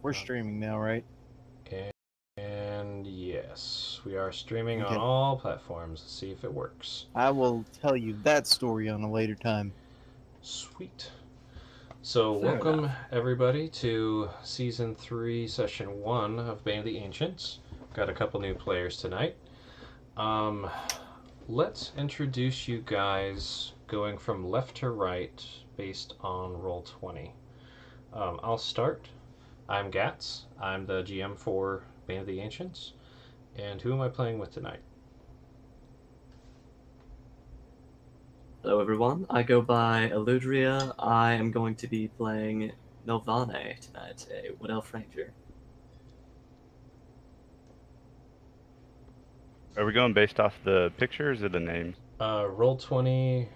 We're streaming now, right? And yes, we are streaming on Okay. all platforms. Let's see if it works. I will tell you that story on a later time. Sweet. So, Fair welcome enough. everybody to Season 3, Session 1 of Band of the Ancients. Got a couple new players tonight. Um, let's introduce you guys going from left to right based on Roll20. I'll start. I'm Gats. I'm the GM for Band of the Ancients. And who am I playing with tonight? Hello everyone, I go by Eludria. I am going to be playing Nilvane tonight, a Wood Elf Ranger. Are we going based off the pictures or the names? Roll20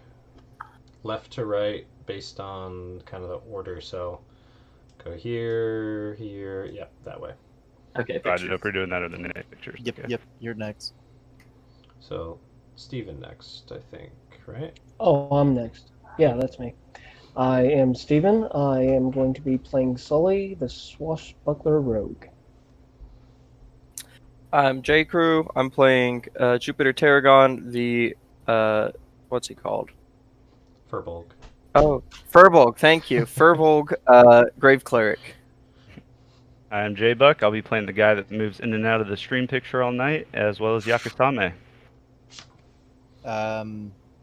left to right based on kind of the order. So go here, here, yep, that way. Okay, I don't know if pictures. we're doing that or the name pictures. Yep, Okay. yep. You're next. So Steven next, I think, right? Oh, I'm next. Yeah, that's me. I am Steven. I am going to be playing Sully, the swashbuckler rogue. I'm J. Crew. I'm playing Jupiter Tarragon, the what's he called? Furbolg. Oh, Furbolg. Thank you, Furbolg, Grave Cleric. I'm J Buck. I'll be playing the guy that moves in and out of the stream picture all night, as well as Yakasame.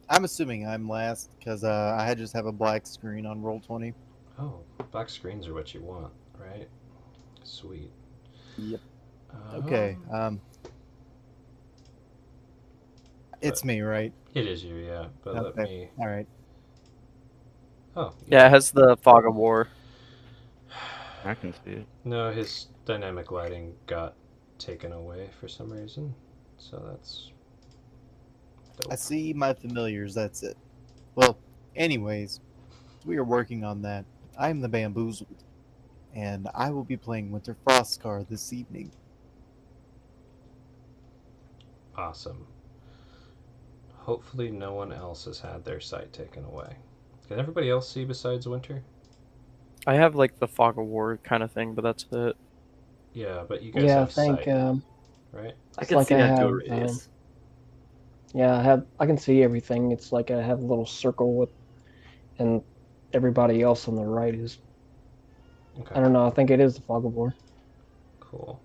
I'm assuming I'm last because I just have a black screen on Roll20. Oh, black screens are what you want, right? Sweet. Yep. Okay. It's me, right? It is you, yeah. But let Okay. me. All right. Oh, Yeah, it has the Fog of War. I can see it. No, his dynamic lighting got taken away for some reason. So that's dope. I see my familiars. That's it. Well, anyways, we are working on that. I'm the Bamboozled, and I will be playing Winter Frostscar this evening. Awesome. Hopefully no one else has had their sight taken away. Can everybody else see besides Winter? I have like the Fog of War kind of thing, but that's it. Yeah, but you guys Yeah, I have think sight, right? I it's can like see I that have, door radius. I can see everything. It's like I have a little circle with, and everybody else on the right is. Okay, I don't know. I think it is the fog of war. cool.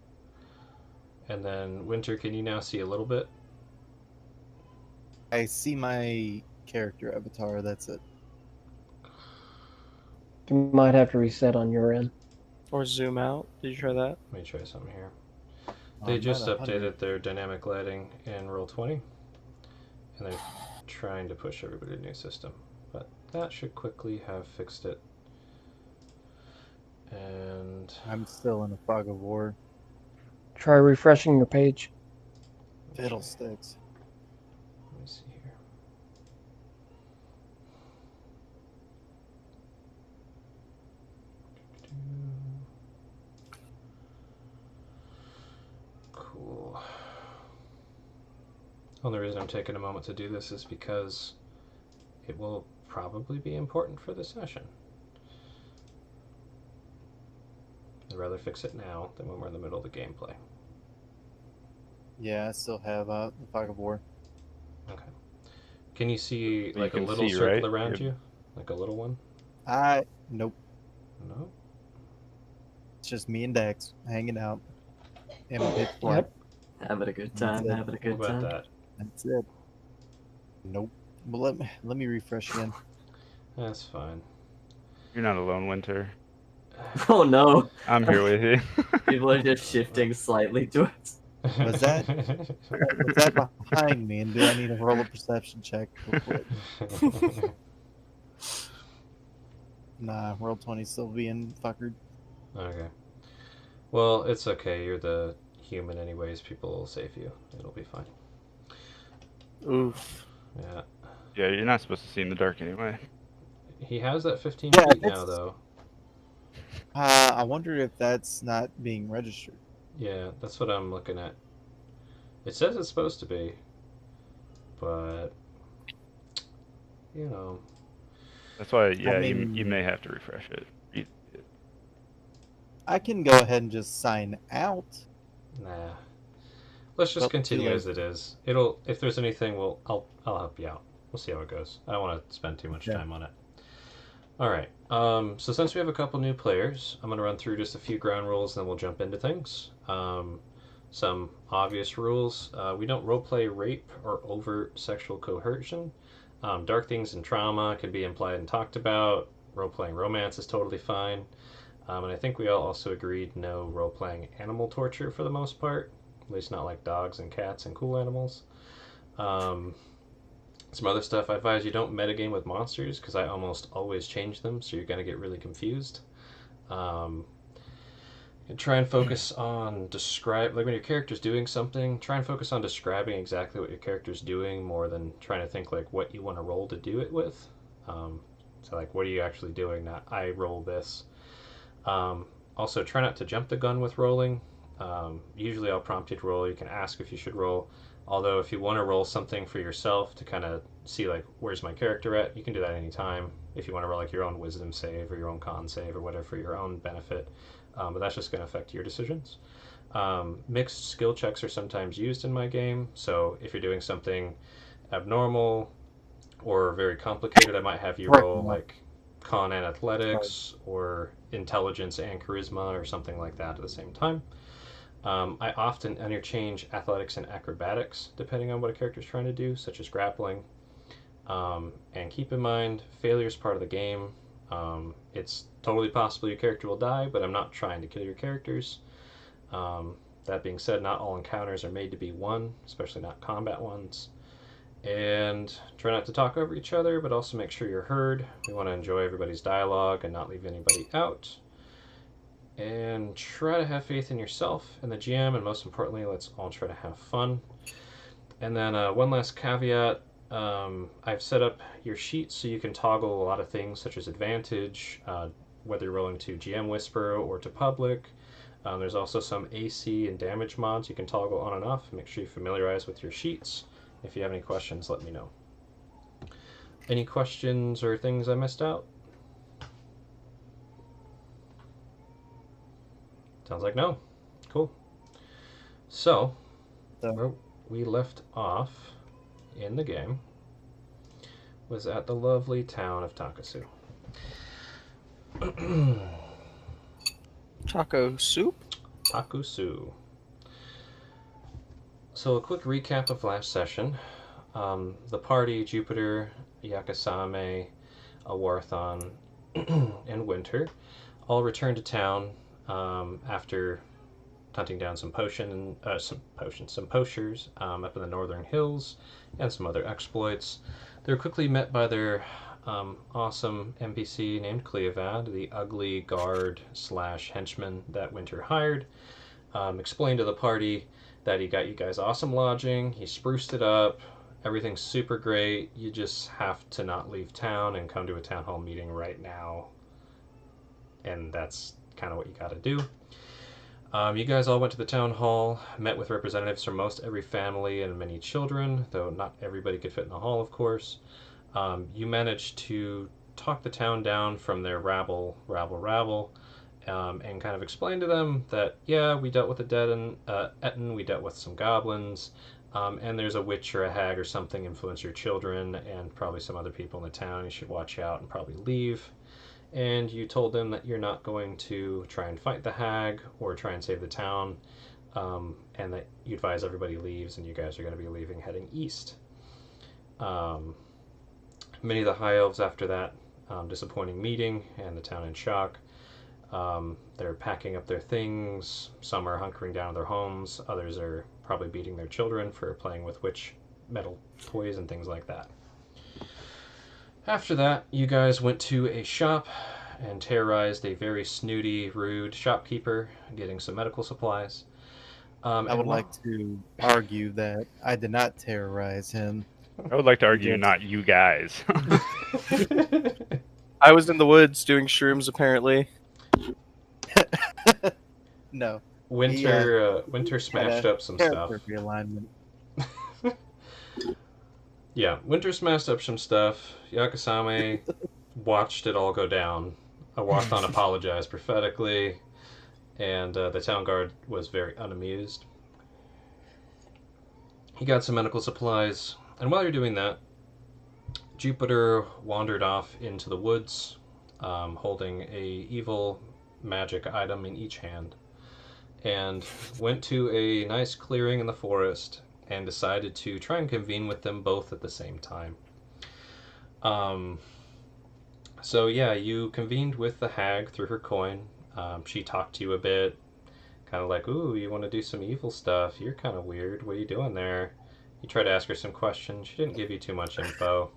And then Winter, can you now see a little bit? I see my character avatar. That's it. You might have to reset on your end. Or zoom out. Did you try that? Let me try something here. Oh, They I'm just not 100. updated their dynamic lighting in Roll20, and they're trying to push everybody to a new system. But that should quickly have fixed it. And I'm still in a fog of war. Try refreshing your page. Fiddlesticks. let me see here. Cool. Only reason I'm taking a moment to do this is because it will probably be important for the session. I'd rather fix it now than when we're in the middle of the gameplay. Yeah, I still have the fog of war. Okay. Can you see You like a can little see, circle right? around You're- you? Like a little one? Nope. No? It's just me and Dex hanging out in a pitch black. Yep. Having a good That's time, it. having a What good about time. that? That's it. Nope. Well, let me refresh again. That's fine. You're not alone, Winter. Oh no, I'm here with you. people are just shifting slightly towards. Was that behind me? And do I need to roll a perception check real quick? Nah, Roll20 still being fuckered. Okay. Well, it's okay. You're the human, anyways. People will save you. It'll be fine. Oof. Yeah. Yeah, you're not supposed to see in the dark anyway. He has that 15 Yeah, feet now, it's- though. I wonder if that's not being registered. Yeah, that's what I'm looking at. It says it's supposed to be, but you know, That's why, yeah, mean- you may have to refresh it. I can go ahead and just sign out. Nah. Let's just Well, too continue late. as it is. If there's anything, I'll help you out. We'll see how it goes. I don't want to spend too much Okay. time on it. All right. So since we have a couple new players, I'm going to run through just a few ground rules, and then we'll jump into things. Some obvious rules: we don't roleplay rape or overt sexual coercion. Dark things and trauma can be implied and talked about. Role-playing romance is totally fine. And I think we all also agreed no role-playing animal torture for the most part, at least not like dogs and cats and cool animals. Some other stuff, I advise you don't metagame with monsters because I almost always change them, so you're going to get really confused. And try and focus on when your character's doing something, try and focus on describing exactly what your character's doing more than trying to think like what you want to roll to do it with. So like, what are you actually doing? Not I roll this. Also, try not to jump the gun with rolling. Usually I'll prompt you to roll. You can ask if you should roll. Although if you want to roll something for yourself to kind of see like where's my character at, you can do that anytime. If you want to roll like your own wisdom save or your own con save or whatever for your own benefit. But that's just going to affect your decisions. Mixed skill checks are sometimes used in my game. So if you're doing something abnormal or very complicated, I might have you roll like con and athletics or intelligence and charisma or something like that at the same time. I often interchange athletics and acrobatics depending on what a character is trying to do, such as grappling. And keep in mind, failure is part of the game. It's totally possible your character will die, but I'm not trying to kill your characters. That being said, not all encounters are made to be won, especially not combat ones. And try not to talk over each other, but also make sure you're heard. We want to enjoy everybody's dialogue and not leave anybody out. And try to have faith in yourself and the GM, and most importantly, let's all try to have fun. And then one last caveat. I've set up your sheet so you can toggle a lot of things such as advantage, whether you're rolling to GM Whisper or to public. There's also some AC and damage mods you can toggle on and off. Make sure you familiarize with your sheets. If you have any questions, let me know. Any questions or things I missed out? Sounds like no. Cool. So, where we left off in the game was at the lovely town of Takosu. Taco soup? Takosu. So a quick recap of last session. The party, Jupiter, Yakasame, Awarthon, and Winter all returned to town after hunting down some poachers up in the northern hills and some other exploits. They were quickly met by their awesome NPC named Cleovad, the ugly guard / henchman that Winter hired. Explained to the party that he got you guys awesome lodging, he spruced it up, everything's super great, you just have to not leave town and come to a town hall meeting right now. And that's kind of what you got to do. You guys all went to the town hall, met with representatives from most every family and many children, though not everybody could fit in the hall, of course. You managed to talk the town down from their rabble, and kind of explain to them that, yeah, we dealt with the dead in Etten, we dealt with some goblins, and there's a witch or a hag or something influence your children and probably some other people in the town. You should watch out and probably leave. And you told them that you're not going to try and fight the hag or try and save the town, and that you advise everybody leaves and you guys are going to be leaving heading east. Many of the high elves after that disappointing meeting and the town in shock. They're packing up their things. Some are hunkering down in their homes. Others are probably beating their children for playing with witch metal toys and things like that. After that, you guys went to a shop and terrorized a very snooty, rude shopkeeper, getting some medical supplies. I would like to argue that I did not terrorize him. I would like to argue not you guys. I was in the woods doing shrooms, apparently. No. Winter smashed up some stuff. Realignment. Yeah, Winter smashed up some stuff. Yakasame watched it all go down. Awarthon apologized prophetically. and the town guard was very unamused. He got some medical supplies, and while you're doing that, Jupiter wandered off into the woods, holding a evil magic item in each hand, and went to a nice clearing in the forest and decided to try and convene with them both at the same time. So yeah, you convened with the hag through her coin. She talked to you a bit, kind of like, "Ooh, you want to do some evil stuff? You're kind of weird. What are you doing there?" You tried to ask her some questions. She didn't give you too much info.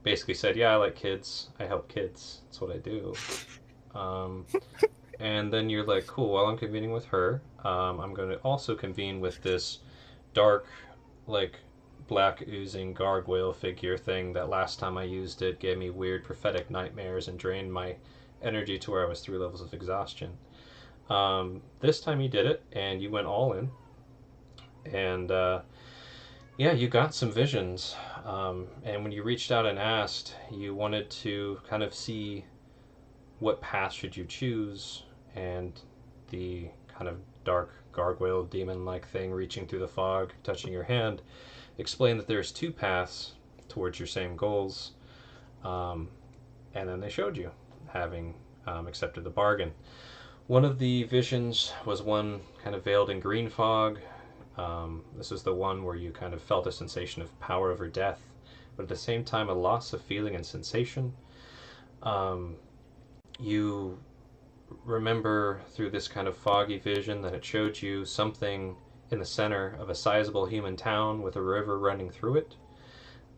Basically said, "Yeah, I like kids. I help kids. That's what I do." And then you're like, "Cool. While I'm convening with her, I'm going to also convene with this dark, like, black oozing gargoyle figure thing that last time I used it gave me weird prophetic nightmares and drained my energy to where I was 3 levels of exhaustion. This time you did it, and you went all in. And yeah, you got some visions. And when you reached out and asked, you wanted to kind of see what path should you choose, and the kind of dark gargoyle demon-like thing reaching through the fog, touching your hand, explain that there's 2 paths towards your same goals, and then they showed you, having accepted the bargain. One of the visions was one kind of veiled in green fog. This is the one where you kind of felt a sensation of power over death, but at the same time a loss of feeling and sensation. You remember through this kind of foggy vision that it showed you something in the center of a sizable human town with a river running through it.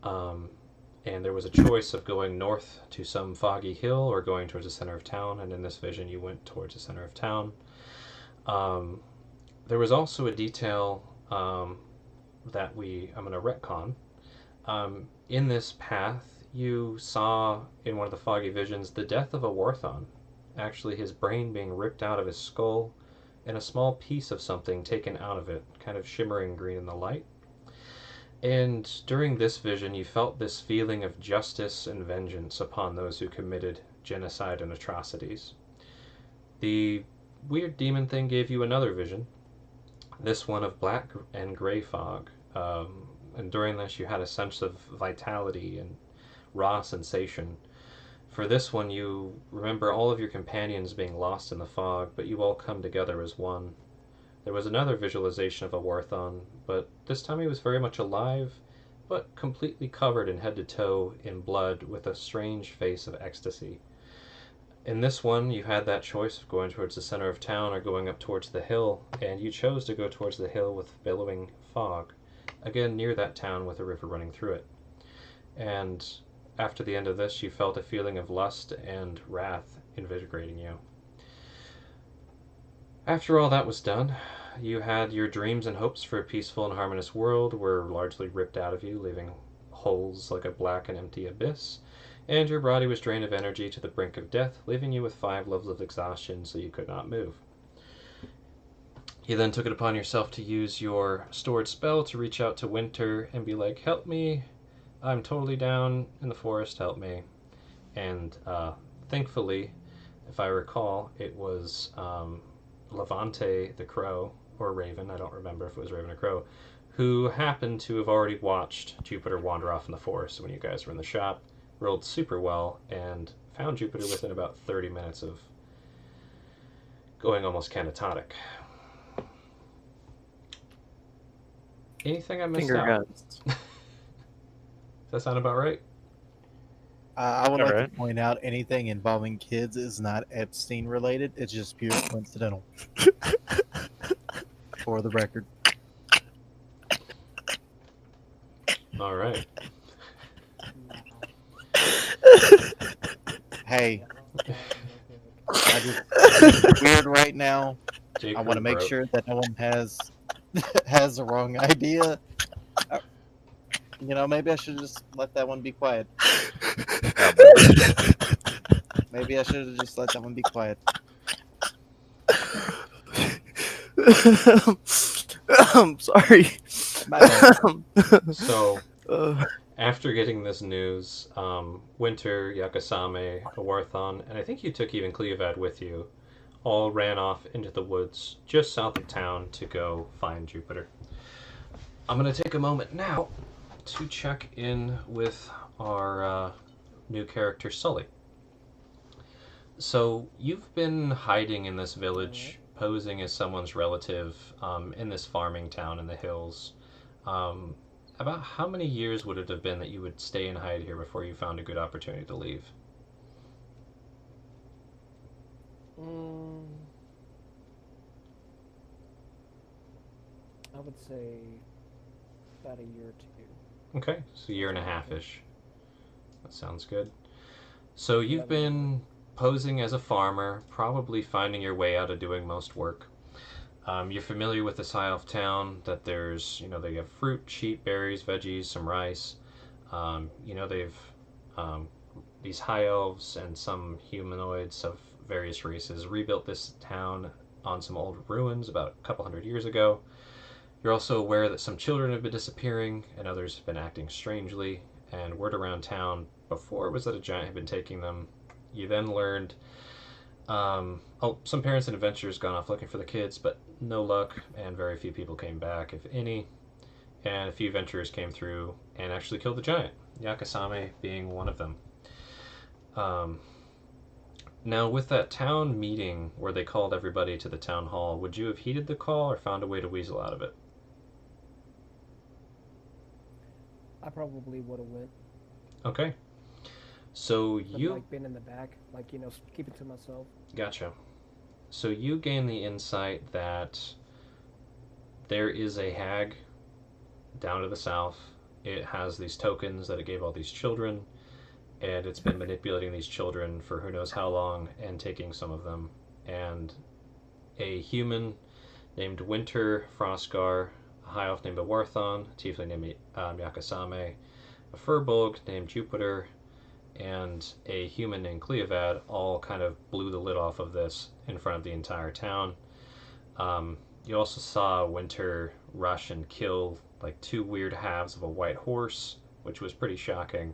And there was a choice of going north to some foggy hill or going towards the center of town, and in this vision you went towards the center of town. There was also a detail that I'm going to retcon. In this path, you saw in one of the foggy visions the death of a Warthon. Actually, his brain being ripped out of his skull and a small piece of something taken out of it, kind of shimmering green in the light. And during this vision, you felt this feeling of justice and vengeance upon those who committed genocide and atrocities. The weird demon thing gave you another vision, this one of black and gray fog. And during this, you had a sense of vitality and raw sensation. For this one, you remember all of your companions being lost in the fog, but you all come together as one. There was another visualization of a Warthon, but this time he was very much alive, but completely covered in head to toe in blood with a strange face of ecstasy. In this one, you had that choice of going towards the center of town or going up towards the hill, and you chose to go towards the hill with billowing fog, again near that town with a river running through it. And after the end of this, you felt a feeling of lust and wrath invigorating you. After all that was done, you had your dreams and hopes for a peaceful and harmonious world were largely ripped out of you, leaving holes like a black and empty abyss, and your body was drained of energy to the brink of death, leaving you with 5 levels of exhaustion so you could not move. You then took it upon yourself to use your stored spell to reach out to Winter and be like, "Help me, I'm totally down in the forest, help me." And thankfully, if I recall, it was Levante the Crow, or Raven, I don't remember if it was Raven or Crow, who happened to have already watched Jupiter wander off in the forest when you guys were in the shop, rolled super well, and found Jupiter within about 30 minutes of going almost catatonic. Anything I missed Finger out? guns. Does that sound about right? I would like Alright. to point out anything involving kids is not Epstein related. It's just pure coincidental. For the record. All right. Hey, it's weird right now. Jake I want to make broke. sure that no one has the wrong idea. Maybe I should just let that one be quiet. Maybe I should have just let that one be quiet. I'm sorry. My bad. So, Uh, after getting this news, Winter, Yakasame, Awarthon, and I think you took even Cleovad with you, all ran off into the woods just south of town to go find Jupiter. I'm going to take a moment now to check in with our new character, Sully. So, you've been hiding in this village, posing as someone's relative in this farming town in the hills. About how many years would it have been that you would stay and hide here before you found a good opportunity to leave? I would say about a year or two. Okay, so a year and a half-ish. That sounds good. So you've been posing as a farmer, probably finding your way out of doing most work. You're familiar with this high elf town, that there's, they have fruit, sheep, berries, veggies, some rice. They've these high elves and some humanoids of various races rebuilt this town on some old ruins about a couple hundred years ago. You're also aware that some children have been disappearing and others have been acting strangely, and word around town before was that a giant had been taking them. You then learned some parents and adventurers gone off looking for the kids, but no luck, and very few people came back, if any. And a few adventurers came through and actually killed the giant, Yakasame being one of them. Now, with that town meeting where they called everybody to the town hall, would you have heeded the call or found a way to weasel out of it? I probably would have went. Okay. So But, you... been in the back, keep it to myself. Gotcha. So you gain the insight that there is a hag down to the south. It has these tokens that it gave all these children, and it's been manipulating these children for who knows how long and taking some of them. And a human named Winter Frostgar, a high elf named Awarthon, a tiefling named Yakasame, a furbolg named Jupiter, and a human named Cleovad all kind of blew the lid off of this in front of the entire town. You also saw Winter rush and kill like two weird halves of a white horse, which was pretty shocking.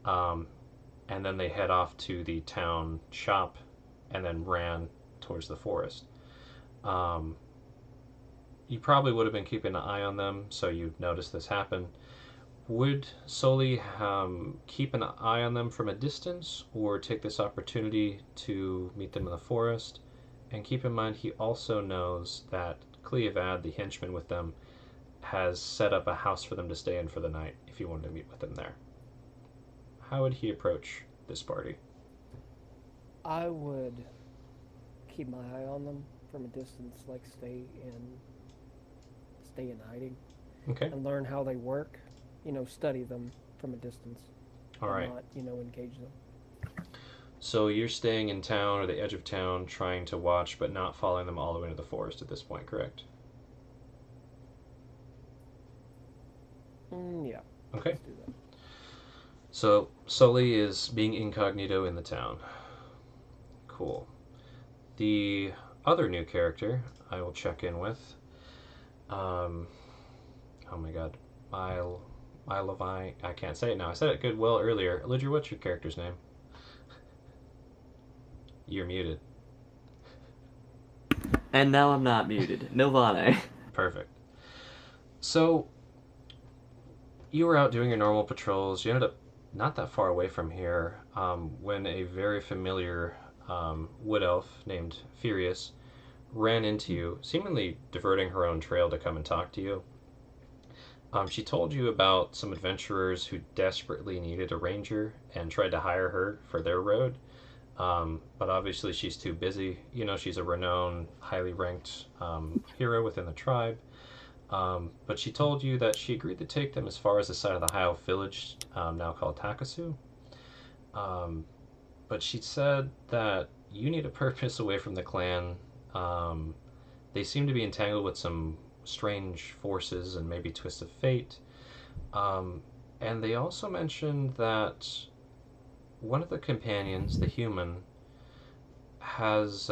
And then they head off to the town shop and then ran towards the forest. You probably would have been keeping an eye on them, so you'd notice this happen. Would Sully keep an eye on them from a distance, or take this opportunity to meet them in the forest? And keep in mind, he also knows that Cleovad, the henchman with them, has set up a house for them to stay in for the night if you wanted to meet with them there. How would he approach this party? I would keep my eye on them from a distance, stay in hiding. Okay. And learn how they work. Study them from a distance. All right. Not, engage them. So you're staying in town or the edge of town, trying to watch, but not following them all the way into the forest at this point, correct? Yeah. Okay. Let's do that. So Sully is being incognito in the town. Cool. The other new character I will check in with. Oh my god. Levi. I can't say it now. I said it well earlier. Lidger, what's your character's name? You're muted. And now I'm not muted. Nilvane. Perfect. So, you were out doing your normal patrols. You ended up not that far away from here when a very familiar wood elf named Furious ran into you, seemingly diverting her own trail to come and talk to you. She told you about some adventurers who desperately needed a ranger and tried to hire her for their road. But obviously she's too busy. She's a renowned, highly ranked hero within the tribe. But she told you that she agreed to take them as far as the side of the High Elf village, now called Takosu. But she said that you need a purpose away from the clan. They seem to be entangled with some strange forces and maybe twists of fate. And they also mentioned that one of the companions, the human, has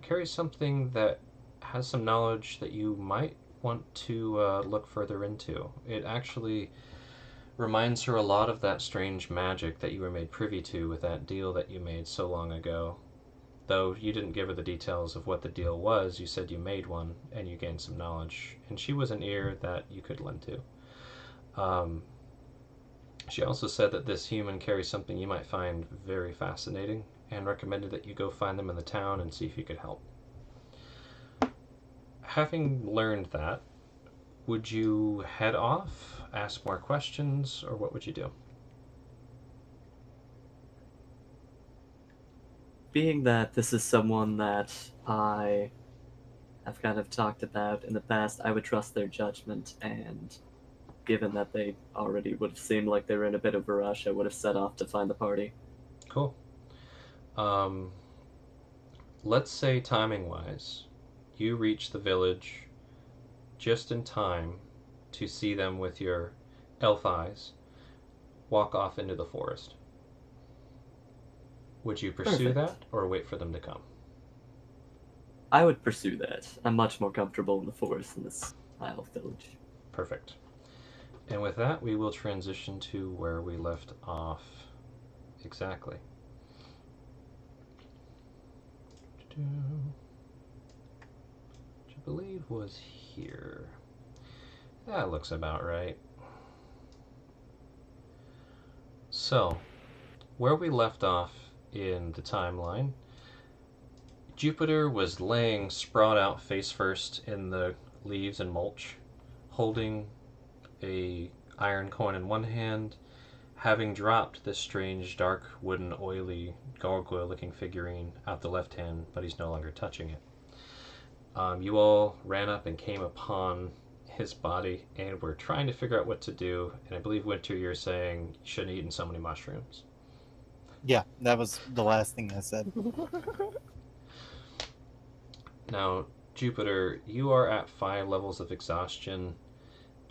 carries something that has some knowledge that you might want to look further into. It actually reminds her a lot of that strange magic that you were made privy to with that deal that you made so long ago. though you didn't give her the details of what the deal was. You said you made one and you gained some knowledge, and she was an ear that you could lend to. She also said that this human carries something you might find very fascinating, and recommended that you go find them in the town and see if you could help. Having learned that, would you head off, ask more questions, or what would you do? Being that this is someone that I have kind of talked about in the past, I would trust their judgment, and given that they already would have seemed like they were in a bit of a rush, I would have set off to find the party. Cool. Let's say timing-wise, you reach the village just in time to see them with your elf eyes walk off into the forest. Would you pursue Perfect. that or wait for them to come? I would pursue that. I'm much more comfortable in the forest than this Isle village. Perfect. And with that, we will transition to where we left off exactly. Which I believe was here. That looks about right. So, where we left off in the timeline, Jupiter was laying sprawled out face first in the leaves and mulch, holding a iron coin in one hand, having dropped this strange dark wooden oily gargoyle looking figurine out the left hand, but he's no longer touching it. You all ran up and came upon his body and were trying to figure out what to do, and I believe, Winter, you're saying you shouldn't have eaten so many mushrooms. Yeah, that was the last thing I said. Now, Jupiter, you are at 5 levels of exhaustion.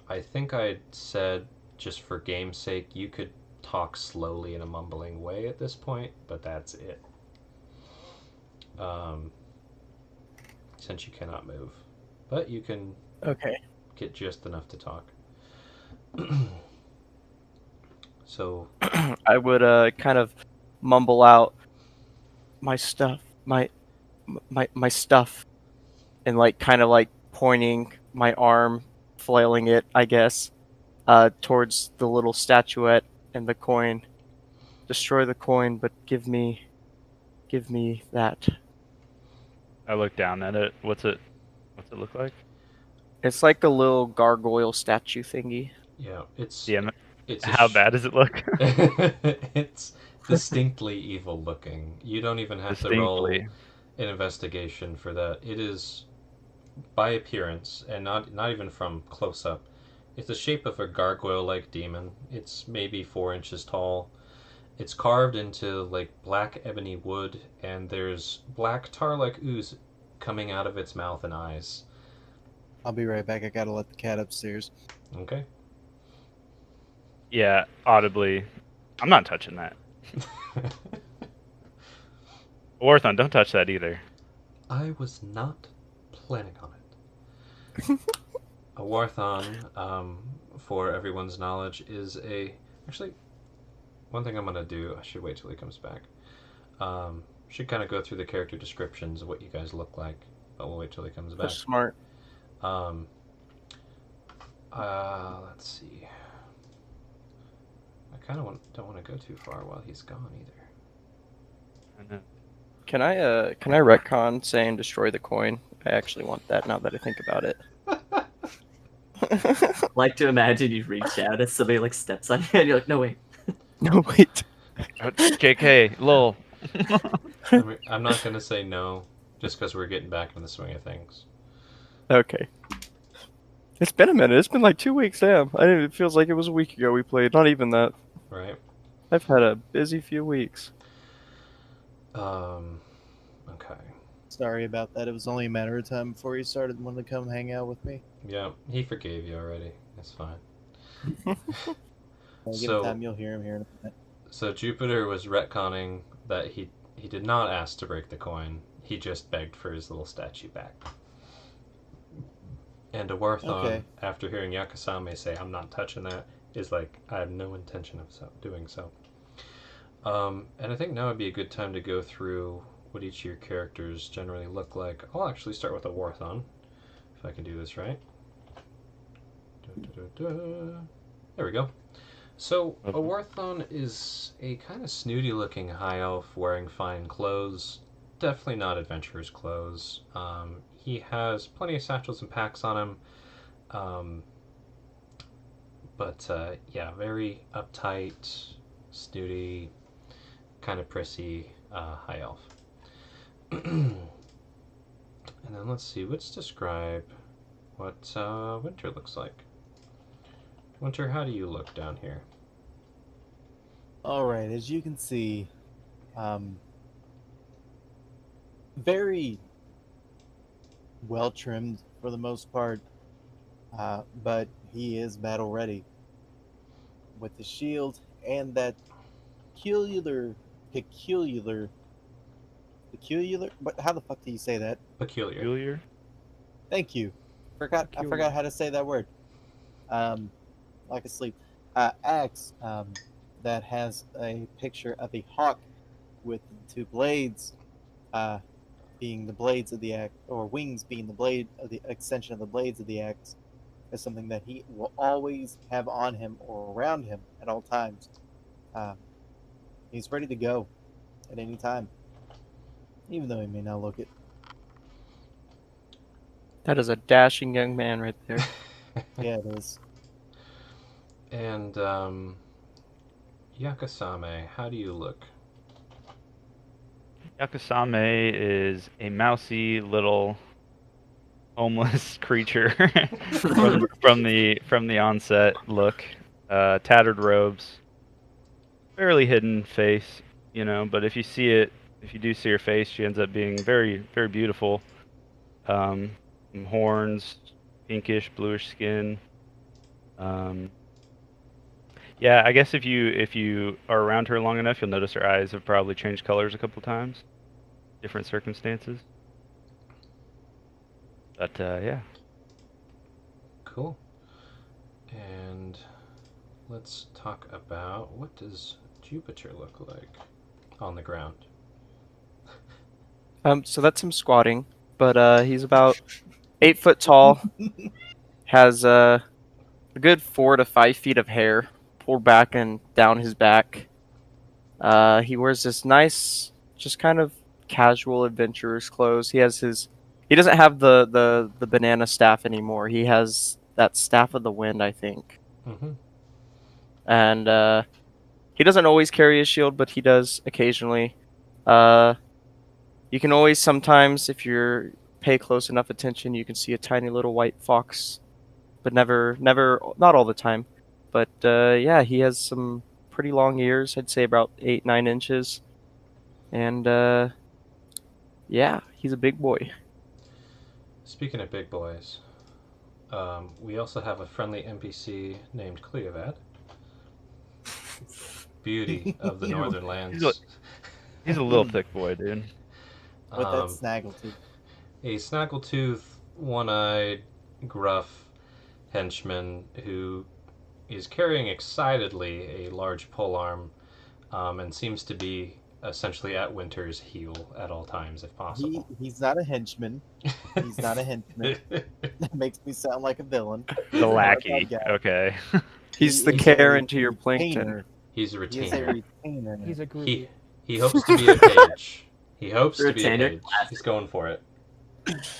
I think I said, just for game's sake, you could talk slowly in a mumbling way at this point, but that's it. Since you cannot move. But you can Okay. get just enough to talk. So, I would kind of mumble out my stuff, my stuff, and like kind of like pointing my arm, flailing it, I guess, towards the little statuette and the coin. Destroy the coin, but give me that. I look down at it. What's it look like? It's like a little gargoyle statue thingy. yeah, it's Yeah. a How bad does it look? it's distinctly evil looking. You don't even have to roll Distinctly. an investigation for that. It is, by appearance, and not even from close up, it's the shape of a gargoyle-like demon. It's maybe 4 inches tall. It's carved into like black ebony wood, and there's black tar-like ooze coming out of its mouth and eyes. I'll be right back. I gotta let the cat upstairs. Okay. Yeah, audibly. I'm not touching that. Orthon, don't touch that either. I was not planning on it. A Warthon, for everyone's knowledge, is a... Actually, one thing I'm going to do, I should wait till he comes back. Should kind of go through the character descriptions of what you guys look like, but we'll wait till he comes back. That's smart. Let's see. I kind of don't want to go too far while he's gone either. I know. Can I retcon saying destroy the coin? I actually want that now that I think about it. Like to imagine you reach out as somebody like steps on you and you're like, no wait. No, wait. JK, lol. I'm not going to say no, just because we're getting back in the swing of things. Okay. It's been a minute. It's been like 2 weeks. Damn. It feels like it was a week ago we played. Not even that. Right? I've had a busy few weeks. Okay. Sorry about that. It was only a matter of time before he started wanting to come hang out with me. Yeah, he forgave you already. That's fine. Give So- it time, you'll hear him here in a minute. So Jupiter was retconning that he did not ask to break the coin. He just begged for his little statue back. And Awarthon, Okay. after hearing Yakasame say, "I'm not touching that," is like, "I have no intention of doing so." And I think now would be a good time to go through what each of your characters generally look like. I'll actually start with a Warthon, if I can do this right. There we go. So, a Okay. Warthon is a kind of snooty looking high elf wearing fine clothes. Definitely not adventurer's clothes. He has plenty of satchels and packs on him. But yeah, very uptight, snooty, kind of prissy high elf. And then let's see, let's describe what Winter looks like. Winter, how do you look down here? Alright, as you can see, very well trimmed for the most part, but he is battle ready with the shield and that peculiar, peculiar, peculiar. But how the fuck do you say that? Peculiar. Peculiar. Thank you. I Peculiar. forgot how to say that word. Like asleep. Axe. That has a picture of a hawk with two blades. Being the blades of the axe, or wings being the blade of the extension of the blades of the axe, is something that he will always have on him or around him at all times. He's ready to go at any time, even though he may not look it. That is a dashing young man right there. Yeah, it is. And Yakasame, how do you look? Yakusame is a mousy little homeless creature from the onset look. Tattered robes, fairly hidden face, but if you do see her face, she ends up being very, very beautiful. Some horns, pinkish, bluish skin. Yeah, I guess if you are around her long enough, you'll notice her eyes have probably changed colors a couple times, different circumstances. But yeah. Cool. And let's talk about, what does Jupiter look like on the ground? So that's him squatting, but he's about 8 foot tall, has a good 4 to 5 feet of hair pulled back and down his back. He wears this nice, just kind of casual adventurer's clothes. He doesn't have the banana staff anymore. He has that staff of the wind, I think. Mm-hmm. And he doesn't always carry his shield, but he does occasionally. You can always sometimes, if you pay close enough attention, you can see a tiny little white fox, but never, not all the time. But yeah, he has some pretty long ears. I'd say about 8-9 inches, and yeah, he's a big boy. Speaking of big boys, we also have a friendly NPC named Cleovad. Beauty of the Northern Lands. He's a little thick boy, dude. With that snaggletooth. A snaggletooth, one-eyed, gruff henchman who is carrying excitedly a large polearm and seems to be essentially at Winter's heel at all times, if possible. He's not a henchman. He's not a henchman. That makes me sound like a villain. The lackey. Okay. He's the He's Karen a to your plankton. retainer. He's a He is a retainer. retainer. He's a groupie. He hopes to be a page. He hopes to be a Retainer. page. He's going for it.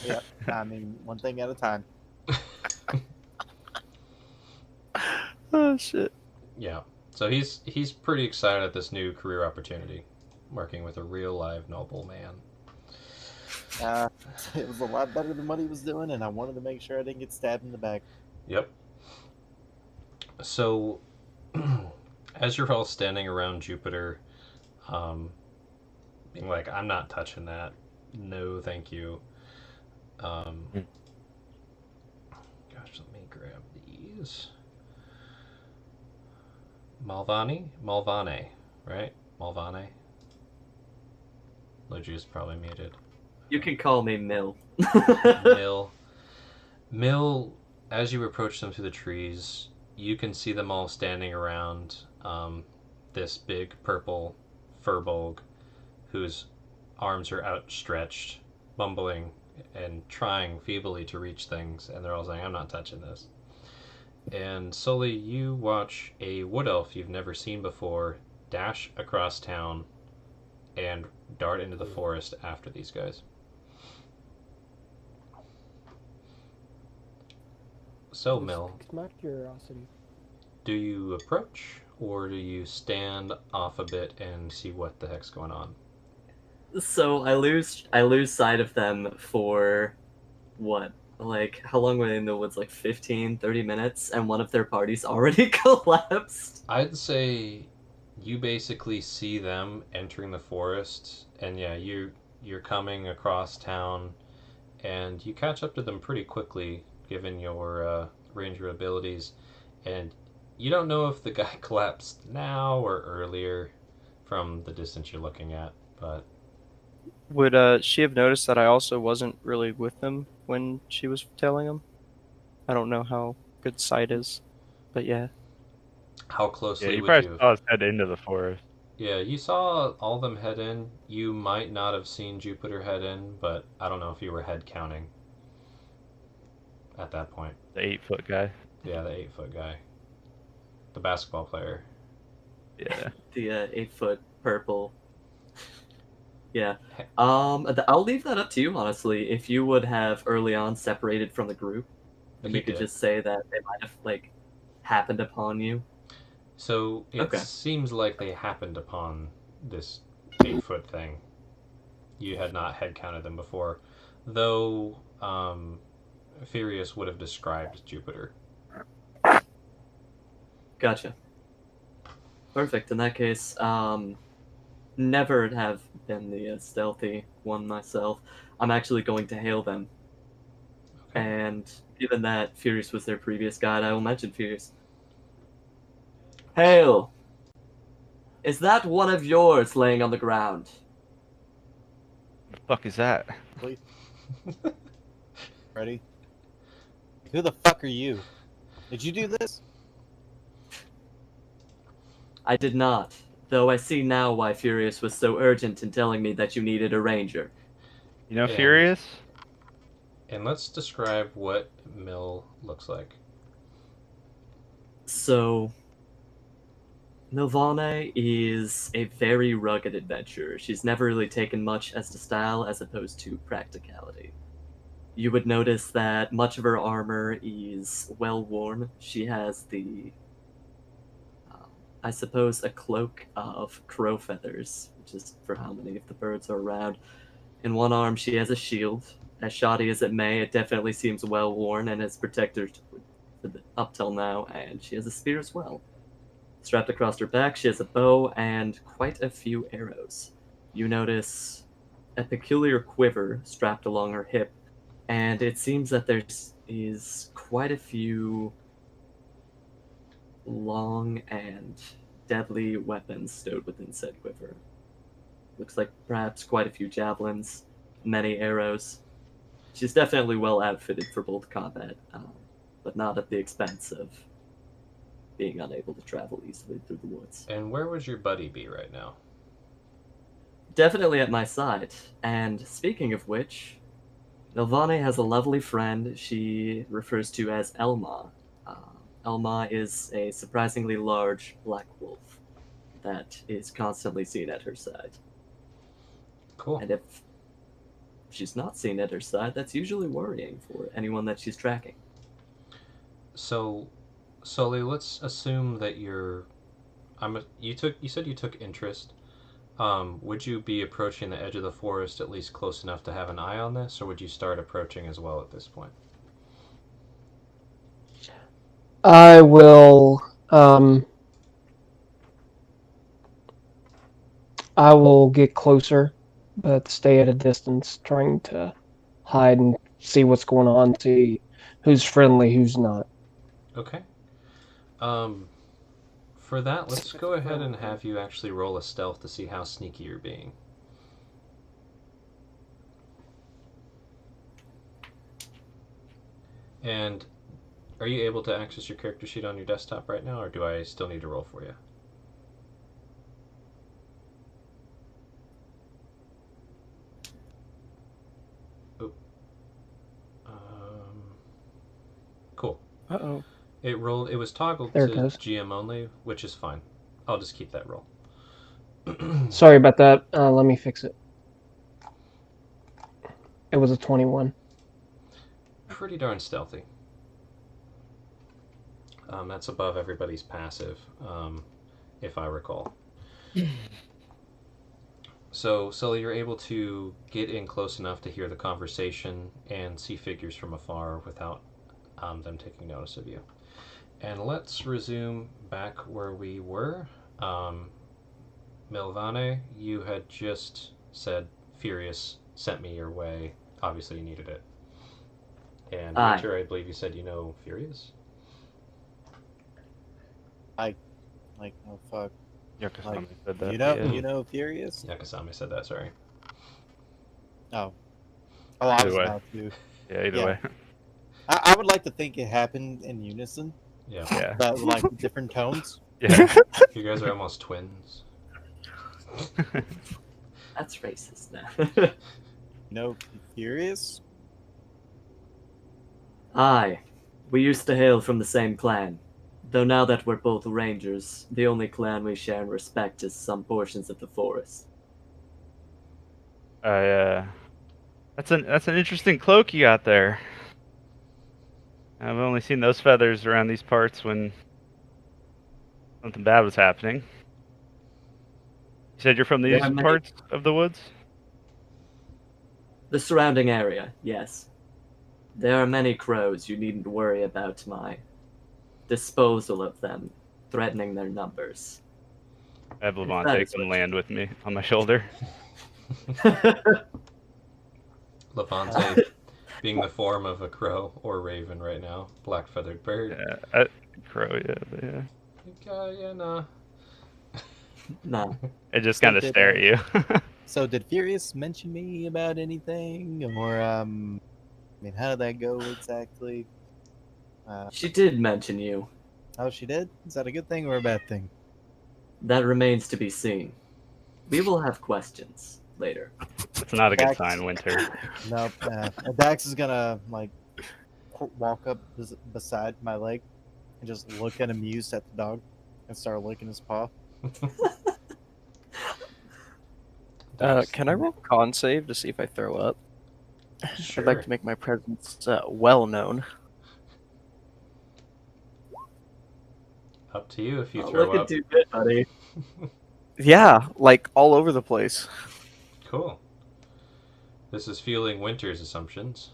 Yep. I mean, one thing at a time. Oh shit. Yeah. So he's pretty excited at this new career opportunity, working with a real live noble man. It was a lot better than what he was doing, and I wanted to make sure I didn't get stabbed in the back. Yep. So, as you're all standing around Jupiter, being like, I'm not touching that. No, thank you. Gosh, let me grab these. Malvane, right? Malvane. Logia's probably muted. You can call me Mill. Mill, as you approach them through the trees, you can see them all standing around this big purple furbolg who's arms are outstretched, mumbling and trying feebly to reach things, and they're all saying, "I'm not touching this." And Sully, you watch a wood elf you've never seen before dash across town and dart into the forest after these guys. So, Mill, It's my curiosity. do you approach or do you stand off a bit and see what the heck's going on? So I lose sight of them for what? Like, how long were they in the woods? Like 15, 30 minutes, and one of their parties already collapsed. I'd say you basically see them entering the forest, and yeah, you're coming across town, and you catch up to them pretty quickly, given your ranger abilities, and you don't know if the guy collapsed now or earlier from the distance you're looking at, but Would she have noticed that I also wasn't really with them when she was telling him? I don't know how good sight is, but yeah. how Yeah, closely you would probably you have? saw us head into the forest. Yeah, you saw all of them head in. You might not have seen Jupiter head in, but I don't know if you were head counting at that point. The 8-foot guy. Yeah, the 8-foot guy. The basketball player. Yeah. The 8-foot purple. Yeah. I'll leave that up to you, honestly. If you would have early on separated from the group, and He you could did. just say that they might have like happened upon you. So it Okay. seems like they happened upon this 8-foot thing. You had not head counted them before, though Furious would have described Jupiter. Gotcha. Perfect. In that case, never have been the stealthy one myself. I'm actually going to hail them. Okay. And given that Furious was their previous guide, I will mention Furious. Hail! Is that one of yours laying on the ground? The fuck is that? Please. Ready? Who the fuck are you? Did you do this? I did not, though I see now why Furious was so urgent in telling me that you needed a ranger. You know, And- Furious? And let's describe what Mill looks like. So, Nilvana is a very rugged adventurer. She's never really taken much as to style as opposed to practicality. You would notice that much of her armor is well worn. She has I suppose, a cloak of crow feathers, which is for how many of the birds are around. In one arm, she has a shield. As shoddy as it may, it definitely seems well worn and has protected her up till now, and she has a spear as well. Strapped across her back, she has a bow and quite a few arrows. You notice a peculiar quiver strapped along her hip, and it seems that there is quite a few long and deadly weapons stowed within said quiver. Looks like perhaps quite a few javelins, many arrows. She's definitely well outfitted for both combat, but not at the expense of being unable to travel easily through the woods. And where would your buddy be right now? Definitely at my side. And speaking of which, Nilvane has a lovely friend she refers to as Elma. Elma is a surprisingly large black wolf that is constantly seen at her side. Cool. And if she's not seen at her side, that's usually worrying for anyone that she's tracking. So, Sully, let's assume that you said you took interest. Would you be approaching the edge of the forest at least close enough to have an eye on this, or would you start approaching as well at this point? I will. I will get closer, but stay at a distance, trying to hide and see what's going on, see who's friendly, who's not. Okay. For that, let's go ahead and have you actually roll a stealth to see how sneaky you're being. And are you able to access your character sheet on your desktop right now, or do I still need to roll for you? Uh-oh. It rolled. It was toggled There it to goes. GM only, which is fine. I'll just keep that roll. Sorry about that. Let me fix it. It was a 21. Pretty darn stealthy. That's above everybody's passive, if I recall. So, Sully, you're able to get in close enough to hear the conversation and see figures from afar without them taking notice of you. And let's resume back where we were. Milvane, you had just said Furious sent me your way. Obviously, you needed it. And Aye. Winter, I believe you said you know Furious? Like, oh fuck. Yakasami Like, said that. you know Furious? Yakasami said that, sorry. Oh. Oh, I Either was way. about to. Yeah, either Yeah. way. I would like to think it happened in unison, Yeah. Yeah. but with, like different tones. Yeah. You guys are almost twins. That's racist now. You know Furious? Aye, we used to hail from the same clan. Though now that we're both rangers, the only clan we share in respect is some portions of the forest. That's an interesting cloak you got there. I've only seen those feathers around these parts when something bad was happening. You said you're from these There are many- parts of the woods? The surrounding area, yes. There are many crows. You needn't worry about my disposal of them, threatening their numbers. I have that Levante is come what- land with me on my shoulder. Levante being the form of a crow or raven right now. Black feathered bird. Yeah, crow, yeah, but yeah. Yeah, nah. No. I just So kind of did, stare at you. So did Furious mention me about anything, or I mean, how did that go exactly? She did mention you. Oh, she did. Is that a good thing or a bad thing? That remains to be seen. We will have questions later. It's not a good Dax- sign, Winter. Nope. Dax is gonna like walk up beside my leg and just look at amused at the dog and start licking his paw. Can I roll con save to see if I throw up? Sure. I'd like to make my presence well known. Up to you if you Oh, throw looking up. too good, buddy. Yeah, like all over the place. Cool. This is fueling Winter's assumptions.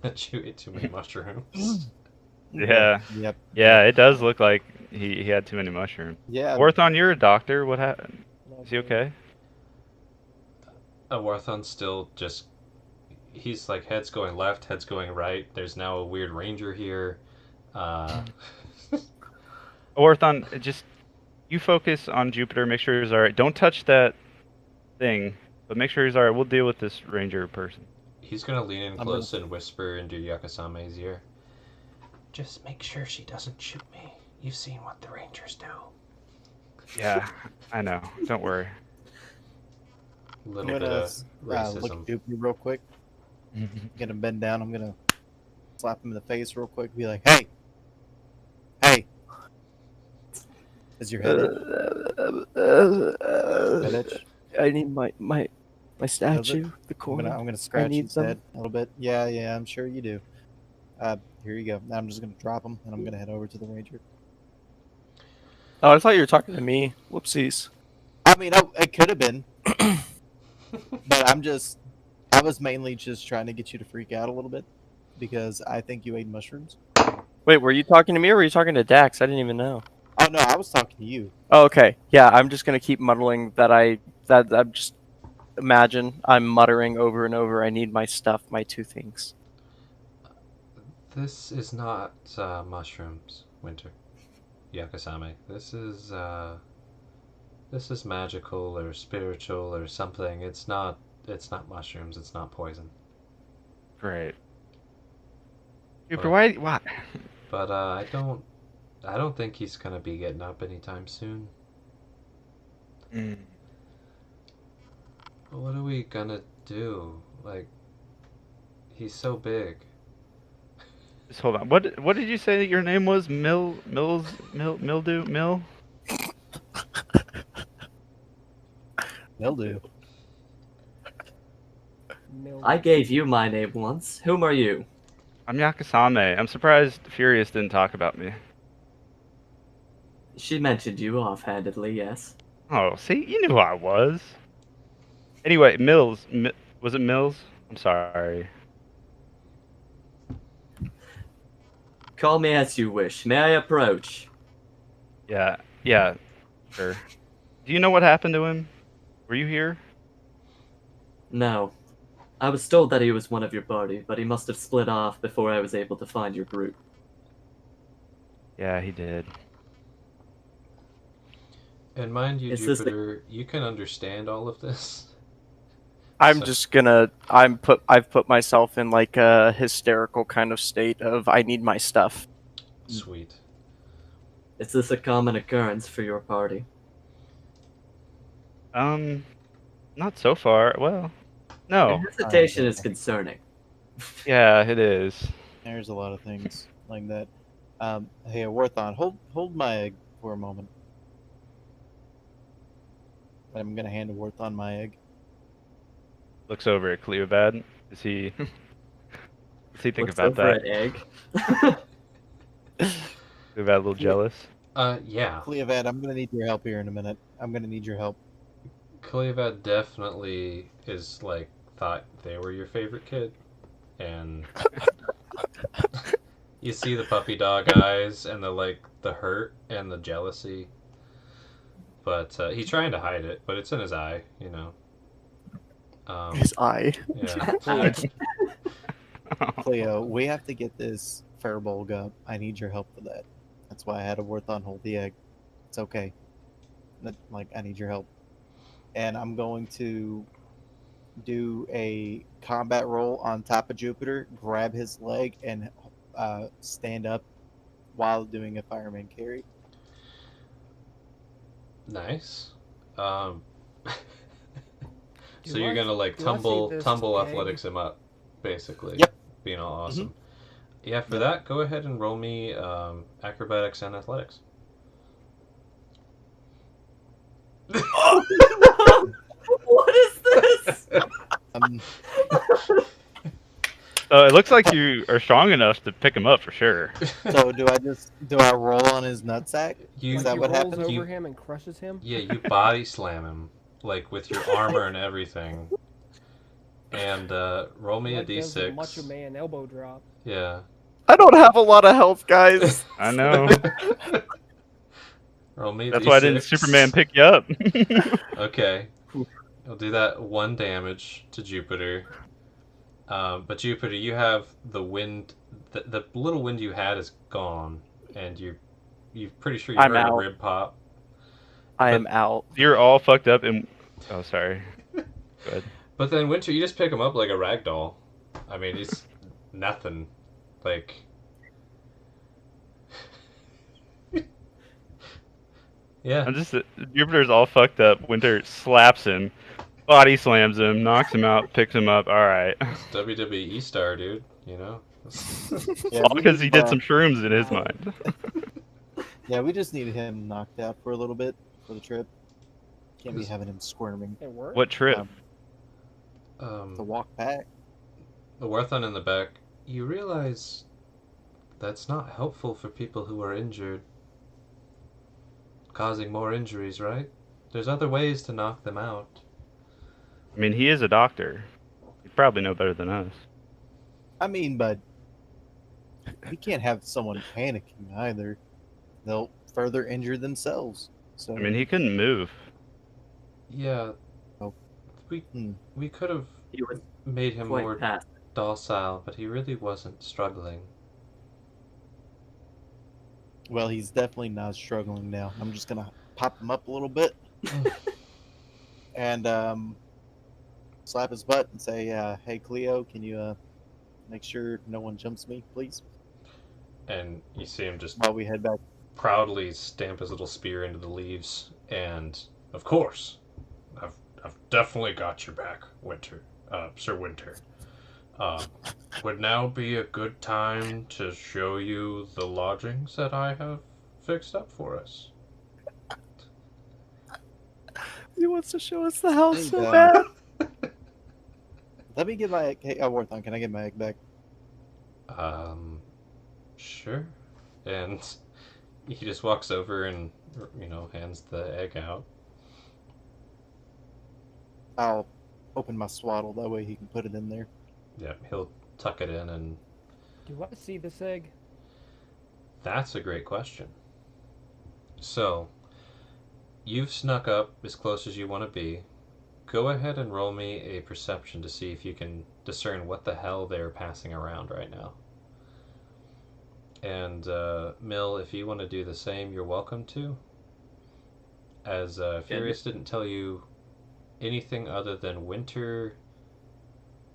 That you ate too many mushrooms. Yeah. Yep. Yeah, it does look like he had too many mushrooms. Yeah. Orthon, you're a doctor. What happened? Is he okay? Warthon's still just. He's like head's going left, head's going right. There's now a weird ranger here. Orthon, just you focus on Jupiter. Make sure he's all right. Don't touch that thing, but make sure he's all right. We'll deal with this ranger person. He's gonna lean in I'm close and whisper into Yakasame's ear. Just make sure she doesn't shoot me. You've seen what the rangers do. Yeah, I know. Don't worry. I'm Little bit gonna of look racism. at Doopy real quick. Gonna bend down. I'm gonna slap him in the face real quick. Be like, "Hey, hey, is your head itch? I need my statue, the I'm corner. gonna scratch need his some. head a little bit. Yeah, I'm sure you do. Here you go. Now I'm just gonna drop him, and I'm gonna head over to the ranger. Oh, I thought you were talking to me. Whoopsies. I mean, it could have been, but I was mainly just trying to get you to freak out a little bit because I think you ate mushrooms. Wait, were you talking to me or were you talking to Dax? I didn't even know. Oh no, I was talking to you. Oh, okay. Yeah, I'm just gonna keep muddling that I'm just imagine I'm muttering over and over. I need my stuff, my two things. This is not mushrooms, Winter. Yakasame. This is magical or spiritual or something. It's not mushrooms, it's not poison. Great. Jupiter, why? But I don't think he's gonna be getting up anytime soon. Mm. But what are we gonna do? Like, he's so big. Just hold on. What did you say your name was? Mildew? Mildew. I gave you my name once. Whom are you? I'm Yakasame. I'm surprised Furious didn't talk about me. She mentioned you offhandedly, yes. Oh, see, you knew who I was. Anyway, Mills. Was it Mills? I'm sorry. Call me as you wish. May I approach? Yeah, sure. Do you know what happened to him? Were you here? No. I was told that he was one of your party, but he must have split off before I was able to find your group. Yeah, he did. And mind you, Is this Jupiter, you can understand all of this. I'm So- just gonna. I've put myself in like a hysterical kind of state of I need my stuff. Sweet. Is this a common occurrence for your party? Not so far. Well, no. Your hesitation is concerning. Yeah, it is. There's a lot of things like that. Hey, Warthon, hold my egg for a moment. I'm gonna hand Warthon my egg. Looks over at Cleovad. Is he? What's he think Looks about over that? at egg. Cleovad a little jealous. Yeah. Cleovad, I'm gonna need your help here in a minute. I'm gonna need your help. Cleovad definitely is like thought they were your favorite kid, and you see the puppy dog eyes and the hurt and the jealousy, but he's trying to hide it, but it's in his eye, you know. His eye. Yeah. Ouch. Cleo, we have to get this Fairbulg up. I need your help for that. That's why I had a Warthon hold the egg. It's okay. I need your help. And I'm going to do a combat roll on top of Jupiter, grab his leg, and stand up while doing a fireman carry. Nice. So Do you're I- gonna like do I see tumble this egg? athletics him up, basically. Yep. Being all awesome. Yeah, for that, go ahead and roll me acrobatics and athletics. What is this? So it looks like you are strong enough to pick him up for sure. So do I roll on his nutsack? You, Is that he what rolls happened? over him and crushes him? yeah, you body slam him like with your armor and everything. And roll me a Like gives a d6. Macho Man elbow drop. Yeah. I don't have a lot of health, guys. I know. Roll me a That's d6. why didn't Superman pick you up? Okay. I'll do that 1 damage to Jupiter. But Jupiter, you have the wind. The little wind you had is gone, and you're pretty sure you I'm heard a out. rib pop. I am out. You're all fucked up and. Oh, sorry. Good. But then Winter, you just pick him up like a rag doll. I mean, he's nothing. Like. Yeah. I'm just Jupiter's all fucked up. Winter slaps him, body slams him, knocks him out, picks him up. All right, WWE star, dude. You know. Yeah, all we because he need, did some shrooms in his mind. Yeah, we just need him knocked out for a little bit for the trip. Can't be having him squirming It worked? What trip? to walk back. The Warthon in the back. You realize that's not helpful for people who are injured. Causing more injuries, right? There's other ways to knock them out. I mean, he is a doctor. He'd probably know better than us. I mean, but we can't have someone panicking either. They'll further injure themselves. So I mean, he couldn't move. Yeah. Oh. We could have He was made him quite more passive. docile, but he really wasn't struggling. well, he's definitely not struggling now. I'm just gonna pop him up a little bit and slap his butt and say, "Hey, Cleo, can you make sure no one jumps me, please?" And you see him just While we head back. proudly stamp his little spear into the leaves, and of course, I've definitely got your back, Winter, Sir Winter. Uh, would now be a good time to show you the lodgings that I have fixed up for us. He wants to show us the house Hey, so bad. let me get my egg. Hey, Warthon, can I get my egg back? Um, sure. And he just walks over and, hands the egg out. I'll open my swaddle. That way he can put it in there. Yeah, he'll tuck it in, and Do I see this egg? that's a great question. So, you've snuck up as close as you want to be. Go ahead and roll me a perception to see if you can discern what the hell they're passing around right now. And, Mill, if you want to do the same, you're welcome to. As Furious didn't tell you anything other than Winter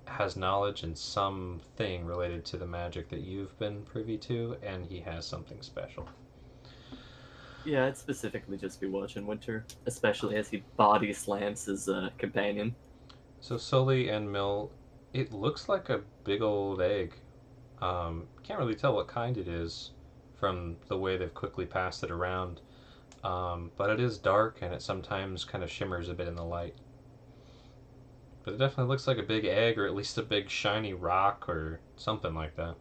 has knowledge in something related to the magic that you've been privy to, and he has something special. Yeah, I'd specifically just be watching Winter, especially as he body slams his companion. So Sully and Mill, it looks like a big old egg. Can't really tell what kind it is from the way they've quickly passed it around. But it is dark and it sometimes kind of shimmers a bit in the light. But it definitely looks like a big egg, or at least a big shiny rock or something like that.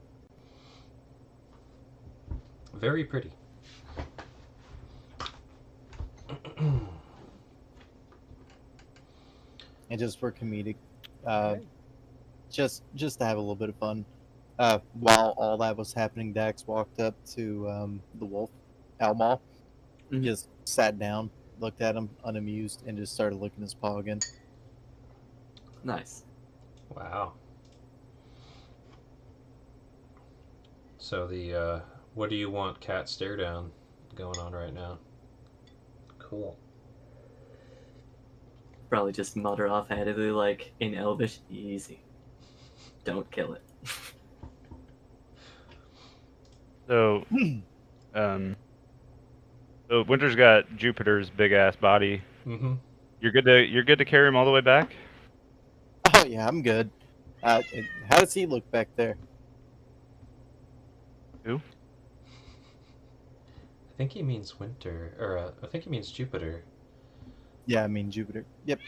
Very pretty. And just for comedic, Okay. just to have a little bit of fun. While all that was happening, Dax walked up to the wolf, Alma, Mhm. just sat down, looked at him, unamused, and just started licking his paw again. Nice. Wow. So the what do you want cat stare down going on right now? Cool. Probably just mutter offhandedly, like, in Elvish, easy. Don't kill it. So, so Winter's got Jupiter's big ass body. Mm-hmm. You're good to carry him all the way back. Oh yeah, I'm good. How does he look back there? Who? I think he means Winter, or I think he means Jupiter. Yeah, I mean Jupiter. Yep.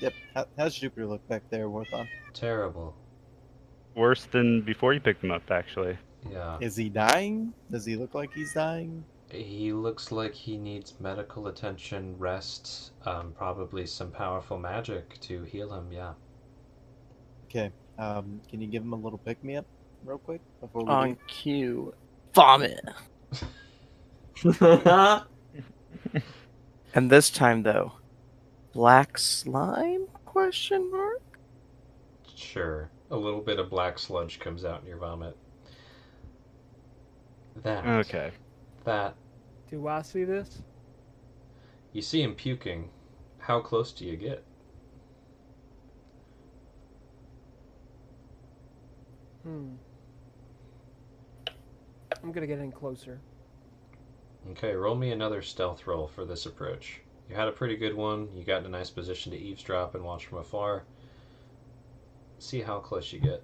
How's Jupiter look back there, Warthon? Terrible. Worse than before you picked him up, actually. Yeah. Is he dying? Does he look like he's dying? He looks like he needs medical attention, rest, probably some powerful magic to heal him, yeah. Okay. Can you give him a little pick me up, real quick, before we On leave? cue. Vomit. And this time, though, black slime? Question mark. Sure. A little bit of black sludge comes out in your vomit. Okay. That. Do I see this? You see him puking. How close do you get? I'm gonna get in closer. Okay, roll me another stealth roll for this approach. You had a pretty good one. You got in a nice position to eavesdrop and watch from afar. See how close you get.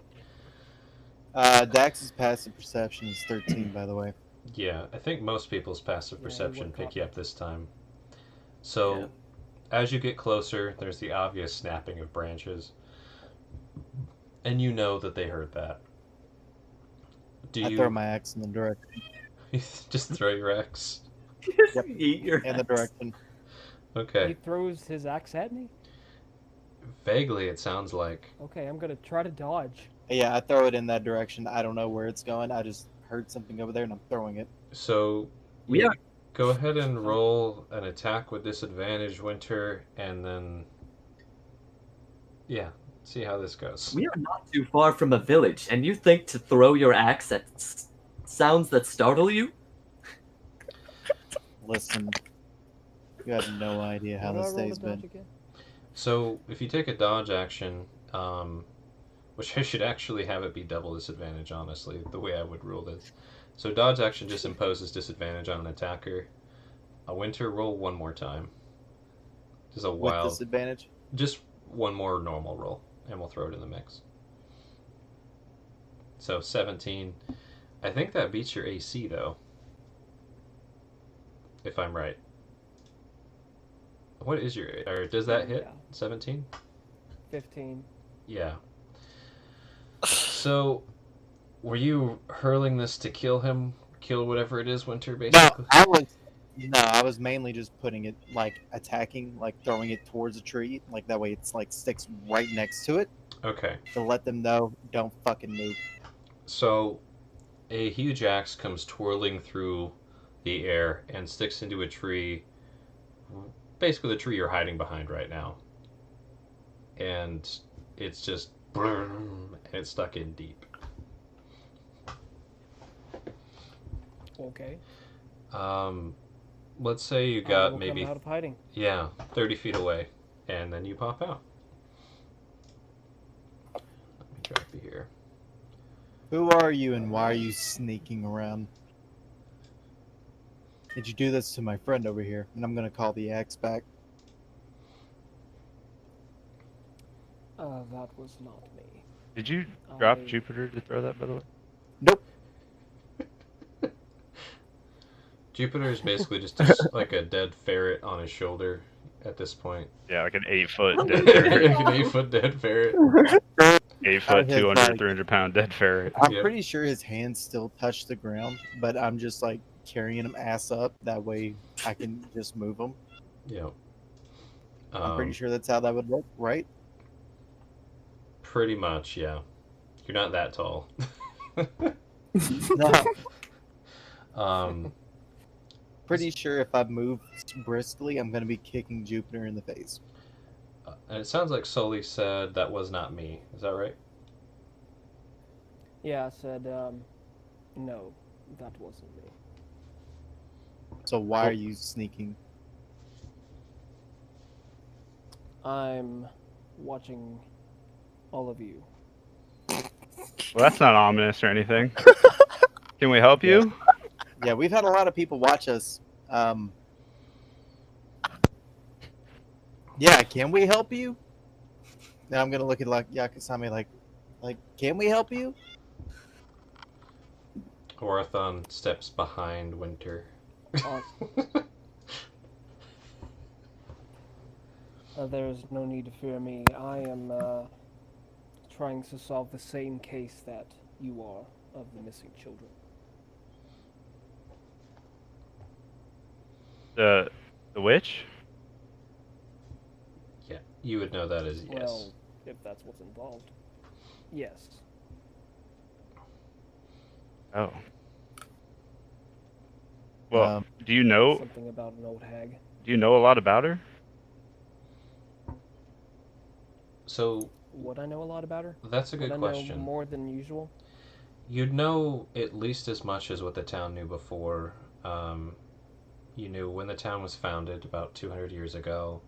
Dax's passive perception is 13, by the way. Yeah, I think most people's passive Yeah, perception what pick you copy? up this time. So, Yeah. as you get closer, there's the obvious snapping of branches. And you know that they heard that. Do I you throw my axe in the direction. just throw your axe? Yep. Eat your In the ass. direction. Okay. He throws his axe at me? Vaguely, it sounds like. Okay, I'm gonna try to dodge. Yeah, I throw it in that direction. I don't know where it's going. I just heard something over there, and I'm throwing it. So, We are go ahead and roll an attack with disadvantage, Winter, and then. Yeah, see how this goes. we are not too far from a village, and you think to throw your axe at sounds that startle you? Listen, you have no idea how What do this I roll day's to dodge been. again? So, if you take a dodge action, which I should actually have it be double disadvantage, honestly, the way I would rule this. So, dodge action just imposes disadvantage on an attacker. A Winter, roll one more time. Just a With wild. disadvantage? Just one more normal roll, and we'll throw it in the mix. So 17. I think that beats your AC, though. If I'm right. What is your... Or does that hit? Yeah. 17? 15. Yeah. So, were you hurling this to kill him? Kill whatever it is, Winter, No, basically? I was mainly just putting it like attacking, like throwing it towards a tree, like that way it's like sticks right next to it Okay. to let them know don't fucking move. So, a huge axe comes twirling through the air and sticks into a tree, basically the tree you're hiding behind right now. And it's just... And it's stuck in deep. Okay. Let's say you I got will maybe... come out of hiding. Yeah, 30 feet away. And then you pop out. Let me drop you here. Who are you and why are you sneaking around? Did you do this to my friend over here? And I'm gonna call the axe back. That was not me. Did you drop I- Jupiter to throw that, by the way? Nope. Jupiter is basically just like a dead ferret on his shoulder at this point. Yeah, like an 8-foot dead Like ferret. an 8-foot dead ferret. 8-foot, His, 200, like- 300-pound dead ferret. I'm Yep. pretty sure his hands still touch the ground, but I'm just like carrying him ass up. That way I can just move him. Yeah. I'm pretty sure that's how that would look, right? Pretty much, yeah. You're not that tall. No. um, Pretty sure if I move briskly, I'm gonna be kicking Jupiter in the face. and it sounds like Sully said that was not me. Is that right? Yeah, I said, no, that wasn't me. So why are you sneaking? I'm watching all of you. Well, that's not ominous or anything. Can we help you? Yeah, we've had a lot of people watch us. Yeah, can we help you? Now I'm gonna look at like Yakasami like, can we help you? Orathon steps behind Winter. There is no need to fear me. I am trying to solve the same case that you are of the missing children. The witch? Yeah, you would know that as yes. Well, if that's what's involved. Yes. Oh. Well, Um, do you know Something about an old hag. do you know a lot about her? So Would I know a lot about her? that's a good Would I question. know more than usual? You'd know at least as much as what the town knew before. You knew when the town was founded about 200 years ago.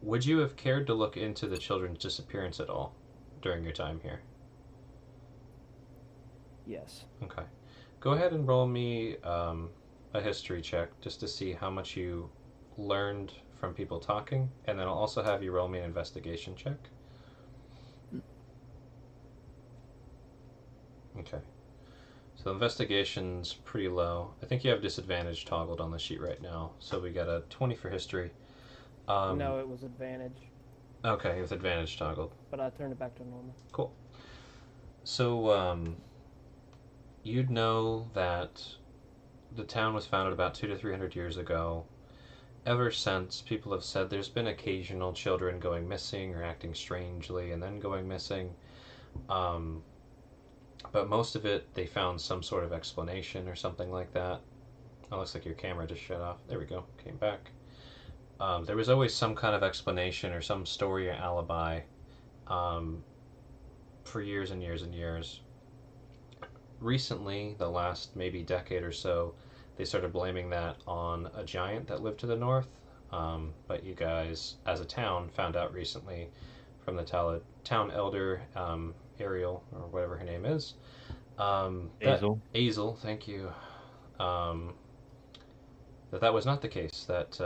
Would you have cared to look into the children's disappearance at all during your time here? Yes. Okay. Go ahead and roll me a history check just to see how much you learned from people talking, and then I'll also have you roll me an investigation check. Okay. So investigation's pretty low. I think you have disadvantage toggled on the sheet right now, so we got a 20 for history. No, it was advantage, Okay, with advantage toggled. but I turned it back to normal. Cool. So, you'd know that the town was founded about 200 to 300 years ago. Ever since, people have said there's been occasional children going missing or acting strangely and then going missing. But most of it, they found some sort of explanation or something like that. Oh, looks like your camera just shut off. There we go. Came back. There was always some kind of explanation or some story or alibi for years and years and years. Recently, the last maybe decade or so, they started blaming that on a giant that lived to the north. But you guys, as a town, found out recently from the town elder, Ariel, or whatever her name is. Hazel. Hazel, thank you. That was not the case. That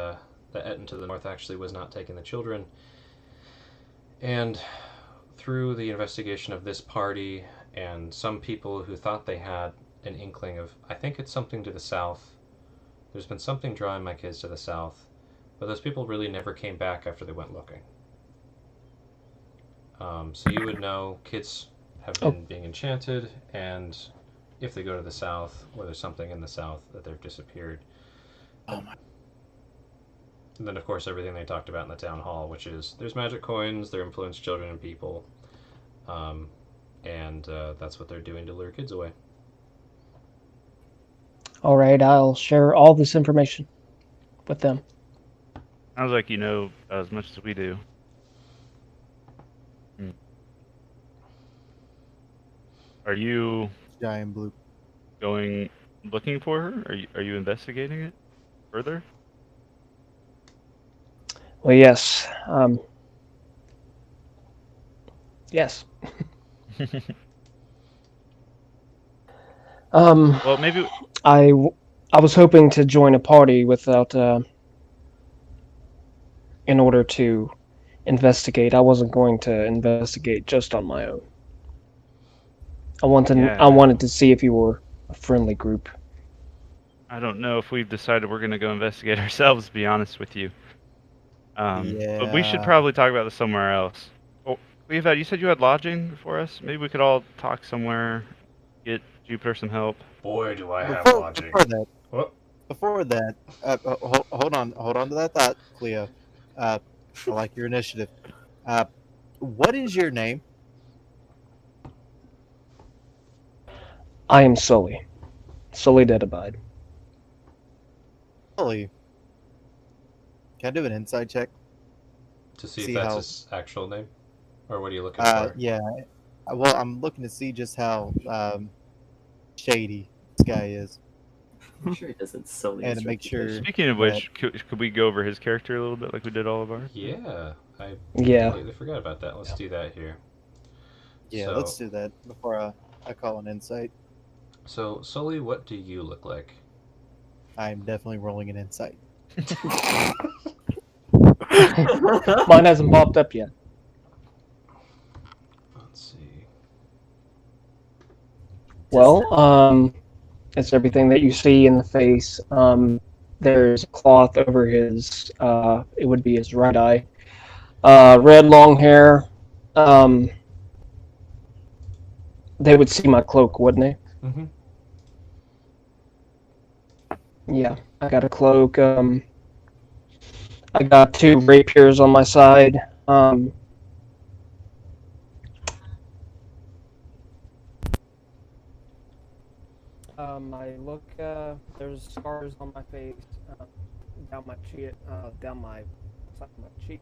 Etten to the north actually was not taking the children. And through the investigation of this party and some people who thought they had an inkling of, I think it's something to the south. There's been something drawing my kids to the south, but those people really never came back after they went looking. So you would know kids have been being enchanted, and if they go to the south, or there's something in the south, that they've disappeared. Oh my. And then, of course, everything they talked about in the town hall, which is there's magic coins, they're influenced children and people, and that's what they're doing to lure kids away. All right, I'll share all this information with them. Sounds like you know as much as we do. Are you Giant blue. going looking for her? Are you investigating it further? Well, yes. Yes. Well, maybe I was hoping to join a party without in order to investigate. I wasn't going to investigate just on my own. I wanted to see if you were a friendly group. I don't know if we've decided we're going to go investigate ourselves, to be honest with you. But we should Yeah. probably talk about this somewhere else. Oh, you said you had lodging for us? Maybe we could all talk somewhere, get Jupiter some help. Boy, do I have Before, lodging. before that, What? before that, hold on to that thought, Cleo. I like your initiative. What is your name? I am Sully. Sully Deadabide. Sully. Can I do an insight check? To see if See that's how- his actual name? Or what are you looking for? Yeah. Well, I'm looking to see just how shady this guy is, I'm sure he doesn't sell and to make sure. Speaking of which, could we go over his character a little bit like we did all of ours? Yeah, I Yeah. completely forgot about that. Let's do that here. Yeah, So- let's do that before I call an insight. So, Sully, what do you look like? I'm definitely rolling an insight. Mine hasn't popped up yet. Let's see. Well, it's everything that you see in the face. There's a cloth over his, it would be his right eye. Red long hair. They would see my cloak, wouldn't they? Mm-hmm. Yeah, I got a cloak. I got 2 rapiers on my side. I look. There's scars on my face, down my cheek, down my side of my cheek.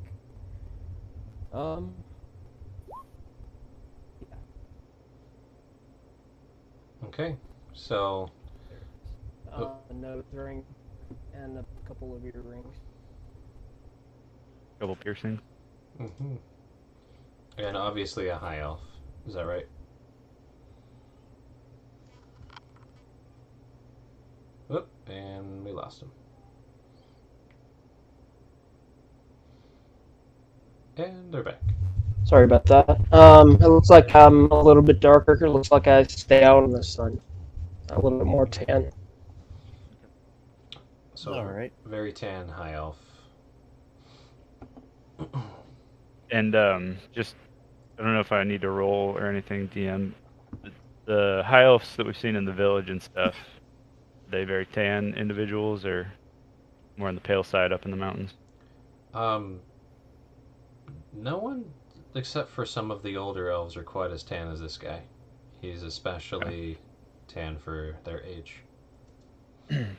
Yeah. Okay, so A nose ring and a couple of earrings. Couple piercings. mm-hmm. And obviously a high elf. Is that right? Oop, and we lost him. And they're back. Sorry about that. It looks like I'm a little bit darker. It looks like I stay out in the sun. A little bit more tan. So, All right. very tan high elf. And just, I don't know if I need to roll or anything, DM. The high elves that we've seen in the village and stuff, are they very tan individuals or more on the pale side up in the mountains? No one, except for some of the older elves, are quite as tan as this guy. He's especially tan for their age. Okay.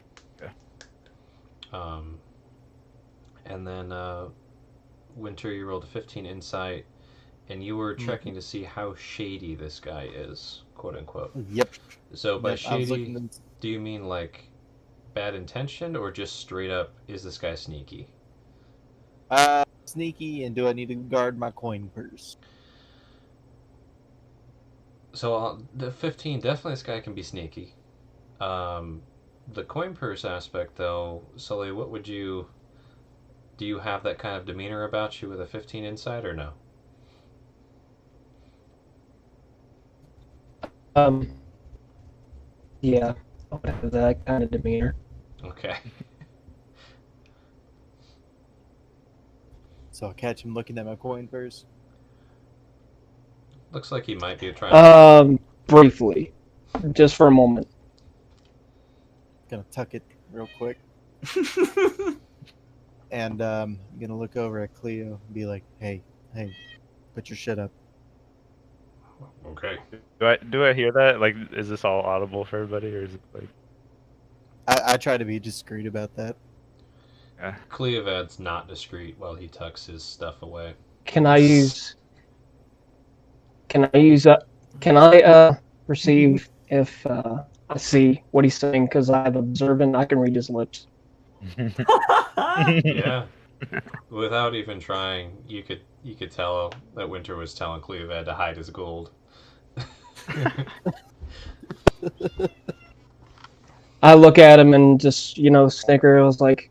And then Winter, you rolled a 15 insight, and you were checking to see how shady this guy is, quote unquote. Yep. So by Yep, I was shady, looking do you mean like bad intention, or just straight up, is this guy sneaky? sneaky, and do I need to guard my coin purse? So the 15, definitely this guy can be sneaky. The coin purse aspect, though, Sully, what would you... Do you have that kind of demeanor about you with a 15 insight, or no? Yeah, I would have that kind of demeanor. Okay. So I'll catch him looking at my coin first. Looks like he might be trying to... Briefly, just for a moment. Gonna tuck it real quick. And I'm gonna look over at Cleo and be like, hey, put your shit up. Okay. Do I hear that? Like, is this all audible for everybody, or is it like? I try to be discreet about that. Yeah. Cleovad's not discreet while he tucks his stuff away. Can I use? Can I perceive if I see what he's saying? Because I have observant. I can read his lips. Yeah. Without even trying, you could tell that Winter was telling Cleovad to hide his gold. I look at him and just, snicker. I was like,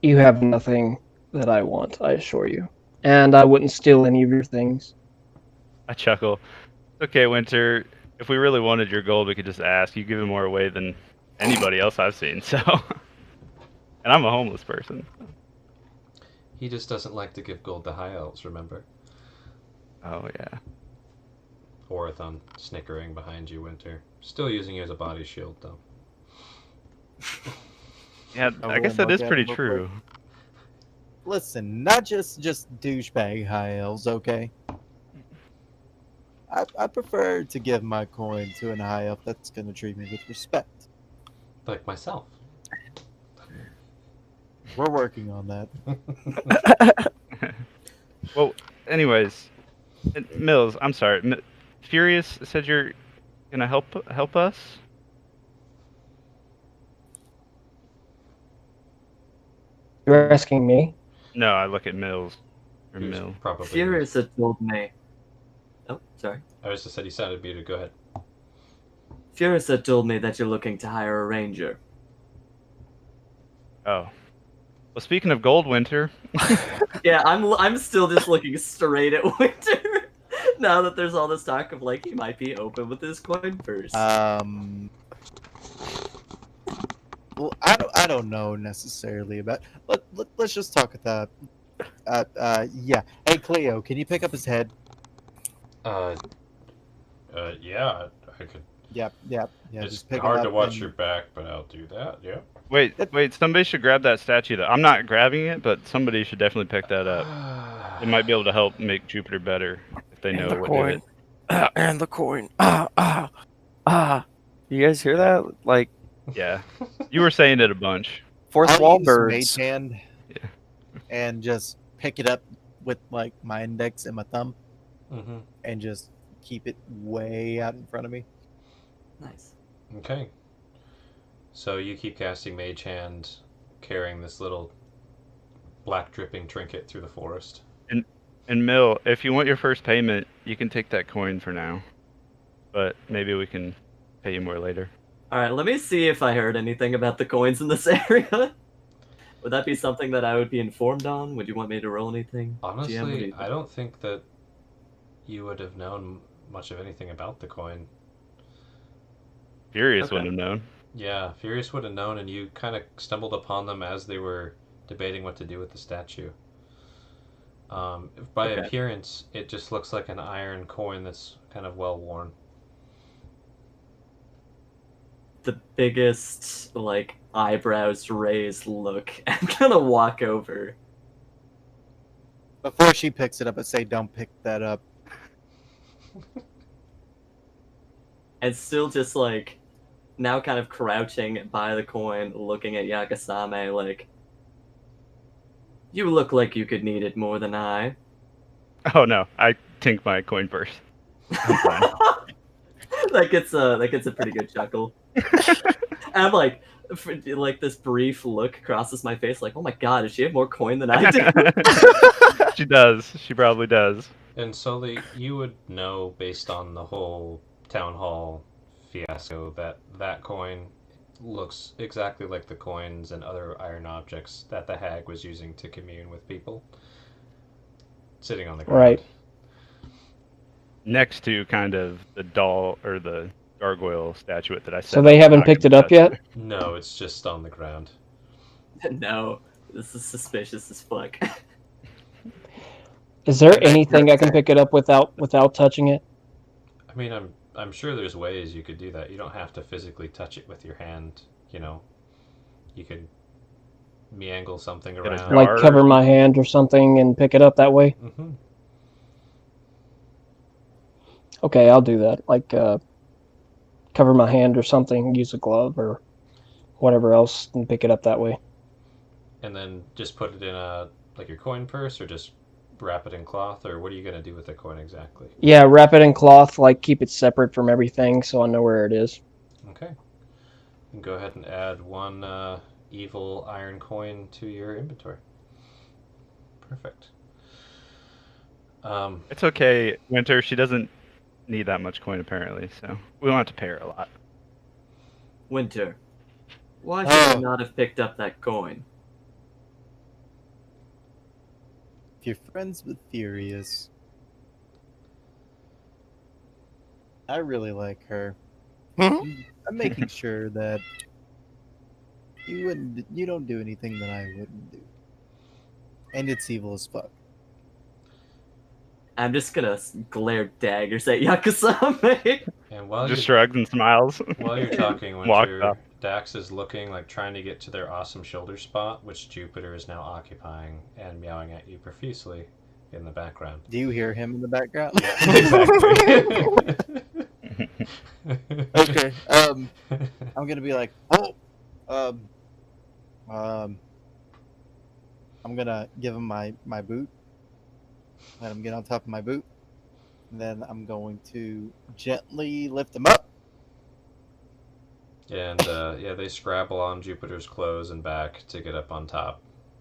you have nothing that I want, I assure you. And I wouldn't steal any of your things. I chuckle. Okay, Winter. If we really wanted your gold, we could just ask. You give it more away than anybody else I've seen. So, and I'm a homeless person. He just doesn't like to give gold to high elves, remember? Oh yeah. Orathon snickering behind you, Winter. Still using you as a body shield, though. Yeah, I guess that is pretty true. Listen, not just douchebag high elves, okay? I prefer to give my coin to an high elf that's gonna treat me with respect. Like myself. We're working on that. Well, anyways, Mills, I'm sorry. Furious said you're gonna help us. You're asking me? No, I look at Mills. Or He was Mill. probably... Furious had told me. Oh, sorry. I just said he sounded muted. Go ahead. Furious had told me that you're looking to hire a ranger. Oh. Well, speaking of gold, Winter. Yeah, I'm still just looking straight at Winter. Now that there's all this talk of like he might be open with his coin purse. Well, I don't know necessarily about. Let's just talk about. Yeah. Hey, Cleo, can you pick up his head? Yeah, I could. Yep. Yeah. It's just pick hard it to up watch and- your back, but I'll do that. Yeah. Wait. Somebody should grab that statue. Though I'm not grabbing it, but somebody should definitely pick that up. It might be able to help make Jupiter better if they know the what coin. did it. And the coin. You guys hear that? Like Yeah, you were saying it a bunch. fourth I'll wall use birds. Mage hand. Yeah. And just pick it up with like my index and my thumb, Mm-hmm. and just keep it way out in front of me. Nice. Okay. So you keep casting Mage Hand, carrying this little black dripping trinket through the forest. And Mill, if you want your first payment, you can take that coin for now, but maybe we can pay you more later. All right, let me see if I heard anything about the coins in this area. Would that be something that I would be informed on? Would you want me to roll anything? GM, what do Honestly, you think? I don't think that you would have known much of anything about the coin. Furious Okay. wouldn't have known. Yeah, Furious would have known, and you kind of stumbled upon them as they were debating what to do with the statue. By Okay. appearance, it just looks like an iron coin that's kind of well worn. The biggest, like, eyebrows raised look. I'm gonna walk over. Before she picks it up, I say, "Don't pick that up." And still just, like, now kind of crouching by the coin, looking at Yakasame, like, you look like you could need it more than I. Oh no, I tink my coin purse. I'm fine. that gets a pretty good chuckle. And I'm like, this brief look crosses my face, like, oh my god, does she have more coin than I do? She does. She probably does. And Sully, you would know based on the whole town hall fiasco that that coin looks exactly like the coins and other iron objects that the hag was using to commune with people. Sitting on the ground. Right. next to kind of the doll or the gargoyle statuette that I said. So they I'm haven't not picked gonna it up touch yet? No, it's just on the ground. No, this is suspicious as fuck. Is there anything I can pick it up without touching it? I mean, I'm sure there's ways you could do that. You don't have to physically touch it with your hand. You know, you could meangle something Get a around. jar. Like cover my hand or something and pick it up that way? Mm-hmm. Okay, I'll do that. Like cover my hand or something, use a glove or whatever else, and pick it up that way. And then just put it in like your coin purse, or just wrap it in cloth, or what are you gonna do with the coin exactly? Yeah, wrap it in cloth, like keep it separate from everything so I know where it is. Okay. And go ahead and add one evil iron coin to your inventory. Perfect. It's okay, Winter. She doesn't need that much coin apparently, so we don't have to pay her a lot. Winter, why should I Oh. not have picked up that coin? If you're friends with Furious, I really like her. Mhm. I'm making sure that you don't do anything that I wouldn't do. And it's evil as fuck. I'm just gonna glare daggers at Yakusame. and while Just you're shrugs and smiles. while you're talking, Walks Winter, up. Dax is looking like trying to get to their awesome shoulder spot, which Jupiter is now occupying and meowing at you profusely in the background. Do you hear him in the background? Exactly. Okay. I'm gonna be like, oh, I'm gonna give him my boot. Let him get on top of my boot. And then I'm going to gently lift him up. And yeah, they scrabble on Jupiter's clothes and back to get up on top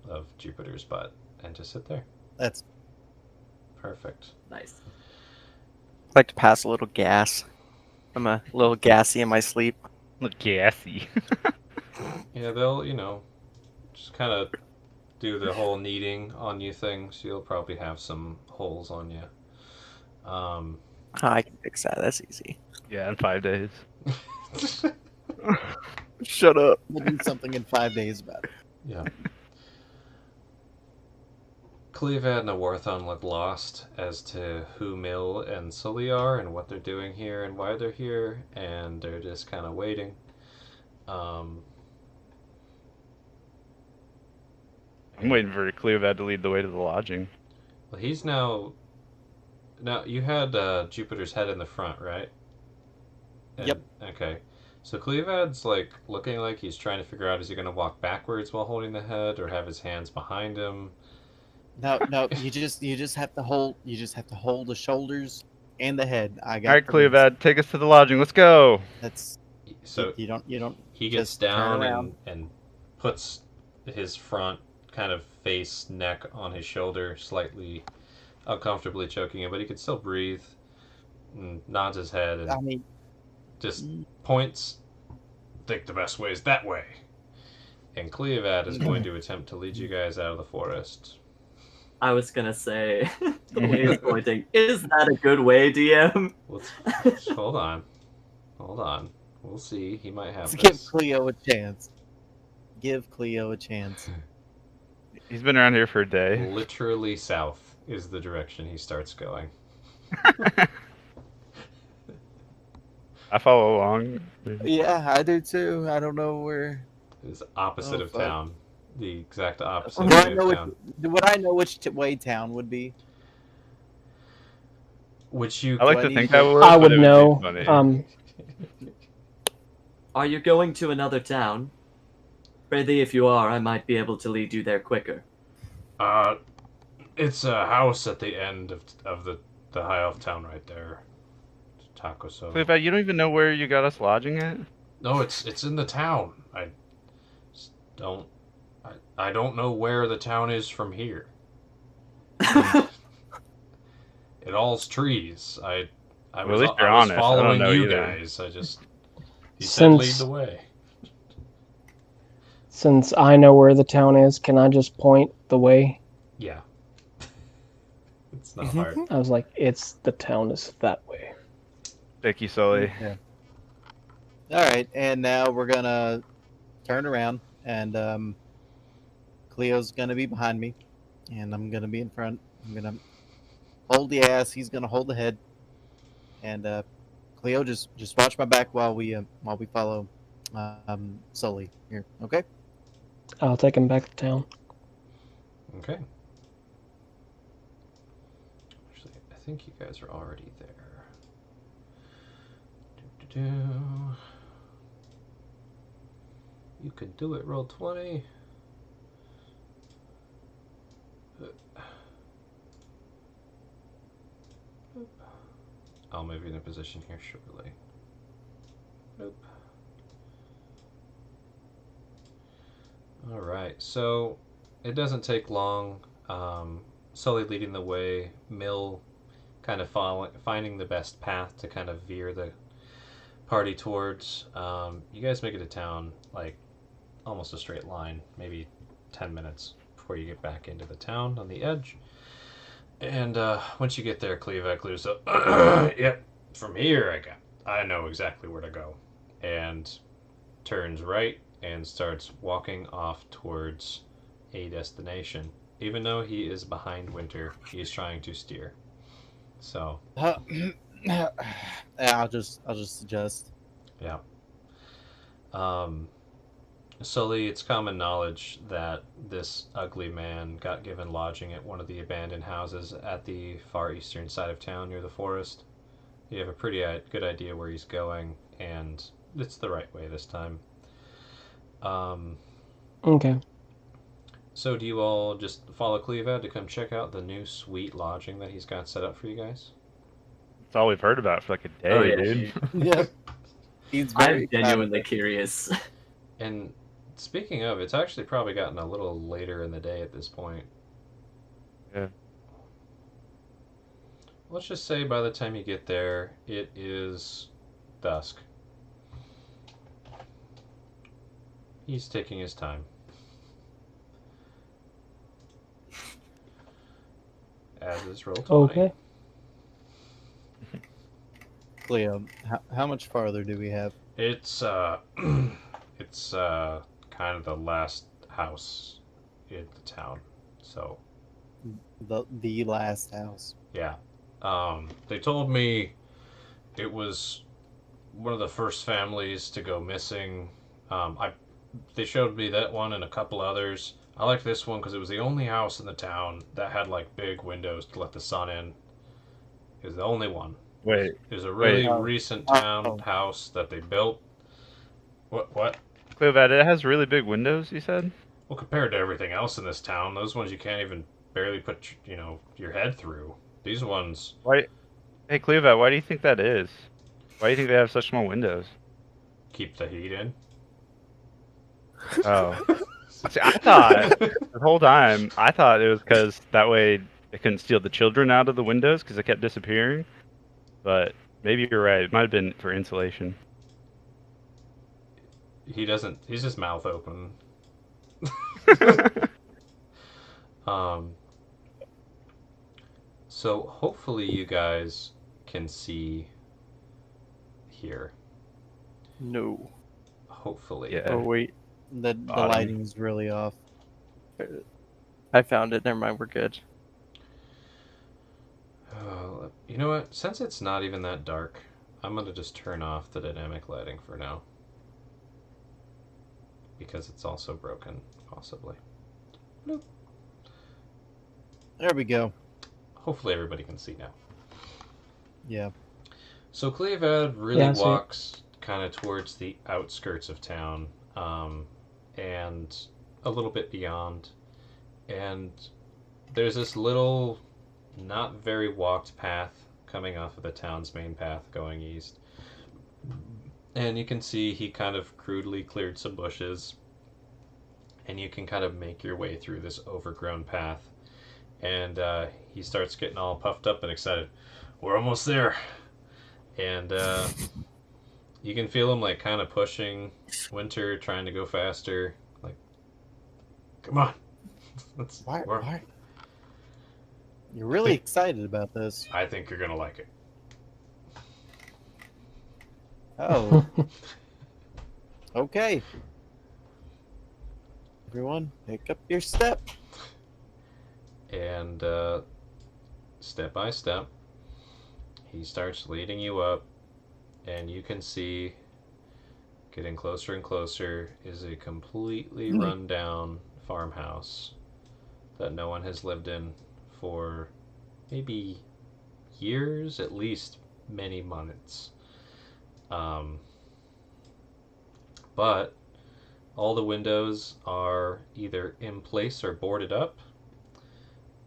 of Jupiter's butt and just sit there. That's Perfect. Nice. I'd like to pass a little gas. I'm a little gassy in my sleep. Look gassy. Yeah, they'll, just kind of do the whole kneading on you thing, so you'll probably have some holes on you. I can fix that. That's easy. Yeah, in 5 days. Shut up. we'll do something in 5 days about it. Yeah. Clevead and Awarthon look lost as to who Mill and Sully are and what they're doing here and why they're here, and they're just kind of waiting. I'm waiting for Cleovad to lead the way to the lodging. Well, he's now. Now, you had Jupiter's head in the front, right? Yep. Okay. So Cleovad's looking like he's trying to figure out, is he going to walk backwards while holding the head, or have his hands behind him? No, you just have to hold the shoulders and the head. I got All right, permission. Cleovad, take us to the lodging. Let's go. That's So you don't he gets just turn down around. and puts his front kind of face, neck on his shoulder, slightly uncomfortably choking him, but he can still breathe, and nods his head and I mean, just points. Think the best way is that way. And Cleovad is going to attempt to lead you guys out of the forest. I was gonna say, the way he's pointing, is that a good way, DM? Let's hold on. We'll see. He might have let's give this. Cleo a chance. Give Cleo a chance. He's been around here for a day. Literally south is the direction he starts going. I follow along. Yeah, I do too. I don't know where. It's opposite Oh, of fuck. town. The exact opposite Would I way know of which, town. would I know which way town would be? Which you I like I to need think to- I would. I but would it be know. funny. Are you going to another town? Prithee, if you are, I might be able to lead you there quicker. It's a house at the end of the high elf town right there. Takosu. Cleovad, you don't even know where you got us lodging at? No, it's in the town. I just don't. I don't know where the town is from here. It all's trees. I Well, was, at least you're I was honest. I don't following know you either. guys. He said lead Since the way. since I know where the town is, can I just point the way? Yeah. It's nothing hard. I was like, it's the town is that way. Thank you, Sully. Yeah. All right, and now we're gonna turn around, and Cleo's gonna be behind me, and I'm gonna be in front. I'm gonna hold the ass. He's gonna hold the head, and Cleo, just watch my back while we follow Sully here. Okay. I'll take him back to town. Okay. Actually, I think you guys are already there. Do-do-do. You can do it, roll 20. I'll move you in a position here shortly. Nope. Alright, so it doesn't take long. Sully leading the way, Mill kind of finding the best path to kind of veer the party towards. You guys make it to town like almost a straight line, maybe 10 minutes before you get back into the town on the edge. And once you get there, Cleva clues up. Yep, from here I know exactly where to go. And turns right and starts walking off towards a destination. Even though he is behind Winter, he is trying to steer. So I'll just suggest. yeah. Sully, it's common knowledge that this ugly man got given lodging at one of the abandoned houses at the far eastern side of town near the forest. You have a pretty good idea where he's going, and it's the right way this time. Okay. So do you all just follow Clevead to come check out the new sweet lodging that he's got set up for you guys? That's all we've heard about for like a day, Oh, yeah. dude. Yeah. He's very I'm genuinely curious. And speaking of, it's actually probably gotten a little later in the day at this point. Yeah. Let's just say by the time you get there, it is dusk. He's taking his time. As is roll 20. Okay. Cleo, how much farther do we have? It's it's kind of the last house in the town. So The last house. yeah. They told me it was one of the first families to go missing. They showed me that one and a couple others. I liked this one because it was the only house in the town that had like big windows to let the sun in. It was the only one. Wait, It was a really Wait. recent Oh. townhouse that they built. What? Cleovad, it has really big windows, you said? Well, compared to everything else in this town, those ones you can't even barely put your head through. These ones, Why? Hey, Cleovad, why do you think that is? Why do you think they have such small windows? keep the heat in. Oh. See, I thought the whole time I thought it was because that way they couldn't steal the children out of the windows because they kept disappearing. But maybe you're right. It might have been for insulation. He doesn't. He's just mouth open. So hopefully you guys can see here. No. Hopefully. Yeah. Oh wait, The Bottom. lighting's really off. I found it. Never mind. We're good. You know what? Since it's not even that dark, I'm gonna just turn off the dynamic lighting for now. Because it's also broken, possibly. There we go. Hopefully everybody can see now. Yeah. So Cleovad really Yeah, I see it. walks kind of towards the outskirts of town, and a little bit beyond. And there's this little, not very walked path coming off of the town's main path going east. And you can see he kind of crudely cleared some bushes. And you can kind of make your way through this overgrown path. And he starts getting all puffed up and excited. We're almost there. And you can feel him like kind of pushing Winter, trying to go faster. Like, come on. Why? You're really excited about this. I think you're gonna like it. Oh, okay. Everyone, pick up your step. And step by step, he starts leading you up, and you can see, getting closer and closer, is a completely run down farmhouse that no one has lived in for maybe years, at least many months. But all the windows are either in place or boarded up,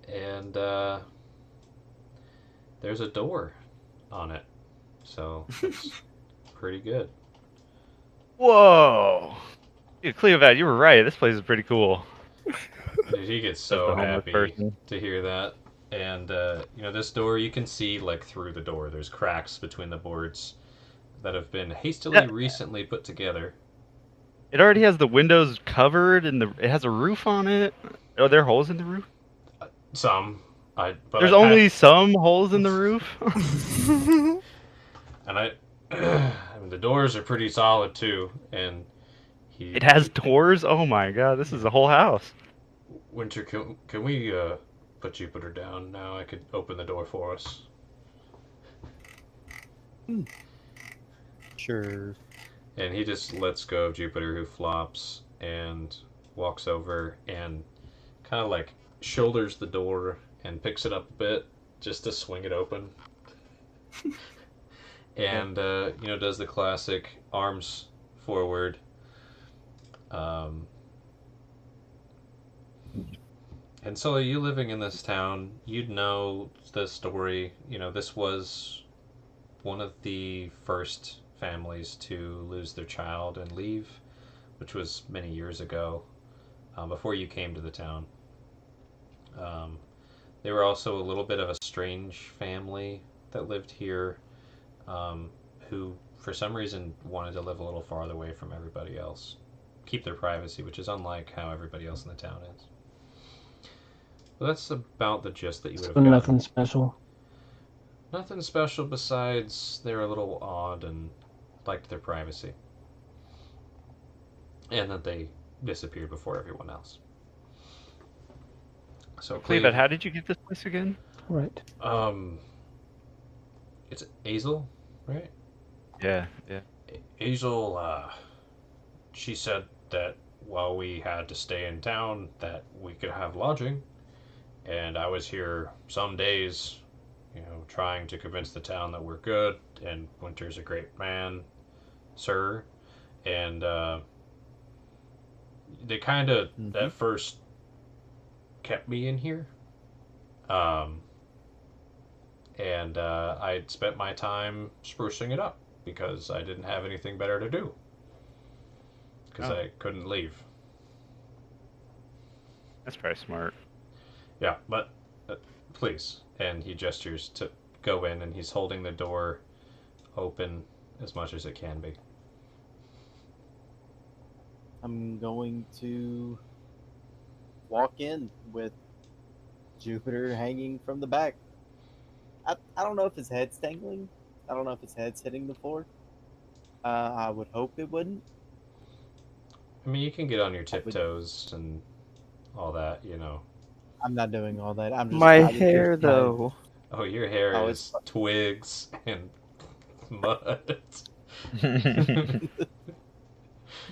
and there's a door on it, so it's pretty good. Whoa! Dude, Cleovad, you were right. This place is pretty cool. Dude, he gets As so the homeless happy person. to hear that. And this door, you can see like through the door. There's cracks between the boards that have been hastily Yeah. recently put together. It already has the windows covered and it has a roof on it. Are there holes in the roof? Some, There's only some holes in the roof. and I mean, the doors are pretty solid too. And It has doors. Oh my god, this is a whole house. Winter, can we put Jupiter down now? I could open the door for us. Sure. And he just lets go of Jupiter, who flops and walks over and kind of like shoulders the door and picks it up a bit just to swing it open. And, does the classic arms forward. And so you living in this town, you'd know the story. This was one of the first families to lose their child and leave, which was many years ago, before you came to the town. They were also a little bit of a strange family that lived here, who, for some reason, wanted to live a little farther away from everybody else, keep their privacy, which is unlike how everybody else in the town is. Well, that's about the gist that you would have gotten. Nothing special. Nothing special besides they were a little odd and liked their privacy. And that they disappeared before everyone else. So Cleveland, how did you get this place again? Right. It's Azel, right? Yeah. Azel, she said that while we had to stay in town, that we could have lodging. And I was here some days, trying to convince the town that we're good, and Winter's a great man, sir. And they kind of, at first, kept me in here. And I'd spent my time sprucing it up because I didn't have anything better to do. Because I couldn't leave. That's probably smart. Yeah, but please. And he gestures to go in, and he's holding the door open as much as it can be. I'm going to walk in with Jupiter hanging from the back. I don't know if his head's dangling. I don't know if his head's hitting the floor. I would hope it wouldn't. I mean, you can get on your tiptoes and all that, I'm not doing all that. I'm just My I would hair, just my- though. Oh, your hair Oh, is twigs and mud.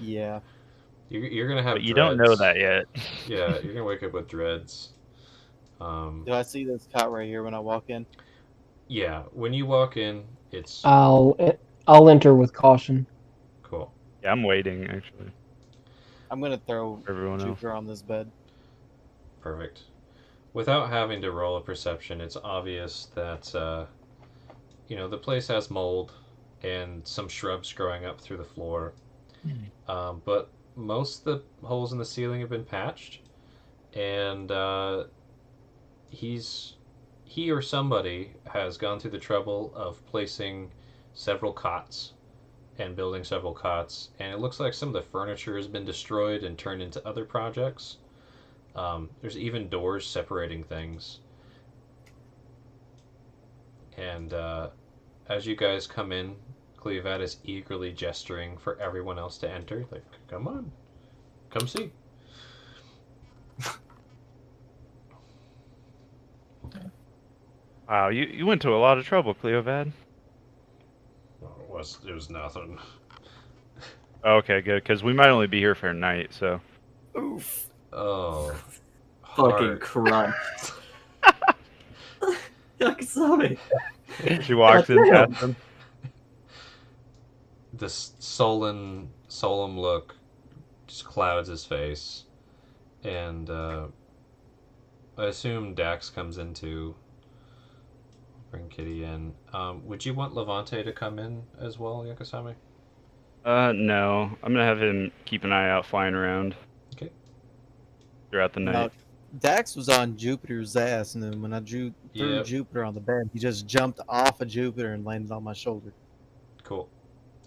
Yeah. You're gonna have But you dreads. don't know that yet. Yeah, you're gonna wake up with dreads. Do I see this cot right here when I walk in? Yeah, when you walk in, it's I'll enter with caution. cool. Yeah, I'm waiting actually. I'm gonna throw For everyone else. Jupiter on this bed. Perfect. Without having to roll a perception, it's obvious that the place has mold and some shrubs growing up through the floor. But most of the holes in the ceiling have been patched, and he or somebody has gone through the trouble of placing several cots and building several cots, and it looks like some of the furniture has been destroyed and turned into other projects. There's even doors separating things, And as you guys come in, Cleovad is eagerly gesturing for everyone else to enter. Like, come on, come see. Wow, you went to a lot of trouble, Cleovad. Well, it was nothing. Okay, good, because we might only be here for a night, so. Oof. Oh, Fucking heart. crushed. Yakusami. She walks in Goddamn. past him. This solemn look just clouds his face, and I assume Dax comes in to bring Kitty in. Would you want Levante to come in as well, Yakasami? No. I'm gonna have him keep an eye out flying around. Okay. Throughout the Now, night. Dax was on Jupiter's ass, and then when I threw Yep. Jupiter on the bed, he just jumped off of Jupiter and landed on my shoulder. Cool.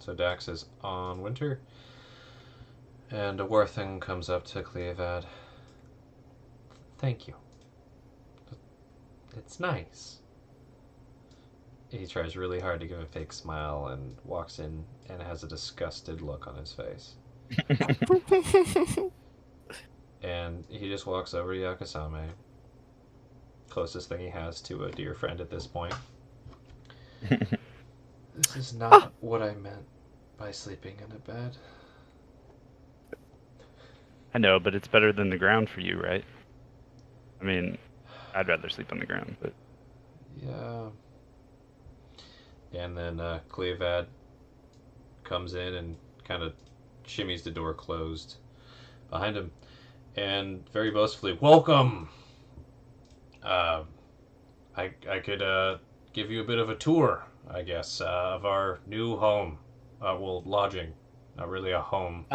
So Dax is on Winter, and a Worthing comes up to Cleovad. Thank you. It's nice. He tries really hard to give a fake smile and walks in and has a disgusted look on his face. And he just walks over to Yakasame, closest thing he has to a dear friend at this point. This is not what I meant by sleeping in a bed. I know, but it's better than the ground for you, right? I mean, I'd rather sleep on the ground, but Yeah. And then Cleovad comes in and kind of shimmies the door closed behind him, and very boastfully, "Welcome. I could give you a bit of a tour, I guess, of our new home. Well, lodging, not really a home."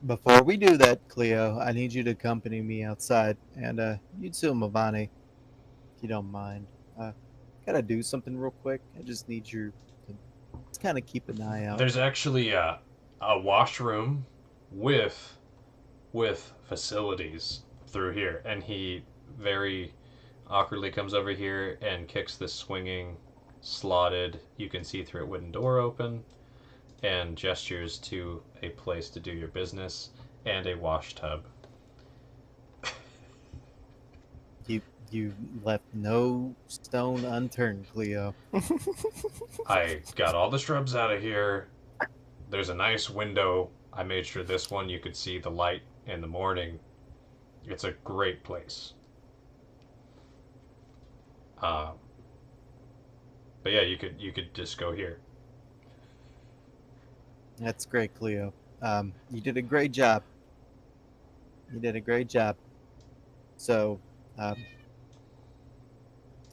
Before we do that, Cleo, I need you to accompany me outside, and you too, Mavani, if you don't mind. Gotta do something real quick. I just need you to just kind of keep an eye out. There's actually a washroom with facilities through here, and he very awkwardly comes over here and kicks this swinging, slotted, you can see through it wooden door open, and gestures to a place to do your business and a wash tub. You left no stone unturned, Cleo. I got all the shrubs out of here. There's a nice window. I made sure this one you could see the light in the morning. It's a great place. But yeah, you could just go here. That's great, Cleo. You did a great job. You did a great job. So,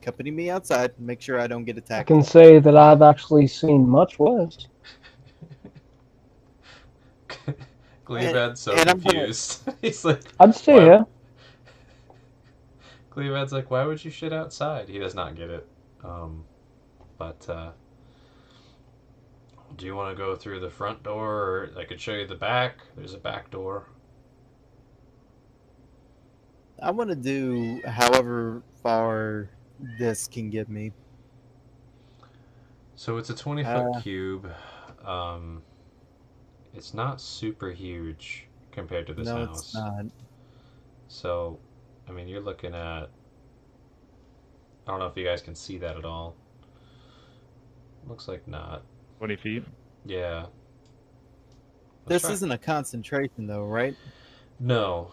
accompany me outside. Make sure I don't get I attacked. can say that I've actually seen much worse. Cleovad's so and I'm gonna- confused. He's like, I'd stay Why- here. Cleovad's like, why would you shit outside? He does not get it. But do you want to go through the front door, or I could show you the back? There's a back door. I want to do however far this can get me. So it's a 20-foot cube. It's not super huge compared to this No, house. it's not. So, I mean, you're looking at. I don't know if you guys can see that at all. Looks like not. 20 feet. Yeah. Let's This try. isn't a concentration, though, right? No.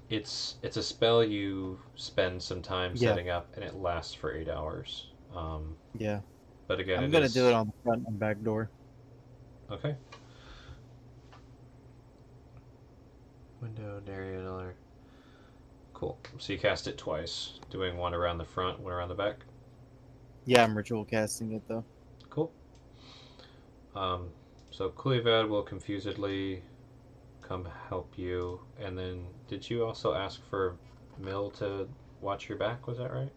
It's a spell you spend some time Yeah. setting up, and it lasts for 8 hours. Yeah. But again, I'm gonna do it on the front and back door. Okay. Window, area, another. Cool. So you cast it twice, doing one around the front, one around the back. Yeah, I'm ritual casting it though. Cool. So Cleovad will confusedly come help you, and then did you also ask for Mill to watch your back? Was that right?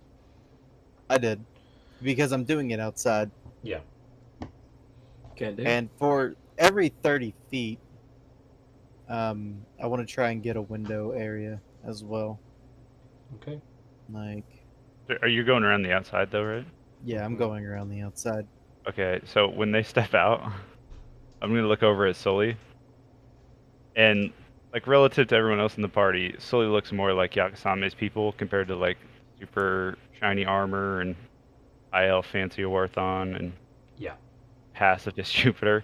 I did because I'm doing it outside, Yeah. Can do. and for every 30 feet, I want to try and get a window area as well. Okay. Like, Are you going around the outside though, right? Yeah, I'm going around the outside. Okay, so when they step out, I'm gonna look over at Sully, and like relative to everyone else in the party, Sully looks more like Yakusame's people compared to like super shiny armor and IL fancy Warthon and Yeah. pacifist Jupiter.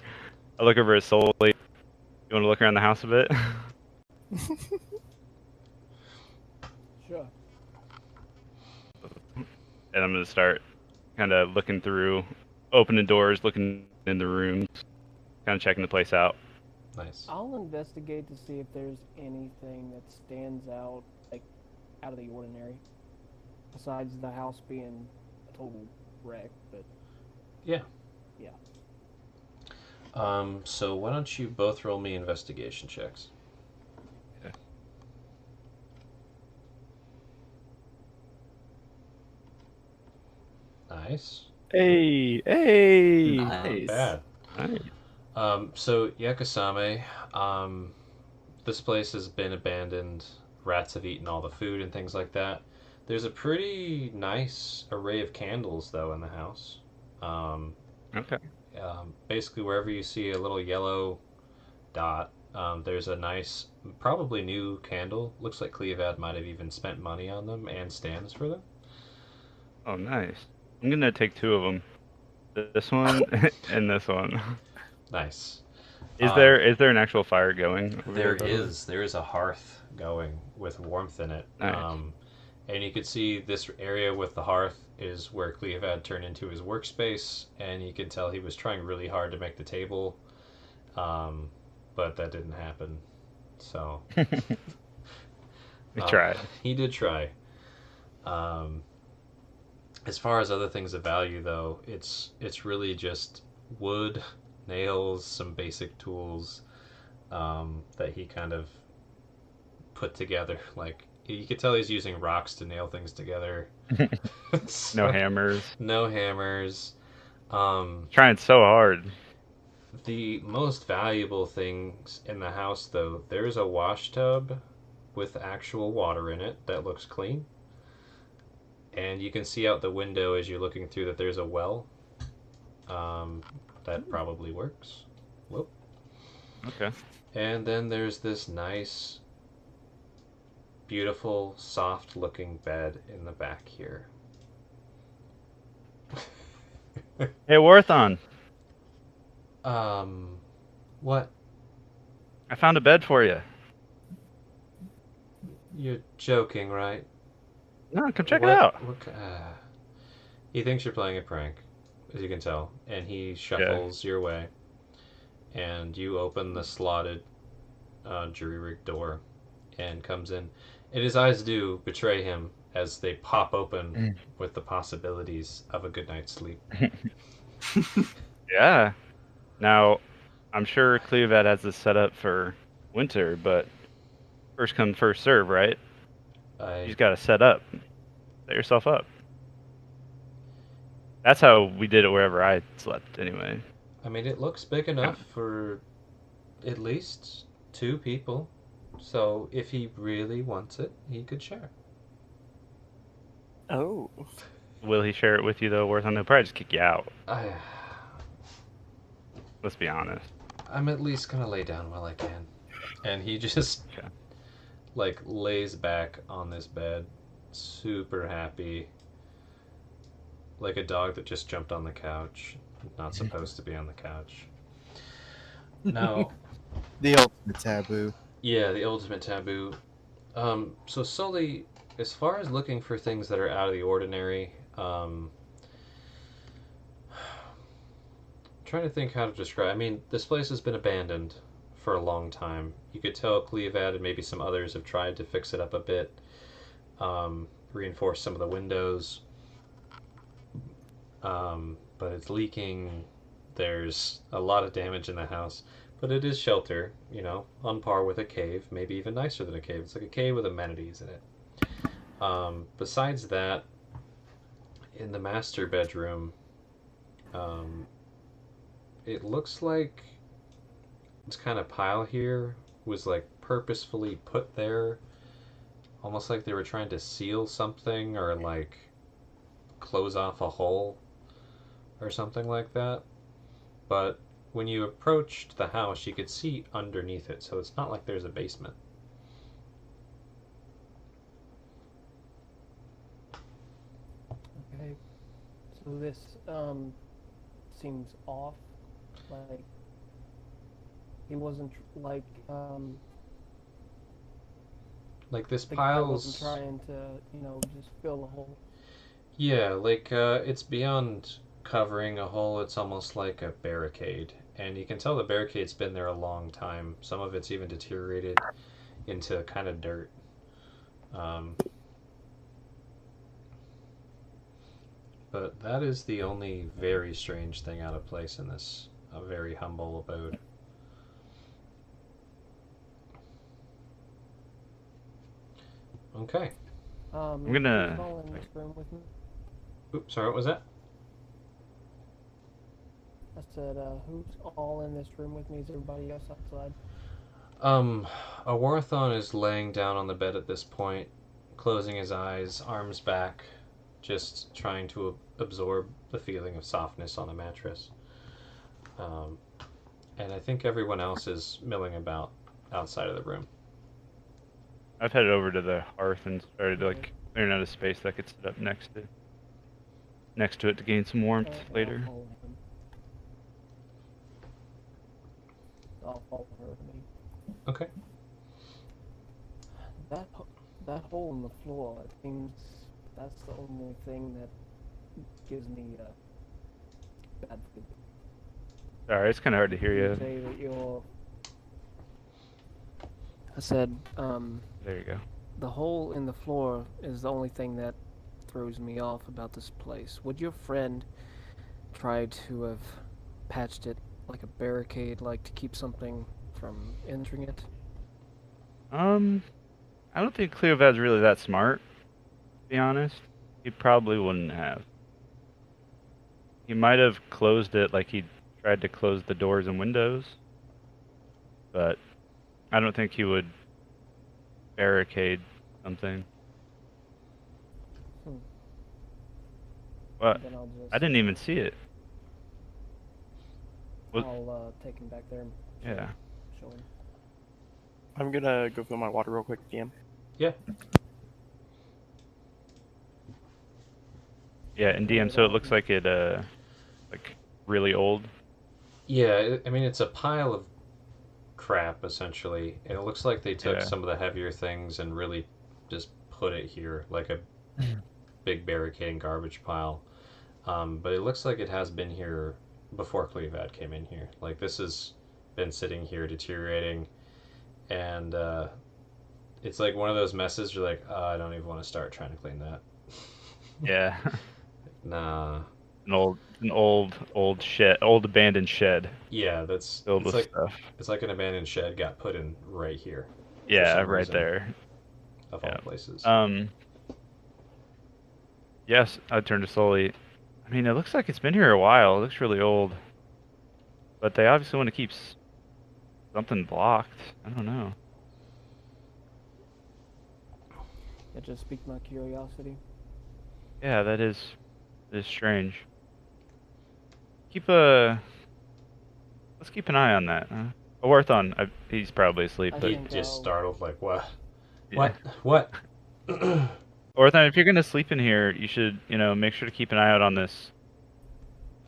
I look over at Sully. You want to look around the house a bit? Sure. And I'm gonna start kind of looking through, opening doors, looking in the rooms, kind of checking the place out. Nice. I'll investigate to see if there's anything that stands out, like out of the ordinary, besides the house being a total wreck. But Yeah. yeah. So why don't you both roll me investigation checks? Okay. Nice. Hey, hey. Not Nice. bad. Nice. So Yakusame, this place has been abandoned. Rats have eaten all the food and things like that. There's a pretty nice array of candles though in the house. Okay. Basically, wherever you see a little yellow dot, there's a nice, probably new candle. Looks like Cleovad might have even spent money on them and stands for them. Oh, nice. I'm gonna take two of them. This one and this one. Nice. Is there an actual fire going? over There by the way? is. There is a hearth going with warmth in it. Nice. And you can see this area with the hearth is where Cleovad turned into his workspace, and you can tell he was trying really hard to make the table, but that didn't happen. So We tried. He did try. As far as other things of value, though, it's really just wood, nails, some basic tools that he kind of put together. Like you could tell he's using rocks to nail things together. No hammers. No hammers. Trying so hard. The most valuable things in the house, though, there's a wash tub with actual water in it that looks clean. And you can see out the window as you're looking through that there's a well. That probably works. Whoop. Okay. And then there's this nice, beautiful, soft-looking bed in the back here. Hey, Warthon, What? I found a bed for you. You're joking, right? No, come check What- it out. He thinks you're playing a prank, as you can tell, and he shuffles your way, and you open the slotted jury-rig door, and comes in, and his eyes do betray him as they pop open with the possibilities of a good night's sleep. Yeah. Now, I'm sure Cleovad has this set up for winter, but first come, first serve, right? You just got to set yourself up. That's how we did it wherever I slept, anyway. I mean, it looks big enough for at least 2 people, so if he really wants it, he could share. Oh. Will he share it with you, though, Warthon? He'll probably just kick you out. Let's be honest. I'm at least gonna lay down while I can. And he just Okay. like lays back on this bed, super happy, like a dog that just jumped on the couch, not supposed to be on the couch. Now, The ultimate taboo. yeah, the ultimate taboo. So Sully, as far as looking for things that are out of the ordinary, trying to think how to describe. I mean, this place has been abandoned for a long time. You could tell Cleovad and maybe some others have tried to fix it up a bit, reinforce some of the windows, but it's leaking. There's a lot of damage in the house, but it is shelter, on par with a cave, maybe even nicer than a cave. It's like a cave with amenities in it. Besides that, in the master bedroom, it looks like this kind of pile here was like purposefully put there, almost like they were trying to seal something or like close off a hole or something like that. But when you approached the house, you could see underneath it, so it's not like there's a basement. Okay. So this seems off. Like he wasn't Like this the guy wasn't pile's... trying to, just fill a hole. Yeah, like it's beyond covering a hole, it's almost like a barricade. And you can tell the barricade's been there a long time. Some of it's even deteriorated into kind of dirt. But that is the only very strange thing out of place in this very humble abode. Okay. I'm gonna. Who's all in this room with me? Oops, sorry, what was that? I said, who's all in this room with me? Is everybody else outside? Awarthon is laying down on the bed at this point, closing his eyes, arms back, just trying to absorb the feeling of softness on the mattress. And I think everyone else is milling about outside of the room. I've headed over to the hearth and started clearing out a space that I could sit up next to it to gain some warmth later. I'll follow her with me. Okay. That hole in the floor, it seems that's the only thing that gives me a bad feeling. Sorry, it's kind of hard to hear you. Say that you're... I said, There you go. the hole in the floor is the only thing that throws me off about this place. Would your friend try to have patched it like a barricade, like to keep something from entering it? I don't think Cleovad's really that smart, to be honest. He probably wouldn't have. He might have closed it like he tried to close the doors and windows, but I don't think he would barricade something. What? Then I'll just... I didn't even see it. I'll take him back there and Yeah. show him. I'm gonna go fill my water real quick, DM. Yeah. Yeah, and DM, so it looks like it, like really old. Yeah, I mean, it's a pile of crap, essentially. And it looks like they took some of the heavier things and really just put it here, like a big barricading garbage pile. But it looks like it has been here before Cleovad came in here. Like, this has been sitting here deteriorating. And it's like one of those messes you're like, oh, I don't even want to start trying to clean that. Yeah. Nah. An old shed, old abandoned shed. Yeah, that's Filled it's with like stuff. it's like an abandoned shed got put in right here. Yeah, some right reason. there. Of all places. Yes, I turned to Sully. I mean, it looks like it's been here a while. It looks really old. But they obviously want to keep something blocked. I don't know. That just piqued my curiosity. Yeah, that is strange. Let's keep an eye on that. Awarthon, he's probably asleep, I but He think just I'll- startled like, what? yeah. What? Awarthon, if you're gonna sleep in here, you should, make sure to keep an eye out on this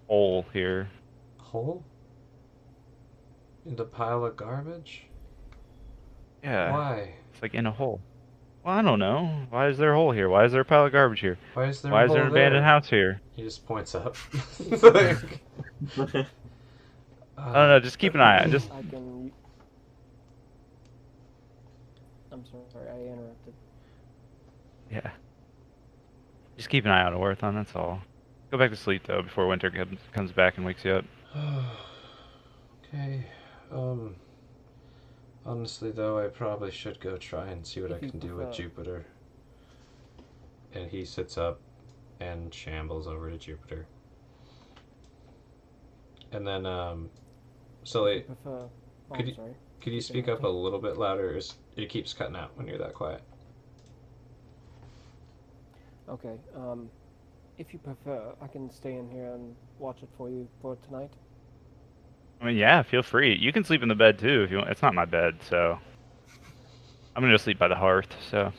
hole here. Hole? In the pile of garbage? Yeah. Why? It's like in a hole. Well, I don't know. Why is there a hole here? Why is there a pile of garbage here? Why is there Why a is there hole an abandoned there? house here? He just points up. I don't know. Just keep an eye out. Just I can... I'm sorry, I interrupted. yeah. Just keep an eye out on Awarthon. That's all. Go back to sleep though before winter comes back and wakes you up. Okay. Honestly, though, I probably should go try and see what I can do with Jupiter. And he sits up and shambles over to Jupiter. And then, Sully, could you speak up a little bit louder? It keeps cutting out when you're that quiet. Okay, if you prefer, I can stay in here and watch it for you for tonight. I mean, yeah, feel free. You can sleep in the bed too if you want. It's not my bed, so I'm gonna sleep by the hearth. So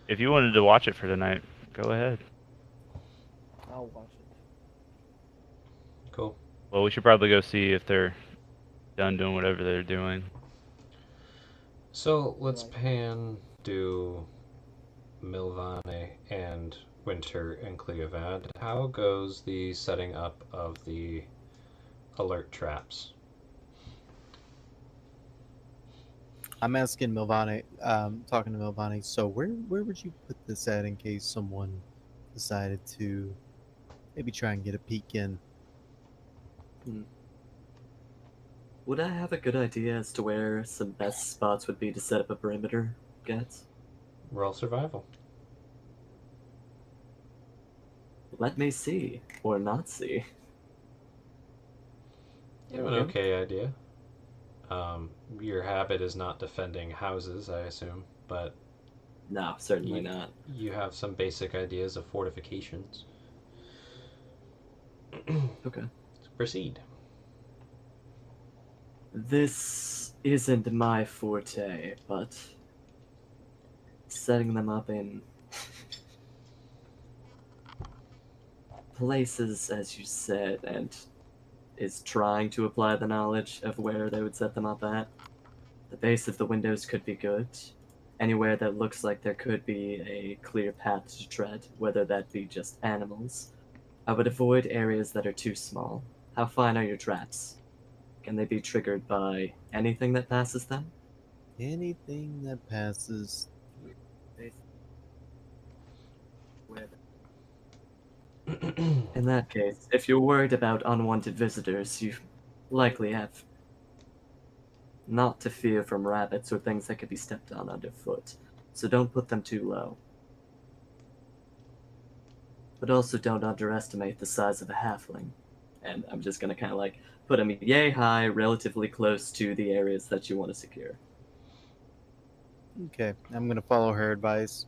if you wanted to watch it for tonight, go ahead. I'll watch it. Cool. Well, we should probably go see if they're done doing whatever they're doing. So let's Right. pan do Milvane and Winter and Cleovad. How goes the setting up of the alert traps? I'm asking Milvani, talking to Milvani. So where would you put this at in case someone decided to maybe try and get a peek in? Would I have a good idea as to where some best spots would be to set up a perimeter, Gets? Roll survival. Let me see, or not see. You have an okay idea. Your habit is not defending houses, I assume, but No, certainly not. you have some basic ideas of fortifications. Okay. Proceed. This isn't my forte, but setting them up in places, as you said, and is trying to apply the knowledge of where they would set them up at. The base of the windows could be good. Anywhere that looks like there could be a clear path to tread, whether that be just animals. I would avoid areas that are too small. How fine are your traps? Can they be triggered by anything that passes them? Anything that passes. In that case, if you're worried about unwanted visitors, you likely have not to fear from rabbits or things that could be stepped on underfoot, so don't put them too low. But also don't underestimate the size of a halfling. And I'm just gonna kind of like put them yay high, relatively close to the areas that you want to secure. Okay, I'm gonna follow her advice.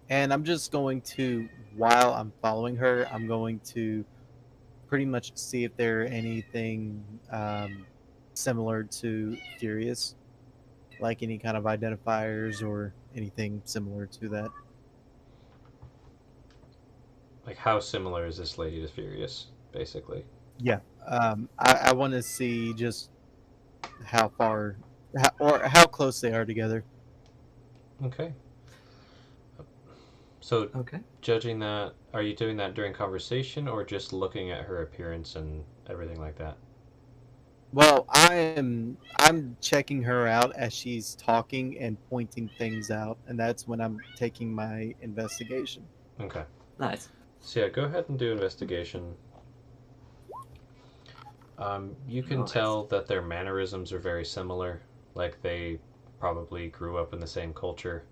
And I'm just going to, while I'm following her, I'm going to pretty much see if there are anything similar to Furious, like any kind of identifiers or anything similar to that. Like, how similar is this lady to Furious, basically? Yeah, I want to see just how far, or how close they are together. Okay. So, Okay. judging that, are you doing that during conversation or just looking at her appearance and everything like that? Well, I'm checking her out as she's talking and pointing things out, and that's when I'm taking my investigation. Okay. Nice. So yeah, go ahead and do investigation. You can Nice. tell that their mannerisms are very similar. Like they probably grew up in the same culture.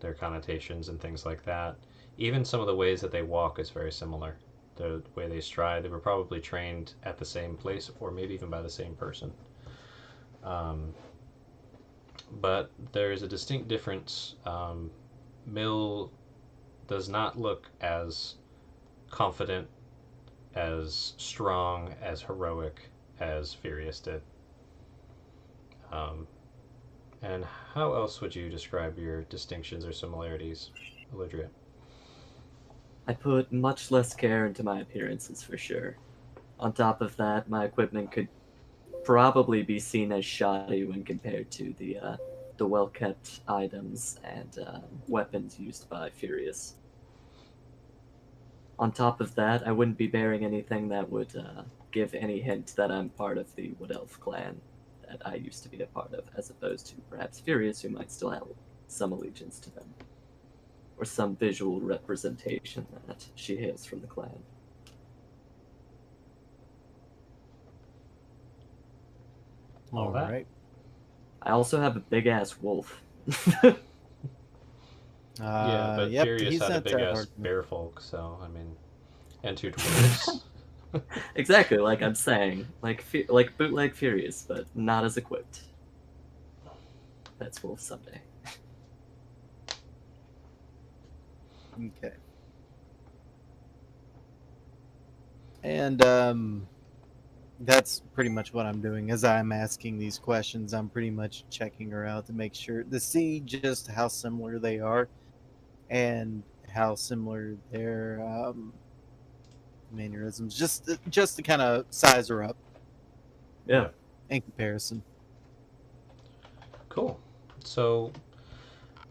Their connotations and things like that. Even some of the ways that they walk is very similar. The way they stride, they were probably trained at the same place or maybe even by the same person. But there is a distinct difference. Mill does not look as confident, as strong, as heroic as Furious did. And how else would you describe your distinctions or similarities, Olydria? I put much less care into my appearances for sure. On top of that, my equipment could probably be seen as shoddy when compared to the well-kept items and weapons used by Furious. On top of that, I wouldn't be bearing anything that would give any hint that I'm part of the Wood Elf clan that I used to be a part of, as opposed to perhaps Furious, who might still have some allegiance to them, or some visual representation that she hails from the clan. All that. Right. I also have a big-ass wolf. Yeah, but Yep, Furious he's had a not big that ass hard to- bear folk, so I mean, and two dwarves. Exactly, like I'm saying, like bootleg Furious, but not as equipped. That's wolf someday. Okay. And that's pretty much what I'm doing. As I'm asking these questions, I'm pretty much checking her out to make sure to see just how similar they are and how similar their mannerisms. Just to kind of size her up Yeah. in comparison. Cool. So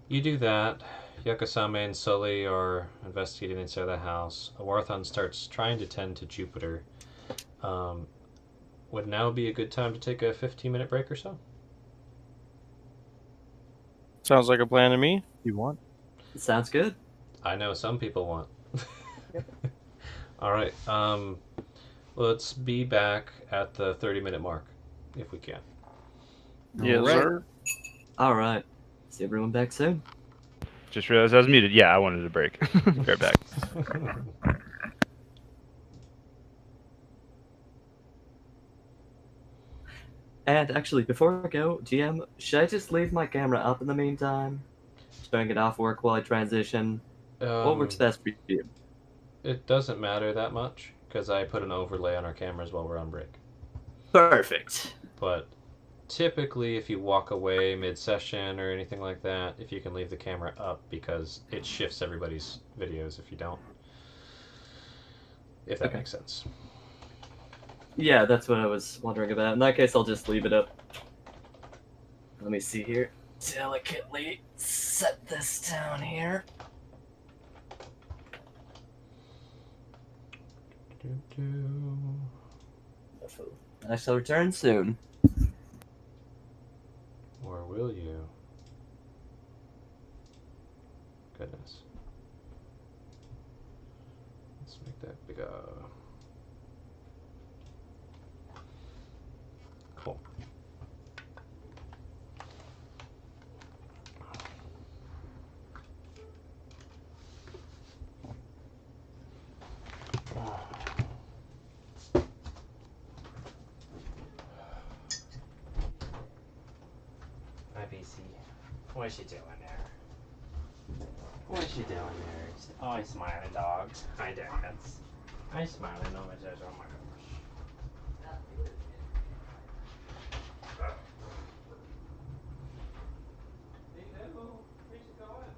you do that. Yakasame and Sully are investigating inside the house. Awarthon starts trying to tend to Jupiter. Would now be a good time to take a 15-minute break or so? Sounds like a plan to me. You want? Sounds good. I know some people want. All right. Let's be back at the 30-minute mark, if we can. Yes, Alright. sir. All right. See everyone back soon. Just realized I was muted. Yeah, I wanted a break. Be right back. And actually, before I go, GM, should I just leave my camera up in the meantime? Showing it off work while I transition? What works best for you? It doesn't matter that much because I put an overlay on our cameras while we're on break. Perfect. But typically, if you walk away mid-session or anything like that, if you can leave the camera up because it shifts everybody's videos if you don't. If that makes sense. Yeah, that's what I was wondering about. In that case, I'll just leave it up. Let me see here. Delicately set this down here. I shall return soon. Or will you? Goodness. Let's make that bigger. Cool. Hi, BC. What's she doing there? What's she doing there? Oh, he's smiling, dog. Hi, Dance. Hi, smiling. Oh my gosh. Oh my gosh. Where's she going?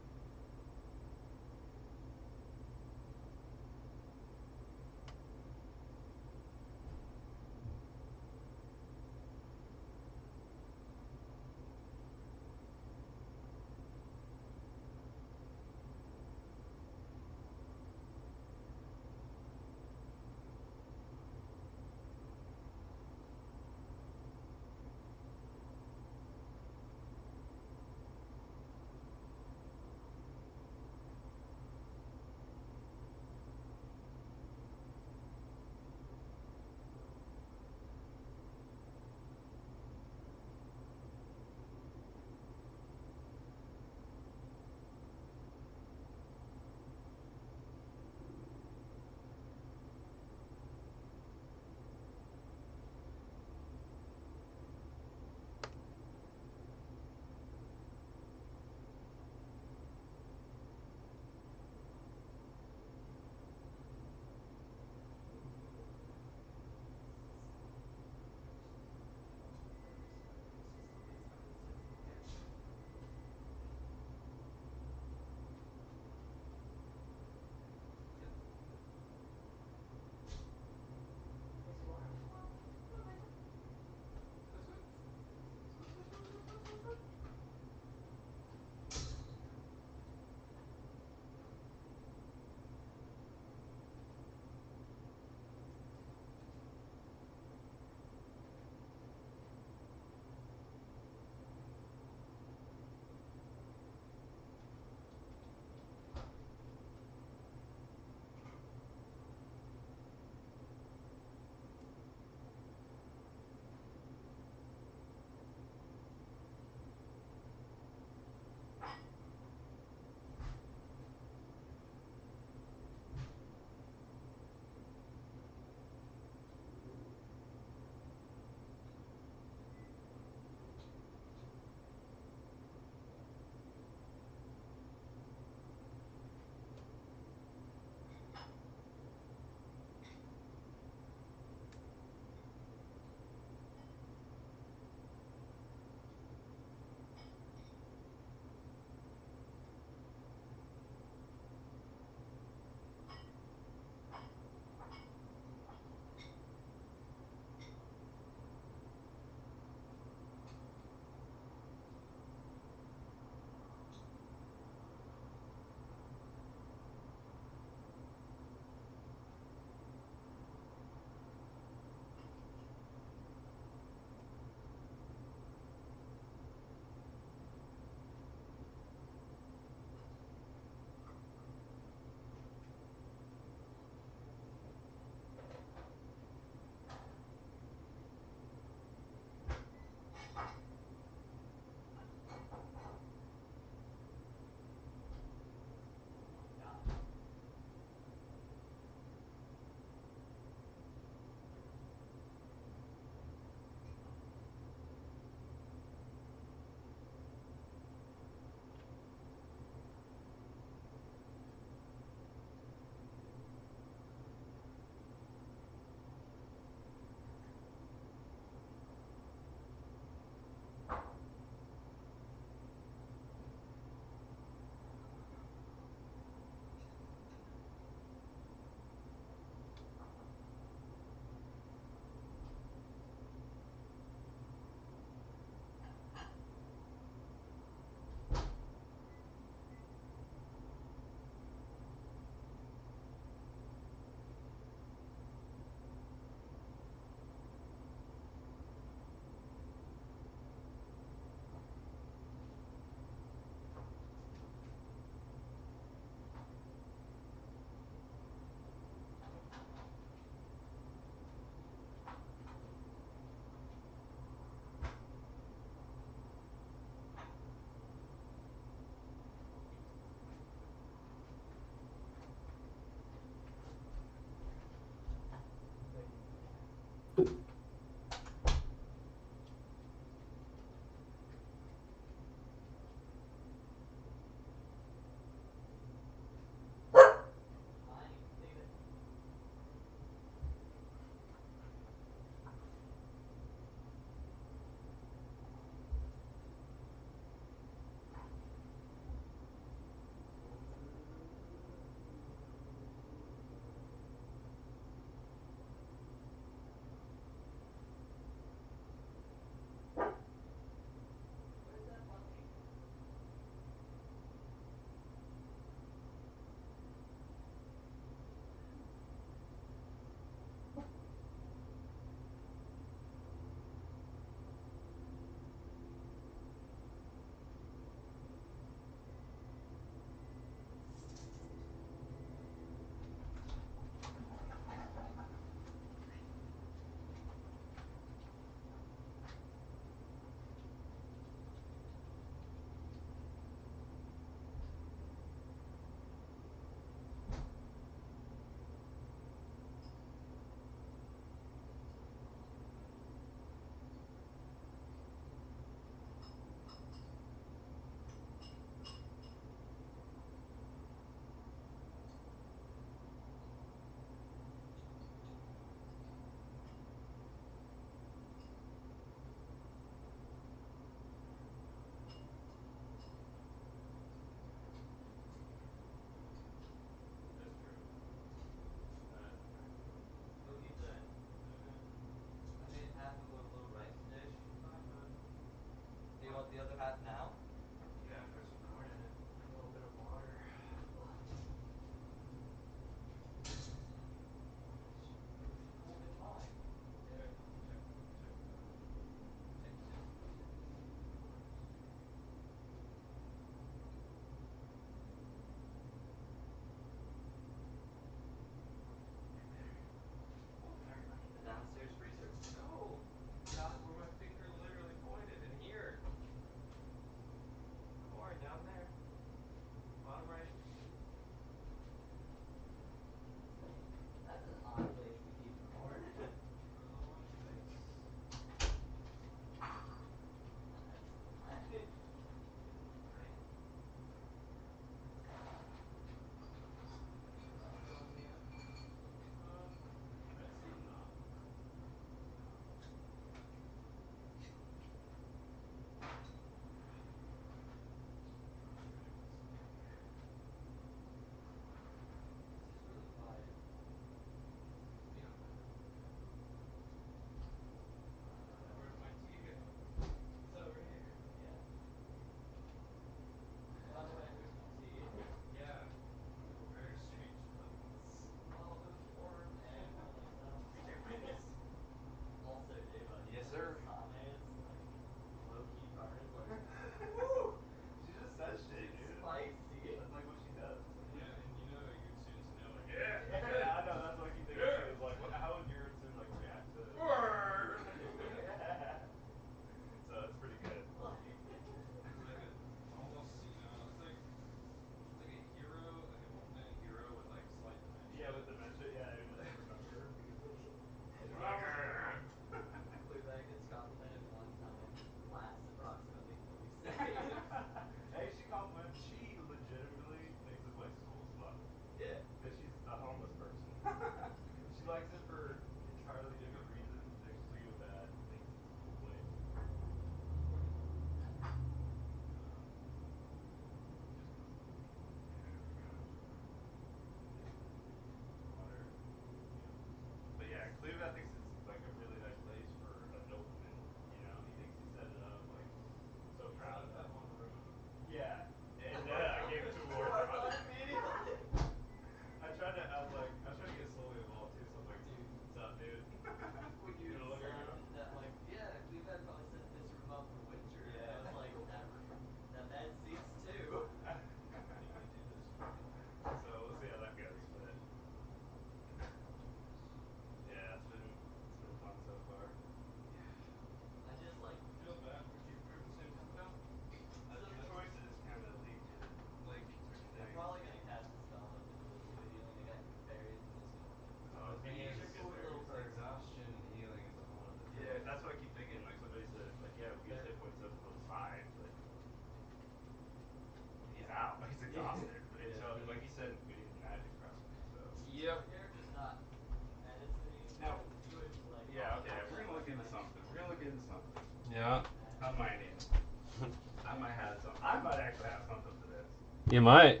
Yeah, I might need. I might have some. I might actually have something for this. You might.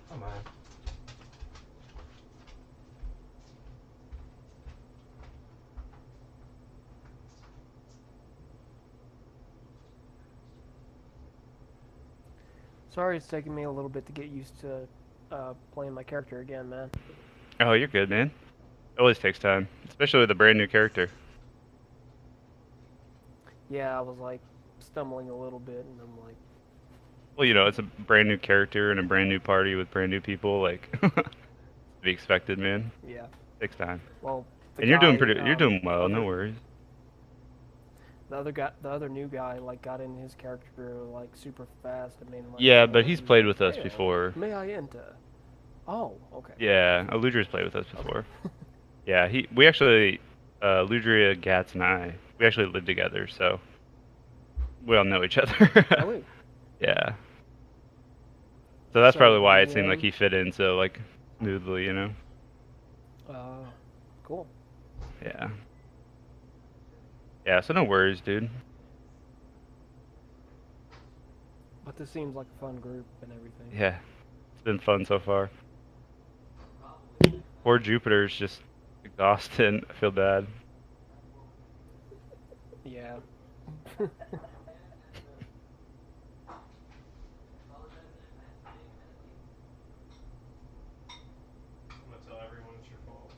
Come on. Sorry, it's taking me a little bit to get used to playing my character again, man. Oh, you're good, man. It always takes time, especially with a brand new character. Yeah, I was like stumbling a little bit, and I'm like, Well, you know, it's a brand new character and a brand new party with brand new people. Like, to be expected, man. yeah. Takes time. Well, the And you're doing guy, pretty. You're doing well. No worries. The other new guy, like got in his character like super fast. I mean, like, Yeah, you know, but he's he was played like, with us "Hey, before. May I enter?" Oh, okay. Yeah, Ludra's played with us before. Yeah, we actually, Ludria, Gats, and I, we actually lived together, so we all know each other. Really? Yeah. So that's So probably why it the, seemed like he fit in so like smoothly, you know. Cool. Yeah. Yeah. So no worries, dude. But this seems like a fun group and everything. Yeah. It's been fun so far. Poor Jupiter's just exhausted. I feel bad. Yeah. I'm gonna tell everyone it's your fault.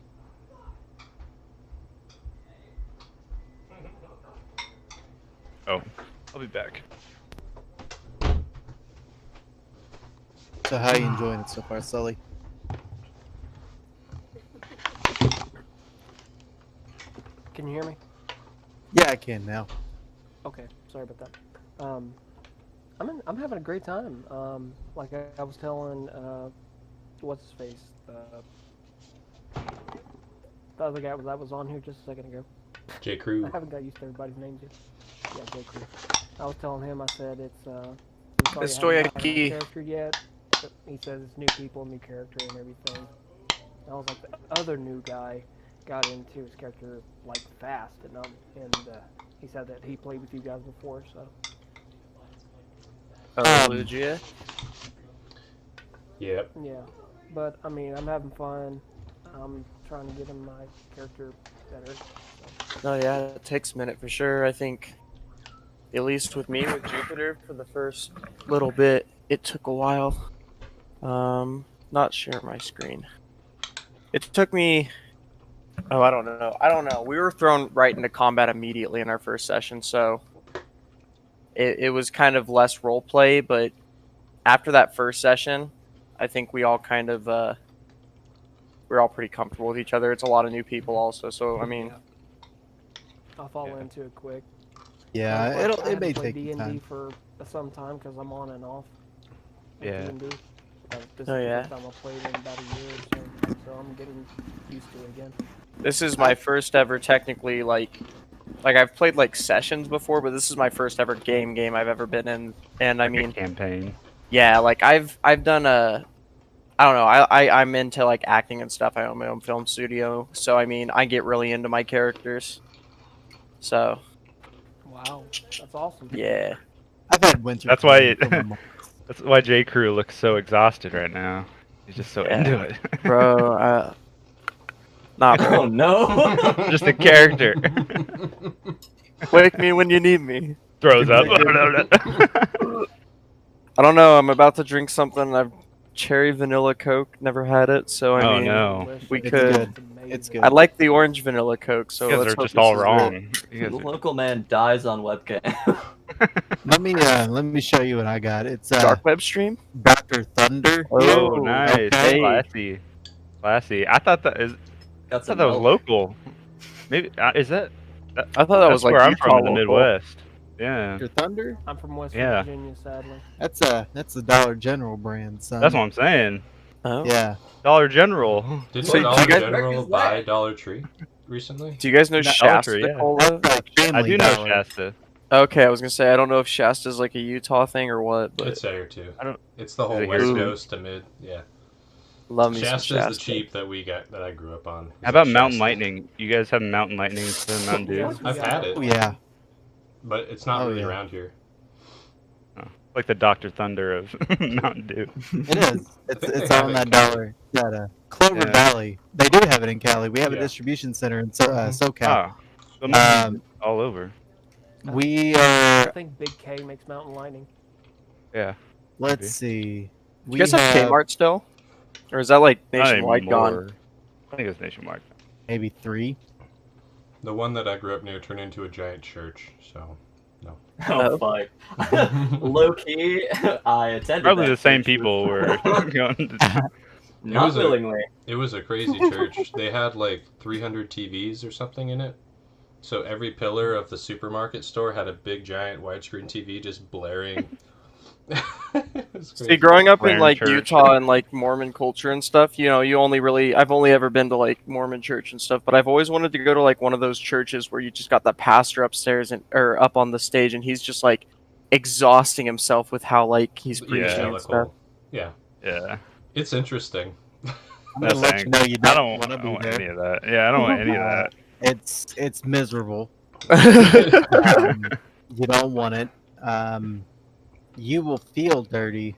Oh, I'll be back. So how you enjoying it so far, Sully? Can you hear me? Yeah, I can now. Okay, sorry about that. I'm having a great time. Like I was telling, what's his face, the other guy that was on here just a second ago. J. Crew. I haven't got used to everybody's names yet. Yeah, Jay Crew. I was telling him, I said it's I'm sorry I haven't gotten my character yet. But he says it's new people, new character, and everything. I was like, the other new guy got into his character like fast, and he said that he played with you guys before, so. Lugia? Yep. Yeah, but I mean, I'm having fun. I'm trying to get in my character better. No, yeah, it takes a minute for sure. I think, at least with me, with Jupiter, for the first little bit, it took a while. Not share my screen. It took me. Oh, I don't know. We were thrown right into combat immediately in our first session, so it was kind of less role play. But after that first session, I think we all kind of we're all pretty comfortable with each other. It's a lot of new people also, so I mean, I'll fall into it quick. Yeah, I it may haven't played take you D&D time. for some time because I'm on and off. with Yeah. D&D. This Oh, is yeah. the first time I've played in about a year or so I'm getting used to it again. this is my first ever technically like I've played like sessions before, but this is my first ever game I've ever been in, and I Like a mean, campaign. yeah, like I've done I don't know. I'm into like acting and stuff. I own my own film studio, so I mean, I get really into my characters. So Wow, that's awesome. yeah, I've had winter. That's why for months. That's why J. Crew looks so exhausted right now. He's just so Yeah. into it. bro. Nah, Oh bro. no! Just a character. Wake me when you need me. Throws up. I don't know. I'm about to drink something. I've cherry vanilla Coke. Never had it, so I Oh, mean, no. Delicious. we It's could. good. amazing. It's good. I like the orange vanilla Coke, so You guys let's are hope just this all is it. wrong. The You guys local man dies on webcam. Let me show you what I got. It's Dark web stream. Dr. Thunder. Oh, Oh, nice. okay. Classy. Classy. I thought that Got some that was milk. local. Maybe is that? I thought that was That's like where I'm Utah from in the local. Midwest. Yeah, Your Thunder? I'm from West Yeah. Virginia, sadly. That's a Dollar General brand, son. that's what I'm saying. Oh. Yeah. Dollar General. Didn't So, do Dollar you guys- General buy Dollar Tree recently? Do you guys know No, Shasta Tree, yeah. Cola? That's like I Family do know Dollar. Shasta. Okay, I was gonna say I don't know if Shasta's like a Utah thing or what, but It's there too. I don't- It's the whole it West here? Coast to mid. Yeah. love me some Shasta's Shasta. the cheap that I grew up on. How about Mountain Lightning? You guys have Mountain Lightning instead of Mountain Dew? Yes, we I've got had it. it, Oh yeah. but it's not Oh, really yeah. around here. Like the Dr. Thunder of Mountain Dew. It is. I think It's they have on it that in Cali. dollar. That Clover Yeah. Valley. They do have it in Cali. We have a Yeah. distribution center in Mhm. SoCal. Ah, so Mountain Um, Dew all over. We I are. think Big K makes Mountain Lightning. Yeah. Let's maybe. see. Do We you guys have Kmart still, or is that like Not nationwide gone? anymore. I think it's nationwide. maybe 3. The one that I grew up near turned into a giant church, so Oh fuck. Low key, I attended. Probably that the same church people were going to. Not was a- willingly. it was a crazy church. They had like 300 TVs or something in it. So every pillar of the supermarket store had a big giant widescreen TV just blaring. It was See, crazy. growing up in Blaring like church. Utah and like Mormon culture and stuff, you know, I've only ever been to like Mormon church and stuff, but I've always wanted to go to like one of those churches where you just got the pastor upstairs or up on the stage and he's just like exhausting himself with how like he's preaching and stuff. Evangelical. Yeah, Yeah. it's interesting. I'm No gonna let you thanks. know you I don't don't want to be want there. any of that. Yeah, I don't want any of that. It's miserable. You don't want it. You will feel dirty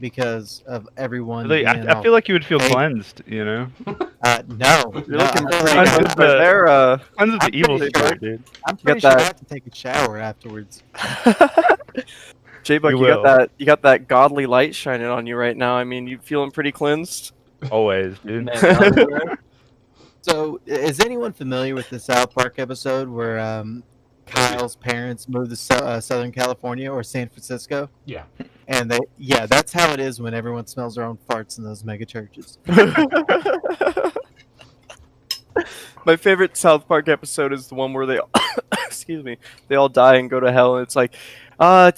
because of everyone. Really, being I all- feel like you would feel Hey. cleansed, you know? no. You're looking I feel pretty like Cleanse good of right the- there. Cleanse of the I'm evil pretty spirit, sure. dude. I'm pretty sure that- I have to take a shower afterwards. J-Buck, You you got will. you got that godly light shining on you right now. I mean, you feeling pretty cleansed? Always, dude. Man, underwear. So, is anyone familiar with the South Park episode where Kyle's parents moved to Southern California or San Francisco? Yeah. And that's how it is when everyone smells their own farts in those mega churches. My favorite South Park episode is the one where they excuse me, they all die and go to hell and it's like,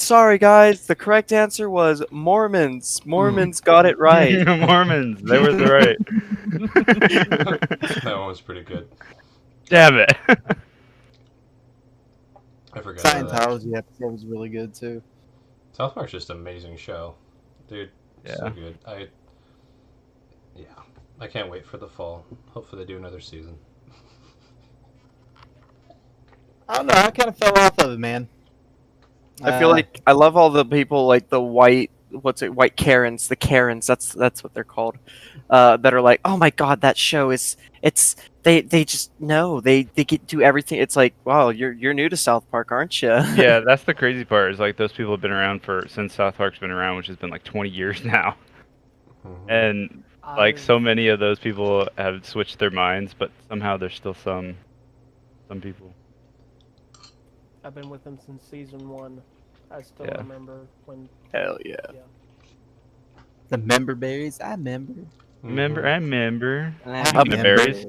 sorry guys, the correct answer was Mormons. Mormons got it right. Mormons, they were right. That one was pretty good. Damn it. I forgot about that. Scientology episode was really good too. South Park's just an amazing show, dude. So Yeah. good. I can't wait for the fall. Hopefully they do another season. I don't know. I kind of fell off of it, man. I feel like I love all the people like the white Karens, the Karens, that's what they're called. That are like, "Oh my god, that show is they just know. They do everything." It's like, "Wow, you're new to South Park, aren't you?" Yeah, that's the crazy part. Is like those people have been around since South Park's been around, which has been like 20 years now. Mhm. And like I've- so many of those people have switched their minds, but somehow there's still some people. I've been with them since season 1. I still Yeah. remember when. Hell yeah. the member berries. I remember. Remember, I remember. I The remember. berries.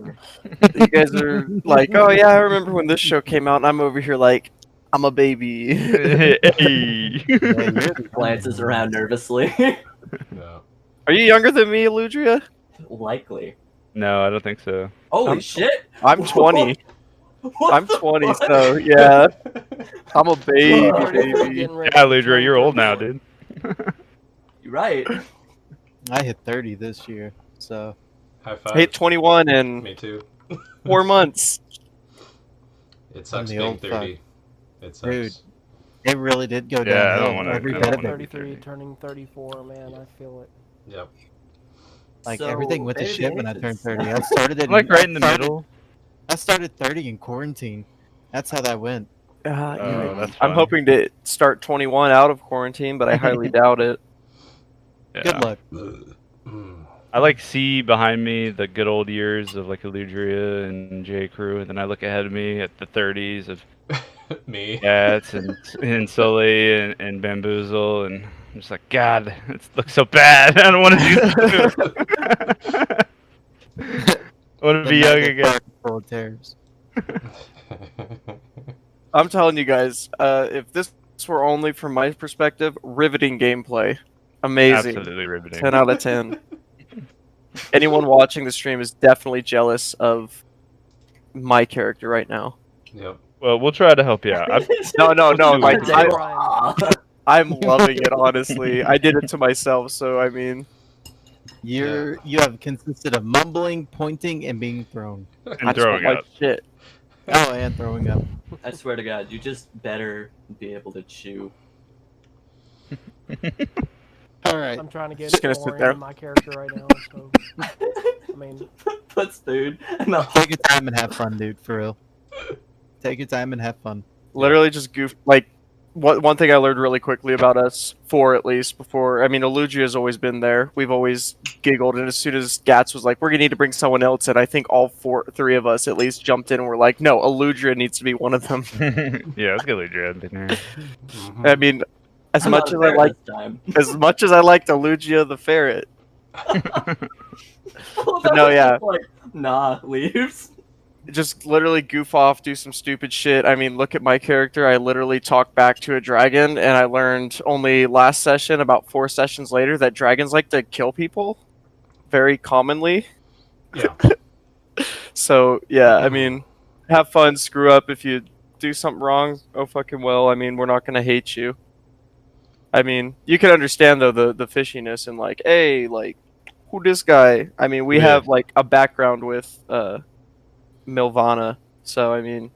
You guys are like, "Oh yeah, I remember when this show came out," and I'm over here like, "I'm a baby." Hey. Yeah, you're the Glances around nervously. No. Are you younger than me, Eludria? Likely. No, I don't think so. Holy I'm- shit! I'm 20. What I'm the 20, fuck? so yeah, I'm a baby, Already baby. getting ready Yeah, to Ludra, turn you're old now, 34. dude. You're right. I hit 30 this year, so High five. Hit 21 in Me too. 4 months. It sucks the being old 30. It sucks. Dude. it really did go Yeah, I downhill. don't wanna- Every I bit don't of wanna- it. 33, turning 34, man, I feel it. Yep. Like So, everything went to Baby shit when I turned Ancients. 30. I started it. I'm like right in the I started- middle. I started 30 in quarantine. That's how that went. Oh, that's I'm fun. hoping to start 21 out of quarantine, but I highly doubt it. Yeah. Good luck. Mm. I like see behind me the good old years of like Eludria and J. Crew, and then I look ahead of me at the 30s of Me. Gats and Sully and Bamboozle, and I'm just like, God, it looks so bad. I don't want to do this. Want to be young again? Full of terrors. I'm telling you guys, if this were only from my perspective, riveting gameplay. Amazing. Absolutely riveting. 10 out of 10. Anyone watching the stream is definitely jealous of my character right now. Yep. Well, we'll try to help you out. No, do like it. I'm loving it, honestly. I did it to myself, so I mean, You have consisted of mumbling, pointing, and being thrown. I And just don't throwing like up. shit. Oh, and throwing up. I swear to God, you just better be able to chew. All right. I'm trying to get Just gonna sit Orion there. in my character right now, so I mean, Puts food in the Take your time and have fun, dude. For real. Take your time and have fun. Literally just goof. Like, one thing I learned really quickly about us, four at least, before, I mean, Elugia has always been there. We've always giggled, and as soon as Gats was like, we're going to need to bring someone else in, I think all three of us at least jumped in and were like, no, Elugia needs to be one of them. Yeah, let's get Ludra in here. I mean, as I'm much not as I there like, this time. as much as I liked Elugia the ferret, But no, yeah. Like, nah, leaves. just literally goof off, do some stupid shit. I mean, look at my character. I literally talked back to a dragon, and I learned only last session, about 4 sessions later, that dragons like to kill people very commonly. Yeah. So, yeah, I mean, have fun, screw up. If you do something wrong, oh fucking well. I mean, we're not going to hate you. I mean, you can understand, though, the fishiness and, like, hey, like, who this guy? I mean, we Yeah. have, like, a background with, Milvana, so I mean,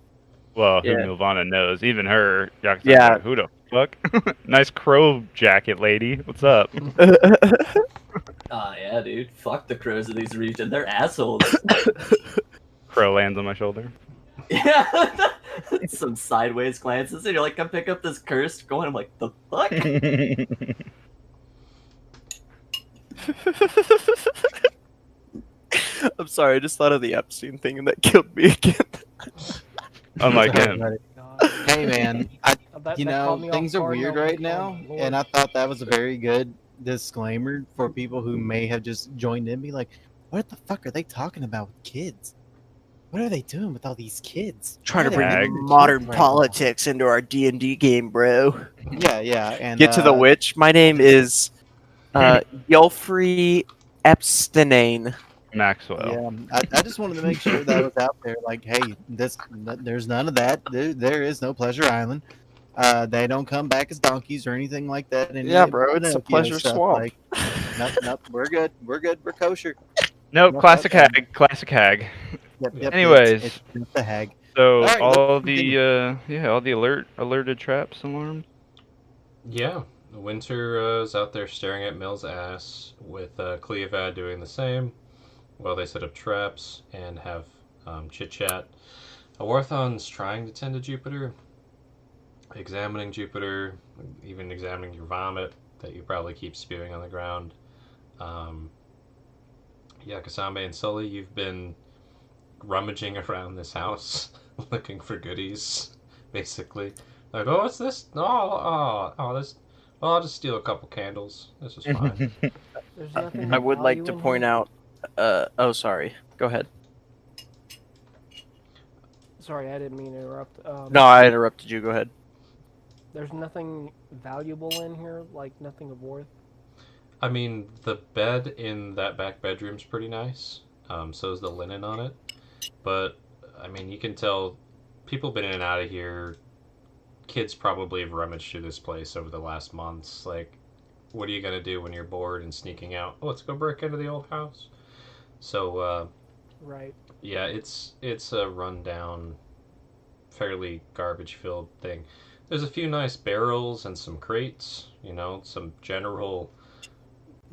Well, who Yeah. Milvana knows, even her. Yakuza's Yeah. like, who the fuck? Nice crow jacket, lady. What's up? Ah, yeah, dude. Fuck the crows of these regions. They're assholes. Crow lands on my shoulder. Yeah. Some sideways glances, and you're like, come pick up this cursed coin. I'm like, the fuck? I'm sorry, I just thought of the Epstein thing and that killed me again. Unlike him. God, Hey, man. that You caught know, me off things are guard, weird and I was right like, now, oh, and I Lord. thought that was a very good disclaimer for people who may have just joined in. Be like, what the fuck are they talking about with kids? What are they doing with all these kids? Trying to Why are bring they Ag. bringing kids modern right now? politics into our D&D game, bro. Yeah, and Get to the witch. My name is Yelfrey Epstein. Maxwell. Yeah, I just wanted to make sure that was out there. Like, hey, there's none of that. There is no Pleasure Island. They don't come back as donkeys or anything like that. And Yeah, bro, it's a pleasure swamp. Like, nope, we're good. We're kosher. Nope, Nope, classic that's hag. Classic hag. Yep, Anyways. it's just a hag. So Alright, all let's continue. the all the alerted traps alarmed. Yeah. Winter is out there staring at Mill's ass, with Cleovad doing the same while they set up traps and have chit chat. Awarthon's trying to tend to Jupiter, examining Jupiter, even examining your vomit that you probably keep spewing on the ground. Yeah, Kasambe and Sully, you've been rummaging around this house looking for goodies, basically. Like, oh, what's this? This. Well, I'll just steal a couple candles. This is fine. There's nothing I would like value to in point here? out. Oh, sorry. Go ahead. Sorry, I didn't mean to interrupt. No, I interrupted you. Go ahead. There's nothing valuable in here, like nothing of worth. I mean, the bed in that back bedroom's pretty nice. So is the linen on it. But, I mean, you can tell people have been in and out of here. Kids probably have rummaged through this place over the last months. Like, what are you going to do when you're bored and sneaking out? Oh, let's go break into the old house. So, Right. yeah, it's a rundown, fairly garbage-filled thing. There's a few nice barrels and some crates, some general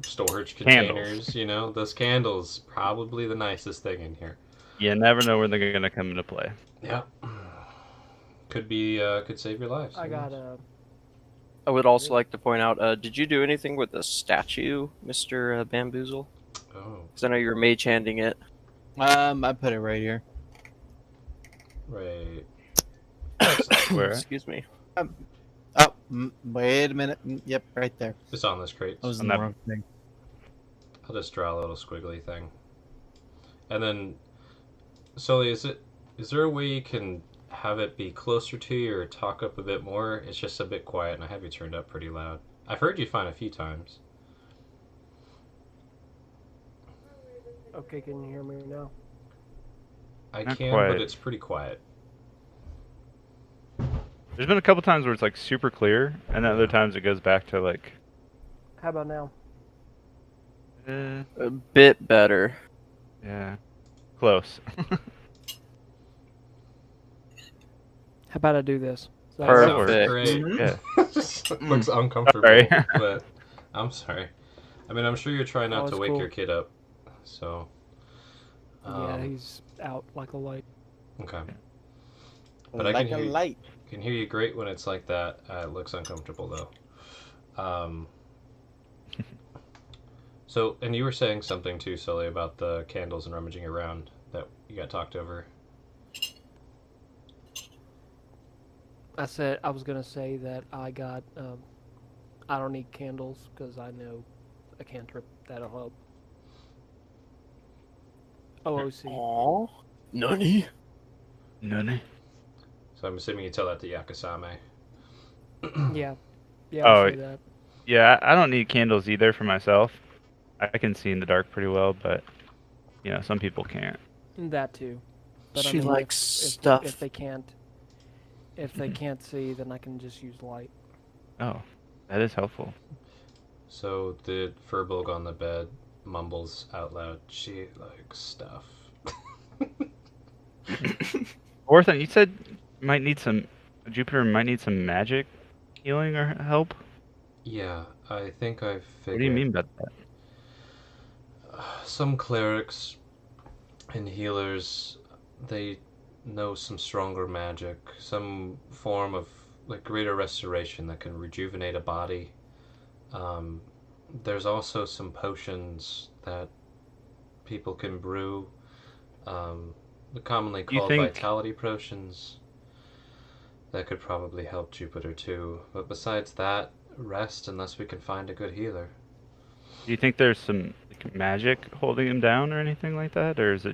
storage containers, Candles. Those candles, probably the nicest thing in here. You never know when they're gonna come into play. Yeah. Could save your lives. I Who got knows? I would also like to point out. Did you do anything with the statue, Mr. Bamboozle? Oh, Because I know you were mage handing it. I put it right here. right. Where? Excuse me. Oh, wait a minute. Yep, right there. It's on this crate. I was in On the that- wrong thing. I'll just draw a little squiggly thing. And then, Sully, is there a way you can have it be closer to you or talk up a bit more? It's just a bit quiet, and I have you turned up pretty loud. I've heard you fine a few times. Okay, can you hear me now? I Not can, quite. but it's pretty quiet. There's been a couple times where it's like super clear, and then other times it goes back to like. How about now? A bit better. Yeah, close. How about I do this? Is that That all right? sounds Perfect. great. Mhm. Yeah. Just looks uncomfortable, Sorry. but I'm sorry. I mean, I'm sure you're trying not Oh, to it's wake cool. your kid up, so. Yeah, he's out like a light. Okay. But I like can a hear light. can hear you great when it's like that. It looks uncomfortable though. So, and you were saying something too, Sully, about the candles and rummaging around that you got talked over. I was gonna say that I got. I don't need candles because I know a cantrip that'll help. OOC. Aww. Nani? None. So I'm assuming you tell that to Yakasame. Yeah. Yeah, Oh, I'll say that. Yeah, I don't need candles either for myself. I can see in the dark pretty well, but some people can't. That too. But She I mean, likes stuff. if they can't see, then I can just use light. Oh, that is helpful. So the Furbolg on the bed mumbles out loud, "She likes stuff." Orthan, you said Jupiter might need some magic healing or help. Yeah, I think I figured. What do you mean by that? Some clerics and healers, they know some stronger magic, some form of like greater restoration that can rejuvenate a body. Um, there's also some potions that people can brew, commonly Do you called think- vitality potions. That could probably help Jupiter too. But besides that, rest unless we can find a good healer. Do you think there's some magic holding him down or anything like that, or is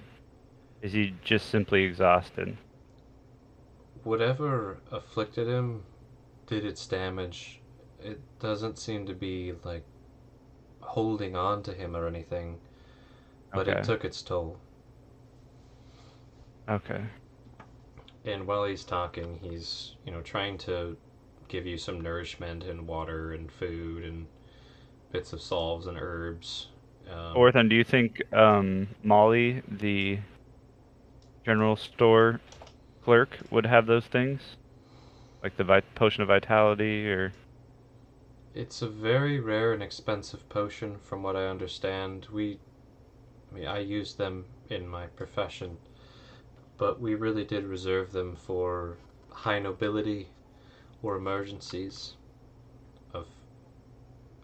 he just simply exhausted? Whatever afflicted him did its damage. It doesn't seem to be like holding on to him or anything, but Okay. it took its toll. Okay. And while he's talking, he's trying to give you some nourishment and water and food and bits of salves and herbs. Orthan, do you think Molly, the general store clerk, would have those things, like the potion of vitality, or? It's a very rare and expensive potion, from what I understand. I use them in my profession, but we really did reserve them for high nobility or emergencies.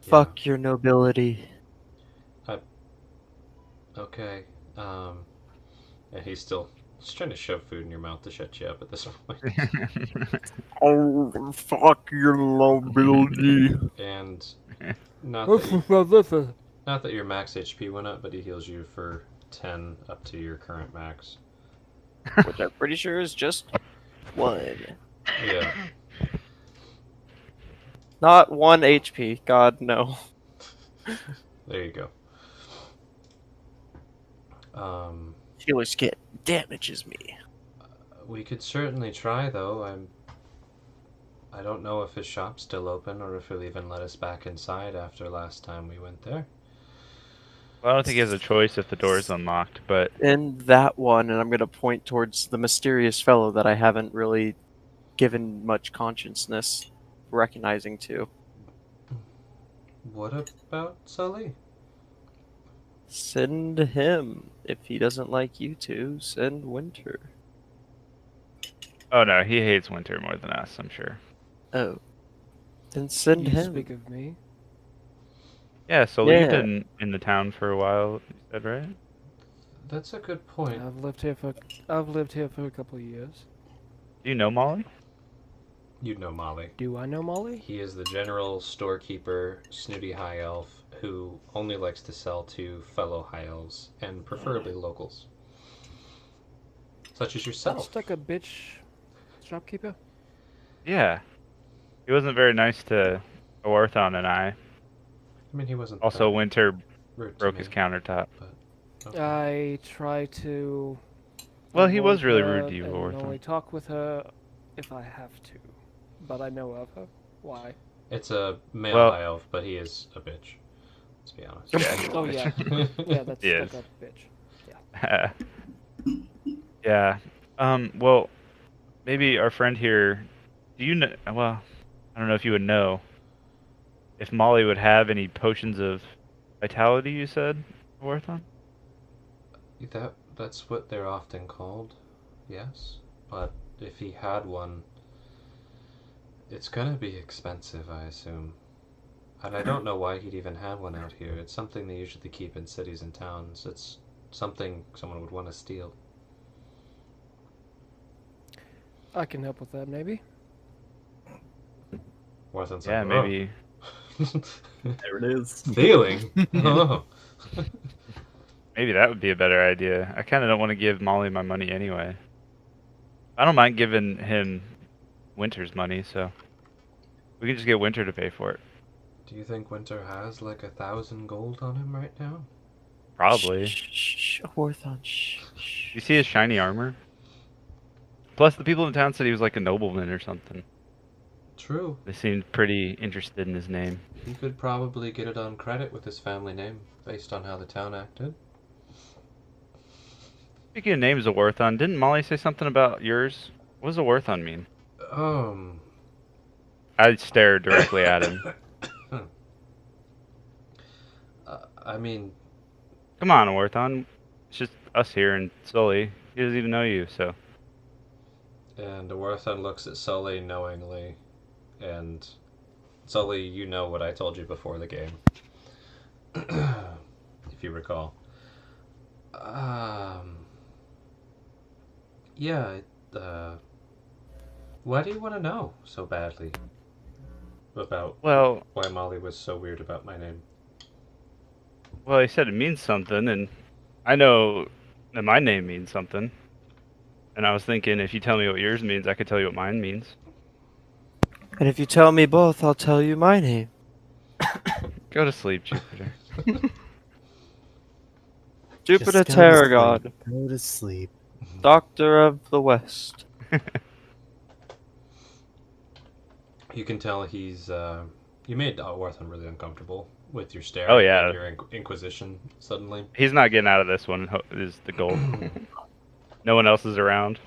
Fuck your nobility. Okay. And he's trying to shove food in your mouth to shut you up at this point. Oh, fuck your nobility. And not that, not that your max HP went up, but he heals you for 10 up to your current max. Which I'm pretty sure is just 1. Yeah. Not 1 HP. God, no. There you go. Healer's kit damages me. We could certainly try, though. I don't know if his shop's still open or if he'll even let us back inside after last time we went there. Well, I don't think he has a choice if the door is unlocked, but In that one, and I'm going to point towards the mysterious fellow that I haven't really given much consciousness recognizing to. What about Sully? Send him. If he doesn't like you two, send Winter. oh no, he hates winter more than us, I'm sure. Oh. Then send You him. speak of me. Yeah, so Yeah. you've been in the town for a while, you said, right? That's a good point. I've lived here for a couple of years. Do you know Molly? You'd know Molly. Do I know Molly? He is the general storekeeper, snooty high elf, who only likes to sell to fellow high elves, and preferably locals. such as That's yourself. like a bitch shopkeeper. Yeah. He wasn't very nice to Orthon and I. I mean, he wasn't Also, that Winter rude to broke me, his countertop. but okay. I try to. Well, he was avoid really her rude to you, and Orthon. only talk with her if I have to. But I know of her. Why? It's a male Well- high elf, but he is a bitch. Let's be honest. Yeah. Oh yeah, yeah. That's He stuck is. up bitch. Yeah. Well, maybe our friend here. Do you know? Well, I don't know if you would know. If Molly would have any potions of vitality, you said, Orthon? That's what they're often called, yes. But if he had one, it's gonna be expensive, I assume. And I don't know why he'd even have one out here. It's something they usually keep in cities and towns. It's something someone would want to steal. I can help with that, maybe. Worthen's Yeah, like, maybe. There it is. Stealing? Oh. Maybe that would be a better idea. I kind of don't want to give Molly my money anyway. I don't mind giving him Winter's money, so we can just get Winter to pay for it. Do you think Winter has like 1,000 gold on him right now? Probably. Shh, Orthon, shh. You see his shiny armor? Plus, the people in town said he was like a nobleman or something. True. They seemed pretty interested in his name. He could probably get it on credit with his family name, based on how the town acted. Speaking of names of Orthon, didn't Molly say something about yours? What does a Orthon mean? I stared directly at him. I mean, Come on, Orthon. It's just us here and Sully. He doesn't even know you, so. and Worthon looks at Sully knowingly, and Sully, you know what I told you before the game, if you recall. Yeah, why do you want to know so badly about Well, why Molly was so weird about my name? well, he said it means something, and I know that my name means something. And I was thinking, if you tell me what yours means, I could tell you what mine means. And if you tell me both, I'll tell you my name. Go to sleep, Jupiter. Jupiter Just go to Terragod, sleep. Go to sleep. Doctor of the West. You can tell he's, you made Worthon really uncomfortable with your stare. Oh, yeah. And your inquisition, suddenly. He's not getting out of this one, is the goal. No one else is around.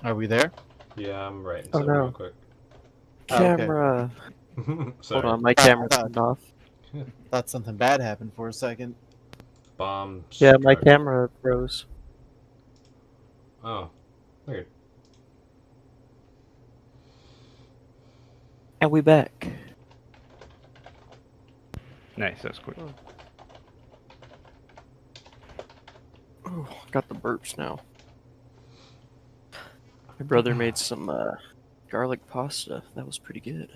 Are we there? Yeah, I'm writing Oh, something no. real quick. Oh, okay. Camera. Sorry. Hold on, my I camera thought- turned off. Thought something bad happened for a second. Bomb. Yeah, my strike. camera froze. Oh, weird. And we back. Nice, that's quick. Ooh, got the burps now. My brother made some garlic pasta. That was pretty good.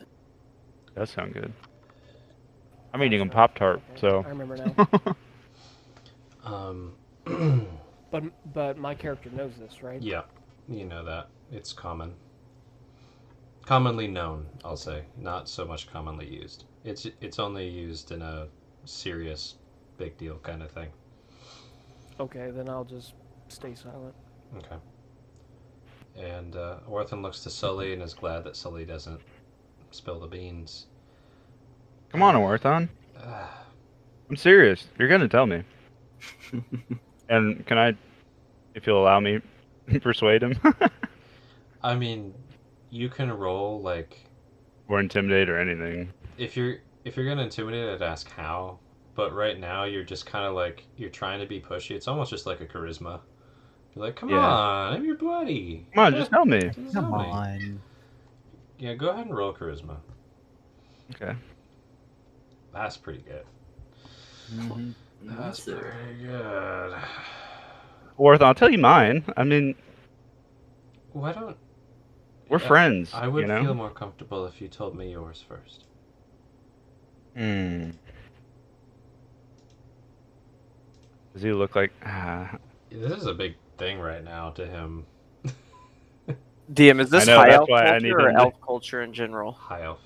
Does sound good. I'm eating a Pop-Tart, Okay, so. I remember now. Um, But my character knows this, right? yeah, you know that. It's common. Commonly known, I'll say. Not so much commonly used. It's only used in a serious, big deal kind of thing. Okay, then I'll just stay silent. Okay. And Orthon looks to Sully and is glad that Sully doesn't spill the beans. Come on, Orthon. I'm serious. You're gonna tell me. And can I, if you'll allow me, persuade him? I mean, you can roll like Or intimidate or anything. if you're gonna intimidate, I'd ask how. But right now, you're just kind of like you're trying to be pushy. It's almost just like a charisma. You're like, come Yeah. on, I'm your buddy. Come on, just tell me. Just Come tell me." on. Yeah, go ahead and roll charisma. Okay. That's pretty good. Mhm. That's Yes, sir. pretty good. Orthon, I'll tell you mine. I mean, Why don't We're friends, I would you know? feel more comfortable if you told me yours first. Hmm. Does he look like... This is a big thing right now to him. DM, is this I know, high that's elf why I culture need or him to- elf culture in general? High elf.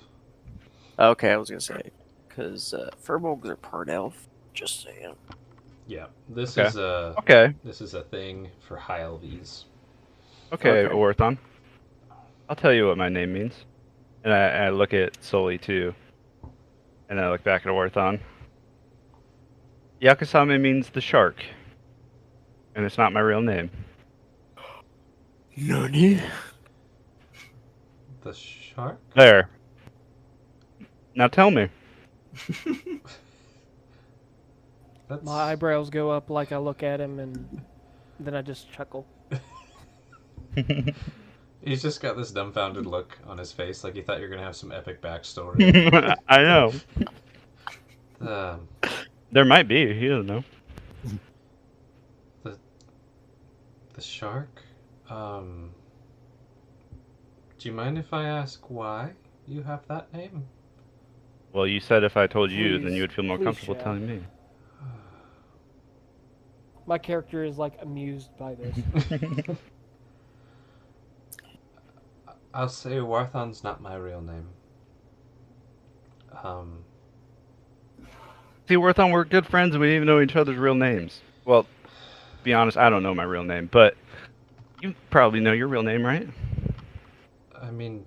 Okay, I was gonna say, because furbolgs are part elf. Just saying. Yeah, this Okay. is a Okay. this is a thing for high elvies. Okay, Okay. Orthon. I'll tell you what my name means. And I look at Sully, too. And I look back at Orthon. Yakusame means the shark. And it's not my real name. Nani? The shark? There. Now tell me. That's... My eyebrows go up like I look at him, and then I just chuckle. He's just got this dumbfounded look on his face, like he thought you were gonna have some epic backstory. I know. Um, There might be. You don't know. the shark? Do you mind if I ask why you have that name? Well, you said if I told you, then Please- you would feel more please comfortable share. telling me. My character is like amused by this. I'll say Warthon's not my real name. See, Orthon, we're good friends and we didn't even know each other's real names. Well, to be honest, I don't know my real name, but you probably know your real name, right? I mean,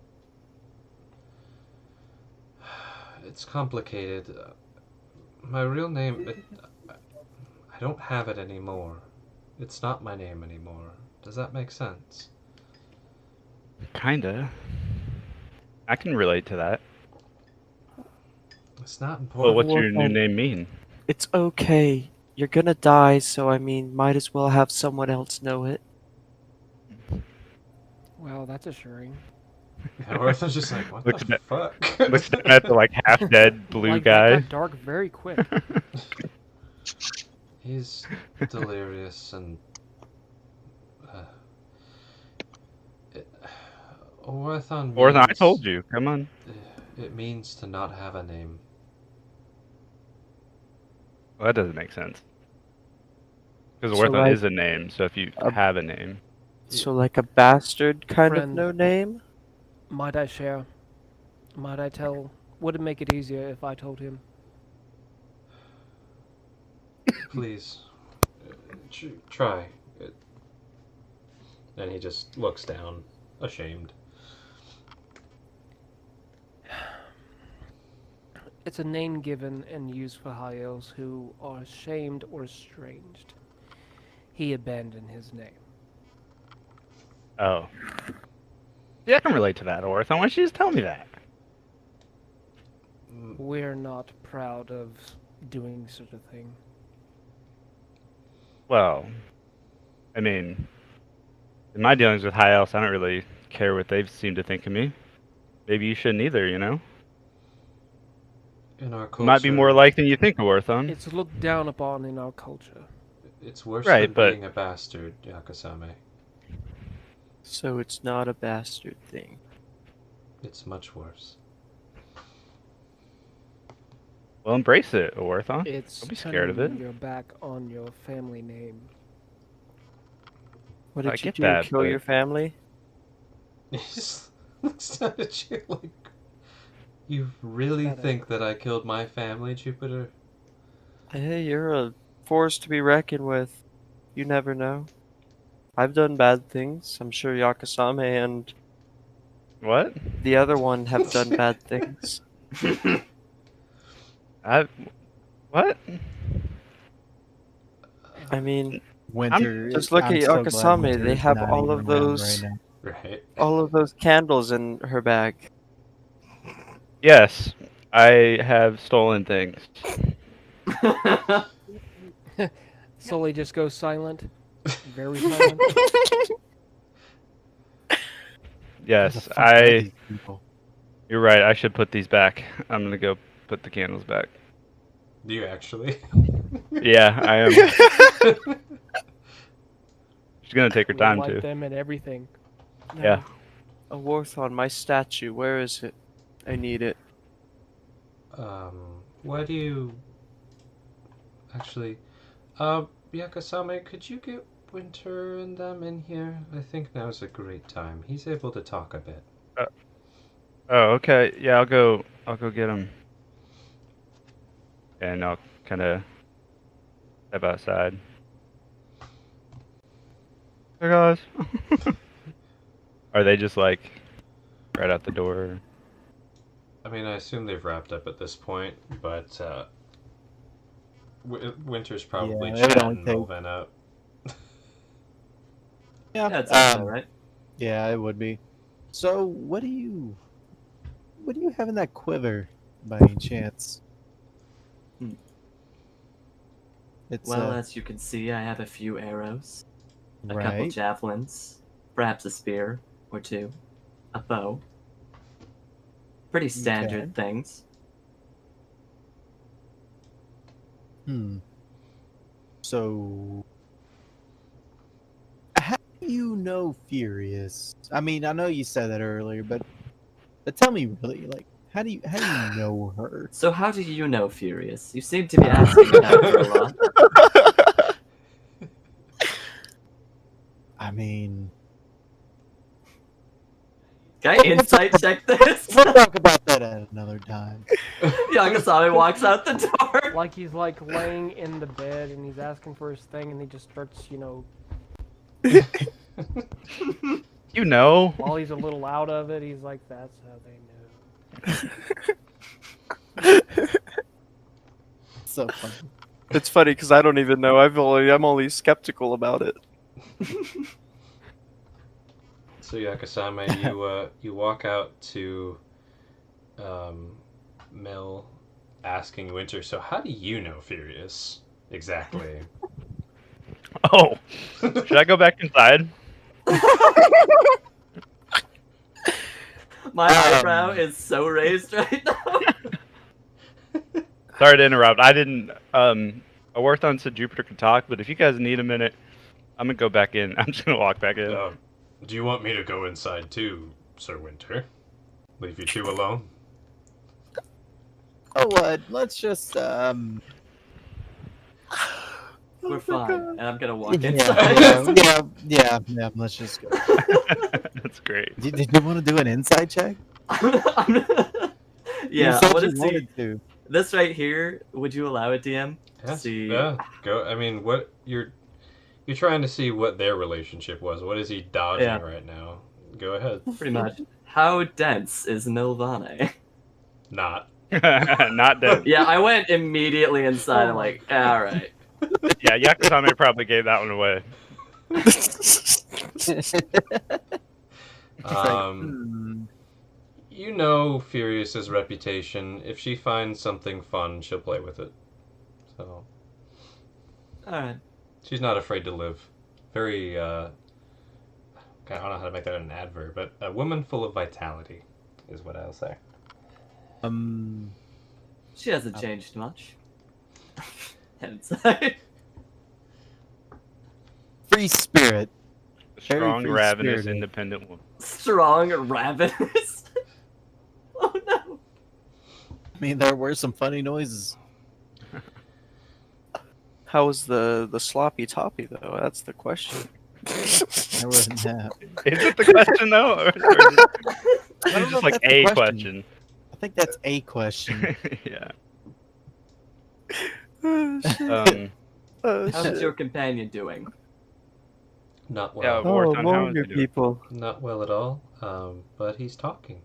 it's complicated. My real name, I don't have it anymore. It's not my name anymore. Does that make sense? Kinda. I can relate to that. It's not Well, important. what's your new Orthon. name mean? It's okay. You're gonna die, so I mean, might as well have someone else know it. Wow, that's assuring. And Orthon's just like, what Looks the at- fuck? Looks down at the like half-dead blue Like, guy. that got dark very quick. He's delirious and... Orthon means... Orthon, I told you. Come on. It means to not have a name. Well, that doesn't make sense. Because So, Orthon like, is a name, so if you a- have a name. So like a bastard kind Friend. of no name? Might I share? Might I tell? Would it make it easier if I told him? Please. Try. And he just looks down, ashamed. It's a name given and used for high elves who are shamed or estranged. He abandoned his name. Oh. Yeah, I can relate to that, Orthon. Why don't you just tell me that? We're not proud of doing such a thing. Well, I mean, in my dealings with high elves, I don't really care what they seem to think of me. Maybe you shouldn't either, you know? In our culture, You might be more alike than you think, Orthon. It's looked down upon in our culture. it's worse Right, than but- being a bastard, Yakusame. So it's not a bastard thing. It's much worse. Well, embrace it, Orthon. It's Don't be scared of turning it. your back on your family name. What I did you get do? that, Kill but- your family? He just looks down at you like, you really Shut up. think that I killed my family, Jupiter? Hey, you're a force to be reckoned with. You never know. I've done bad things. I'm sure Yakusame and What? the other one have done bad things. What? I mean, Winter. just look I'm at so glad Yakusame, Winter they is have not all even of around those- right now. Right. all of those candles in her bag. Yes, I have stolen things. Sully just goes silent. Very silent. Who Yes, the fuck are these people? You're right. I should put these back. I'm gonna go put the candles back. Do you actually? Yeah, I am. She's gonna take her time Light to. them and everything. Yeah. A Warthon, my statue. Where is it? I need it. Why do you actually? Yakasame, could you get Winter and them in here? I think now's a great time. He's able to talk a bit. Oh, okay. Yeah, I'll go get him. And I'll kind of step outside. Hey guys. Are they just like right out the door? I mean, I assume they've wrapped up at this point, but Winter's probably Yeah, it would only chatting take- Melvin up. Yeah, That sounds about right. yeah, it would be. So, what do you have in that quiver, by any chance? Hmm. It's Well, as you can see, I have a few arrows, a couple right. javelins, perhaps a spear or two, a bow. Pretty standard things. So, how do you know Furious? I mean, I know you said that earlier, but tell me really, like, how do you know her? So how do you know Furious? You seem to be asking about her a lot. I mean, Can I insight check this? we'll talk about that at another time. Yagasami walks out the door. Like he's like laying in the bed and he's asking for his thing and he just starts, You know. while he's a little out of it, he's like, that's how they know. So funny. It's funny because I don't even know. I'm only skeptical about it. So Yakasame, you walk out to Mel asking Winter, so how do you know Furious? Exactly. Oh, should I go back inside? My eyebrow is so raised right now. Sorry to interrupt. I didn't. I worked on said Jupiter could talk, but if you guys need a minute, I'm gonna go back in. I'm just gonna walk back in. Do you want me to go inside too, Sir Winter? Leave you two alone? Oh, what? Let's just We're fine, and I'm gonna walk yeah, inside. yeah. Let's just go. That's great. Did you want to do an inside check? Yeah, You said I want you to see wanted to. this right here. Would you allow it, DM? See. Yeah, go. I mean, what you're trying to see what their relationship was. What is he dodging Yeah. right now? Go ahead. Pretty much. How dense is Milvane? Not. Not dead. Yeah, I went immediately inside. I'm like, all right. Yeah, Yakasame probably gave that one away. You know Furious's reputation. If she finds something fun, she'll play with it. So All right. she's not afraid to live. Very, I don't know how to make that an adverb, but a woman full of vitality is what I'll say. She hasn't changed much. Head inside. Free spirit. Very Strong, free ravenous, spirited. independent woman. Strong, ravenous. Oh no. I mean, there were some funny noises. How was the sloppy toppy though? That's the question. There wasn't that. Is it the question though? Or is I don't it know just if like that's the a question. question? I think that's a question. Yeah. Oh, How's shit. your companion doing? Not Yeah, well. Warthon, how is he doing? people. Not well at all. But he's talking.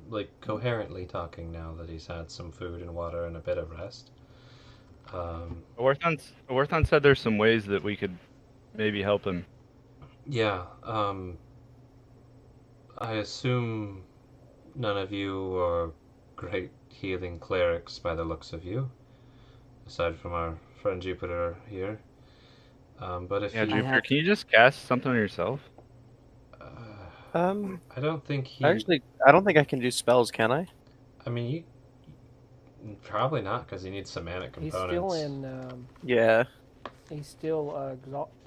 Like coherently talking now that he's had some food and water and a bit of rest. Warthon said there's some ways that we could maybe help him. Yeah. I assume none of you are great healing clerics by the looks of you, aside from our friend Jupiter here. But if Yeah, you, Jupiter, can you just cast something on yourself? I don't think he. Actually, I don't think I can do spells, can I? I mean, you probably not because he needs somatic He's components. still in. Yeah. He's still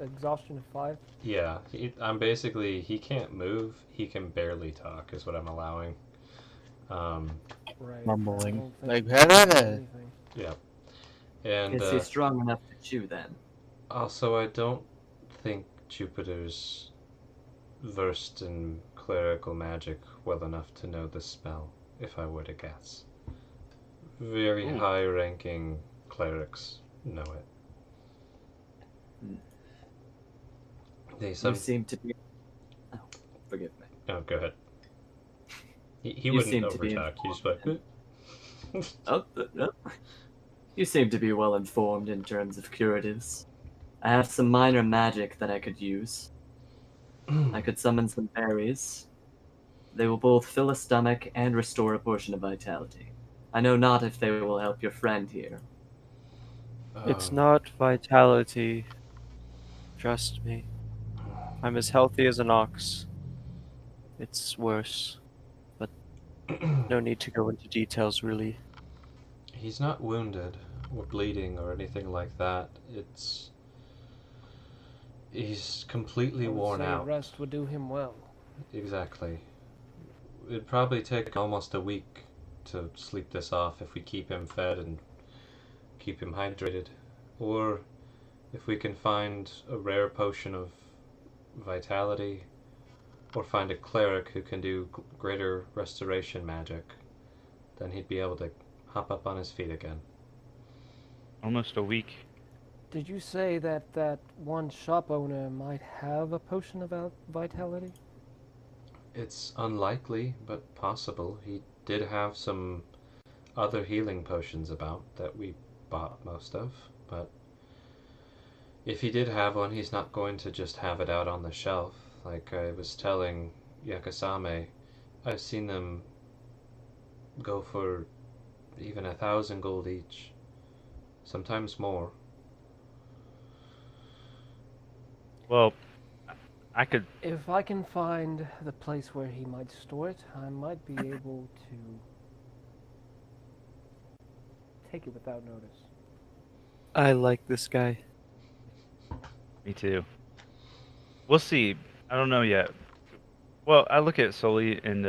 exhaustion of 5. Yeah, I'm basically, he can't move. He can barely talk, is what I'm allowing. Right. Mumbling. I don't think Like, he can do "Ah." anything. Yeah. And Is he strong enough to chew then? also, I don't think Jupiter's versed in clerical magic well enough to know this spell, if I were to guess. Very Ooh. high ranking clerics know it. Hmm. They You seem to be. Oh, forgive me. Oh, go ahead. He You wouldn't seem to be overtalk. He just like. Oh, no. You seem to be well informed in terms of curatives. I have some minor magic that I could use. I could summon some berries. They will both fill a stomach and restore a portion of vitality. I know not if they will help your friend here. It's not vitality. Trust me. I'm as healthy as an ox. It's worse. But no need to go into details, really. He's not wounded or bleeding or anything like that. It's. He's completely I would worn say a out. rest would do him well. Exactly. It'd probably take almost a week to sleep this off if we keep him fed and keep him hydrated. Or if we can find a rare potion of vitality, or find a cleric who can do greater restoration magic, then he'd be able to hop up on his feet again. Almost a week. Did you say that that one shop owner might have a potion of vitality? It's unlikely, but possible. He did have some other healing potions about that we bought most of, but if he did have one, he's not going to just have it out on the shelf. Like I was telling Yakasame, I've seen them go for even 1,000 gold each, sometimes more. Well, I could. If I can find the place where he might store it, I might be able to take it without notice. I like this guy. Me too. We'll see. I don't know yet. Well, I look at Sully and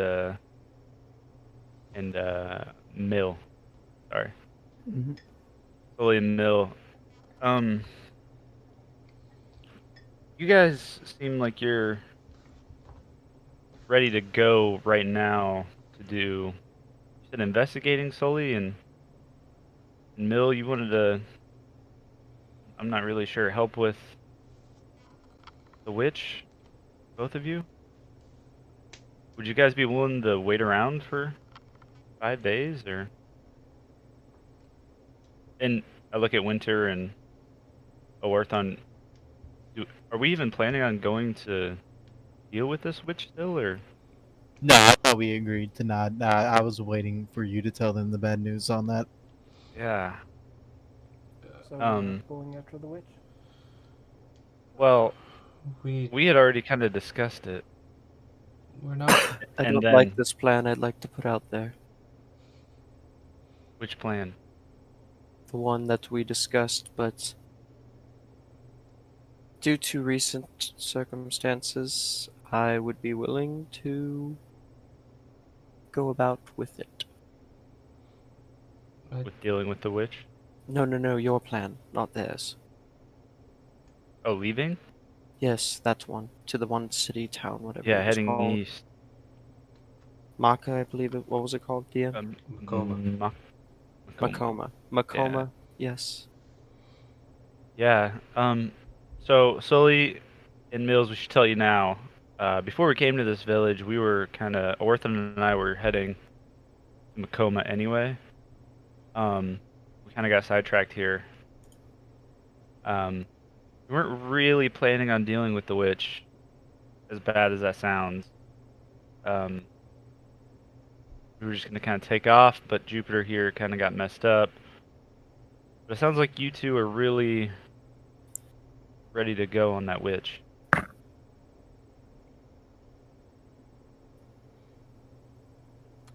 Mill. Sorry, Mhm. Sully and Mill. You guys seem like you're ready to go right now to do. You said investigating Sully and Mill. You wanted to. I'm not really sure. Help with the witch. Both of you. Would you guys be willing to wait around for 5 days or? And I look at Winter and Oerth on. Are we even planning on going to deal with this witch still, or? No, I thought we agreed to not. Nah, I was waiting for you to tell them the bad news on that. Yeah. So we're Um. not going after the witch? Well, We we had already kind of discussed it, we're not. I and don't like then this plan I'd like to put out there. which plan? The one that we discussed, but due to recent circumstances, I would be willing to go about with it. With dealing with the witch? No, your plan, not theirs. Oh, leaving? Yes, that one. To the one city, town, whatever Yeah, it was heading called. east. Maka, I believe it. What was it called, DM? Makoma. Makoma. Makoma, yes. Yeah. So Sully and Mills, we should tell you now. Before we came to this village, we were Orthan and I were heading to Makoma anyway. We kind of got sidetracked here. We weren't really planning on dealing with the witch, as bad as that sounds. We were just gonna kind of take off, but Jupiter here kind of got messed up. But it sounds like you two are really ready to go on that witch.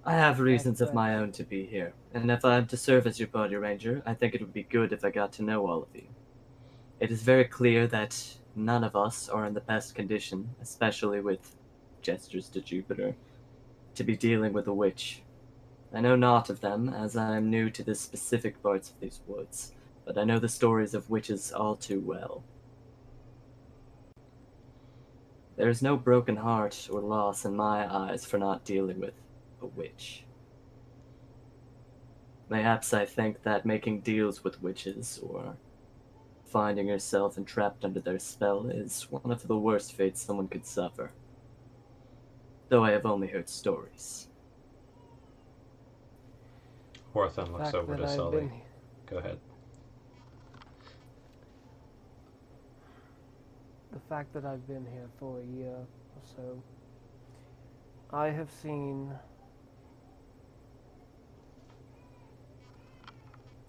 I have reasons of my own to be here, and if I am to serve as your party ranger, I think it would be good if I got to know all of you. It is very clear that none of us are in the best condition, especially with gestures to Jupiter, to be dealing with a witch. I know naught of them, as I am new to the specific parts of these woods, but I know the stories of witches all too well. There is no broken heart or loss in my eyes for not dealing with a witch. Mayhaps I think that making deals with witches, or finding yourself entrapped under their spell, is one of the worst fates someone could suffer. Though I have only heard stories. Horthen The looks fact over that to I've Sully. been Go ahead. the fact that I've been here for a year or so, I have seen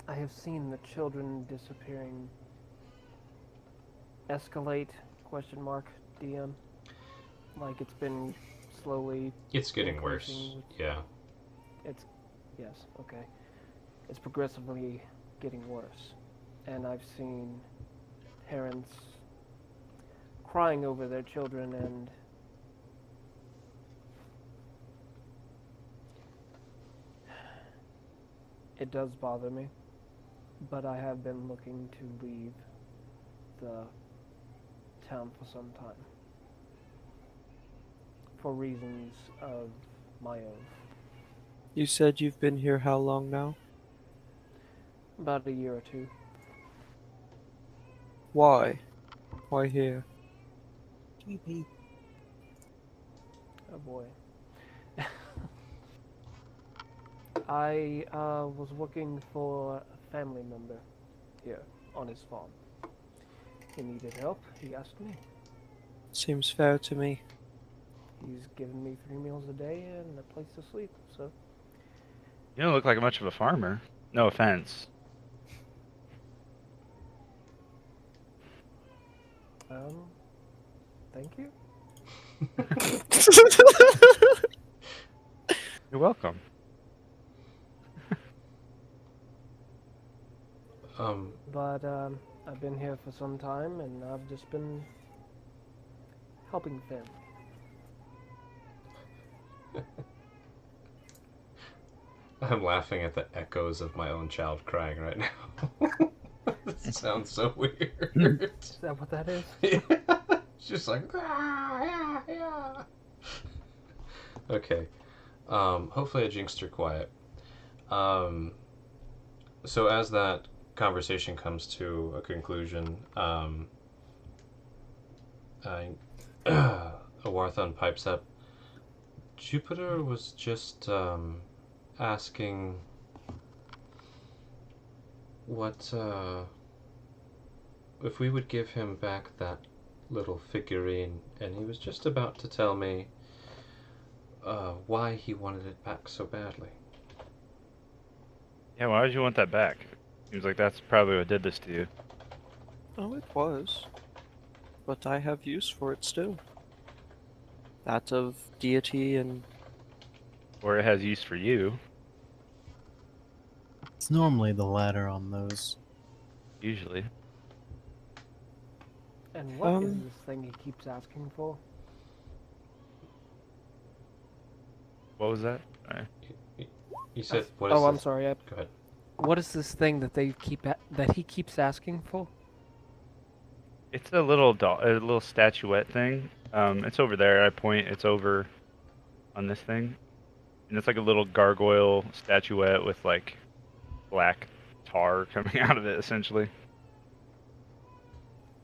the children disappearing escalate, question mark, DM. Like it's been slowly It's getting worse. increasing. Yeah. Yes, okay. It's progressively getting worse. And I've seen parents crying over their children, and it does bother me. But I have been looking to leave the town for some time. For reasons of my own. You said you've been here how long now? About a year or two. Why? Why here? JP. Oh boy. I was looking for a family member here on his farm. He needed help. He asked me. Seems fair to me. He's given me 3 meals a day and a place to sleep, so You don't look like much of a farmer. No offense. thank you. You're welcome. But I've been here for some time, and I've just been helping family. I'm laughing at the echoes of my own child crying right now. This sounds so weird. Is that what that is? Yeah. It's just like, "Ah, yeah, yeah." Okay. Hopefully I jinxed her quiet. So as that conversation comes to a conclusion, Awarthon pipes up. Jupiter was just asking what if we would give him back that little figurine, and he was just about to tell me why he wanted it back so badly. Yeah, why would you want that back? Seems like that's probably what did this to you. Oh, it was. But I have use for it still. That of deity and... Or it has use for you, It's normally the latter on those. usually. And what is this thing he keeps asking for? What was that? Sorry. You said, what is Oh, I'm this? sorry. Go ahead. What is this thing that that he keeps asking for? It's a little a little statuette thing. It's over there. I point. It's over on this thing, and it's like a little gargoyle statuette with like black tar coming out of it, essentially.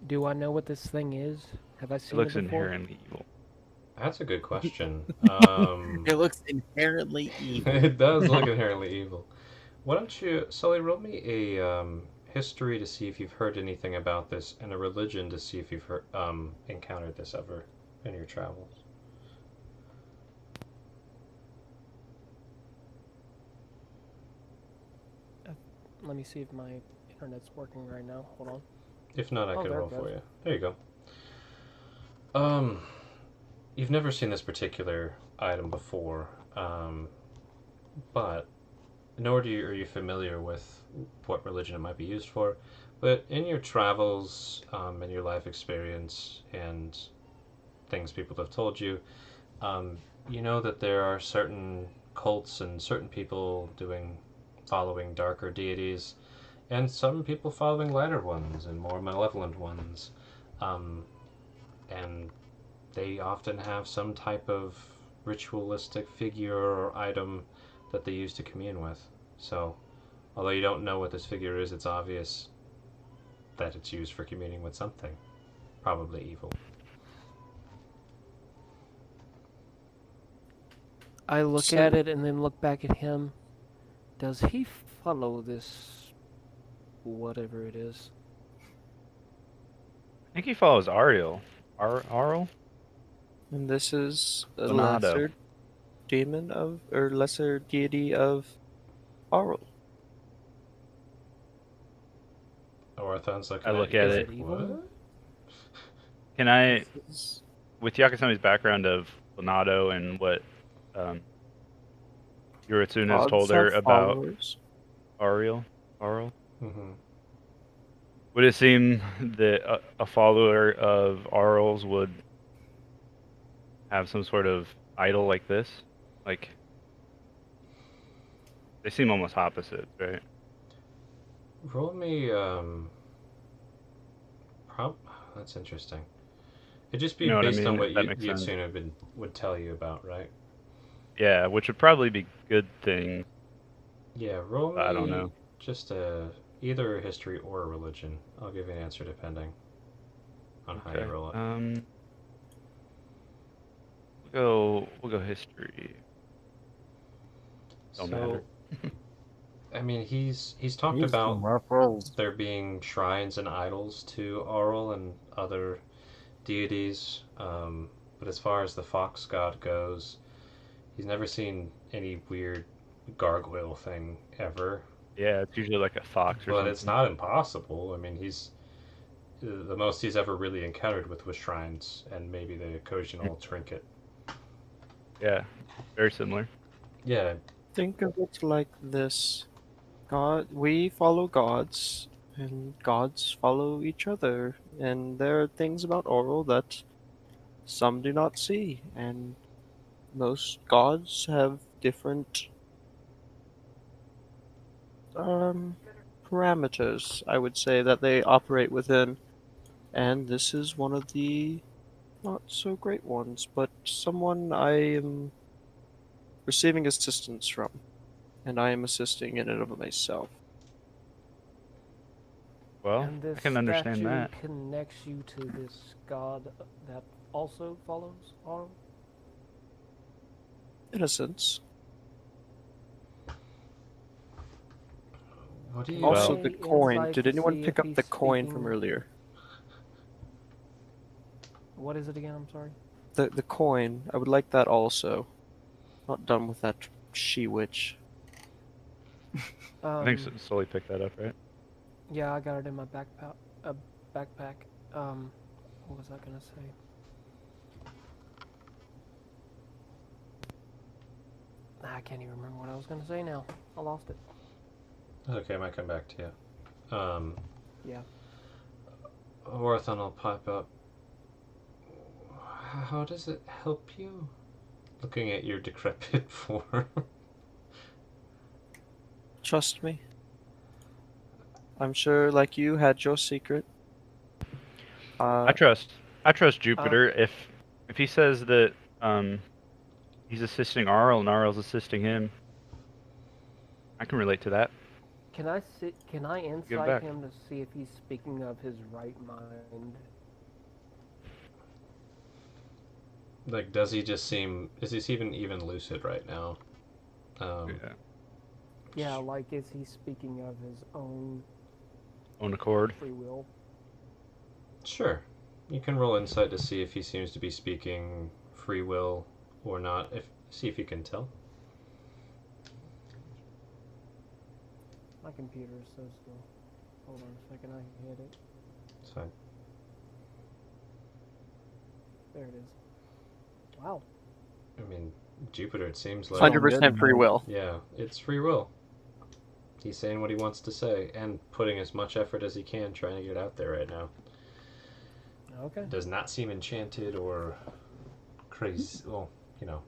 Do I know what this thing is? Have I It seen looks it before? inherently evil. That's a good question. It looks inherently evil. It does look inherently evil. Why don't you, Sully, roll me a history to see if you've heard anything about this, and a religion to see if you've encountered this ever in your travels. Let me see if my internet's working right now. Hold on. If not, I Oh, can there it roll for goes. you. There you go. You've never seen this particular item before, but nor are you familiar with what religion it might be used for, But in your travels, and your life experience, and things people have told you, um, you know that there are certain cults and certain people following darker deities, and some people following lighter ones and more malevolent ones. Um, and they often have some type of ritualistic figure or item that they use to commune with. So, although you don't know what this figure is, it's obvious that it's used for communing with something, probably evil. I look So- at it and then look back at him. Does he follow this whatever it is? I think he follows Ariel. Arl? And this is a Leonardo. lesser demon of, or lesser deity of Aurel. Orthon's looking I at look you at like, it. Is it evil? what? Can I, This is with Yakasami's background of Leonardo and what Yuritsuna's gods told her have about followers. Arl? Mm-hmm. Would it seem that a follower of Arl's would have some sort of idol like this? Like, they seem almost opposites, right? Roll me, that's interesting. It'd just be You know what I based on mean? what If that makes sense. Yutsuna would tell you about, right? Yeah, which would probably be good thing. Yeah, roll me I don't know. just either a history or a religion. I'll give you an answer depending on how you roll it. We'll go history. Don't So, matter. I mean, he's talked about there being shrines and idols to Aurel and other deities, but as far as the fox god goes, he's never seen any weird gargoyle thing ever. Yeah, it's usually like a fox or But something. it's not impossible. I mean, he's the most he's ever really encountered was shrines and maybe the occasional trinket. Yeah, very similar. Yeah, Think of it like this. We follow gods, and gods follow each other. And there are things about Aurel that some do not see, and most gods have different parameters, I would say, that they operate within. And this is one of the not so great ones, but someone I am receiving assistance from, and I am assisting in and of myself. Well, And this I can understand statue that. connects you to this god that also follows Arl? In a sense. what do you? Also, Well- the coin. Insight Did to anyone see pick if up he's the coin from speaking- earlier? What is it again? I'm sorry. The coin. I would like that also. Not done with that she-witch. I think Sully picked that up, right? Yeah, I got it in my backpack. Backpack. What was I gonna say? I can't even remember what I was gonna say now. I lost it. Okay, I might come back to you. Yeah. Orthon will pop up. How does it help you? Looking at your decrepit form. Trust me. I'm sure, like you, had your secret. I trust Jupiter. If he says that he's assisting Arl and Arl's assisting him, I can relate to that. Can I back. insight him to see if he's speaking of his right mind? Like, does he just seem? Is he even lucid right now? Yeah. Yeah, like is he speaking of his own Own accord. free will? Sure. You can roll insight to see if he seems to be speaking free will or not. See if you can tell. My computer is so slow. Hold on a second, I hit it. It's fine. There it is. Wow. I mean, Jupiter. It seems like 100% free will. Yeah, it's free will. He's saying what he wants to say and putting as much effort as he can trying to get it out there right now. Okay. Does not seem enchanted or crazy. Well, you know,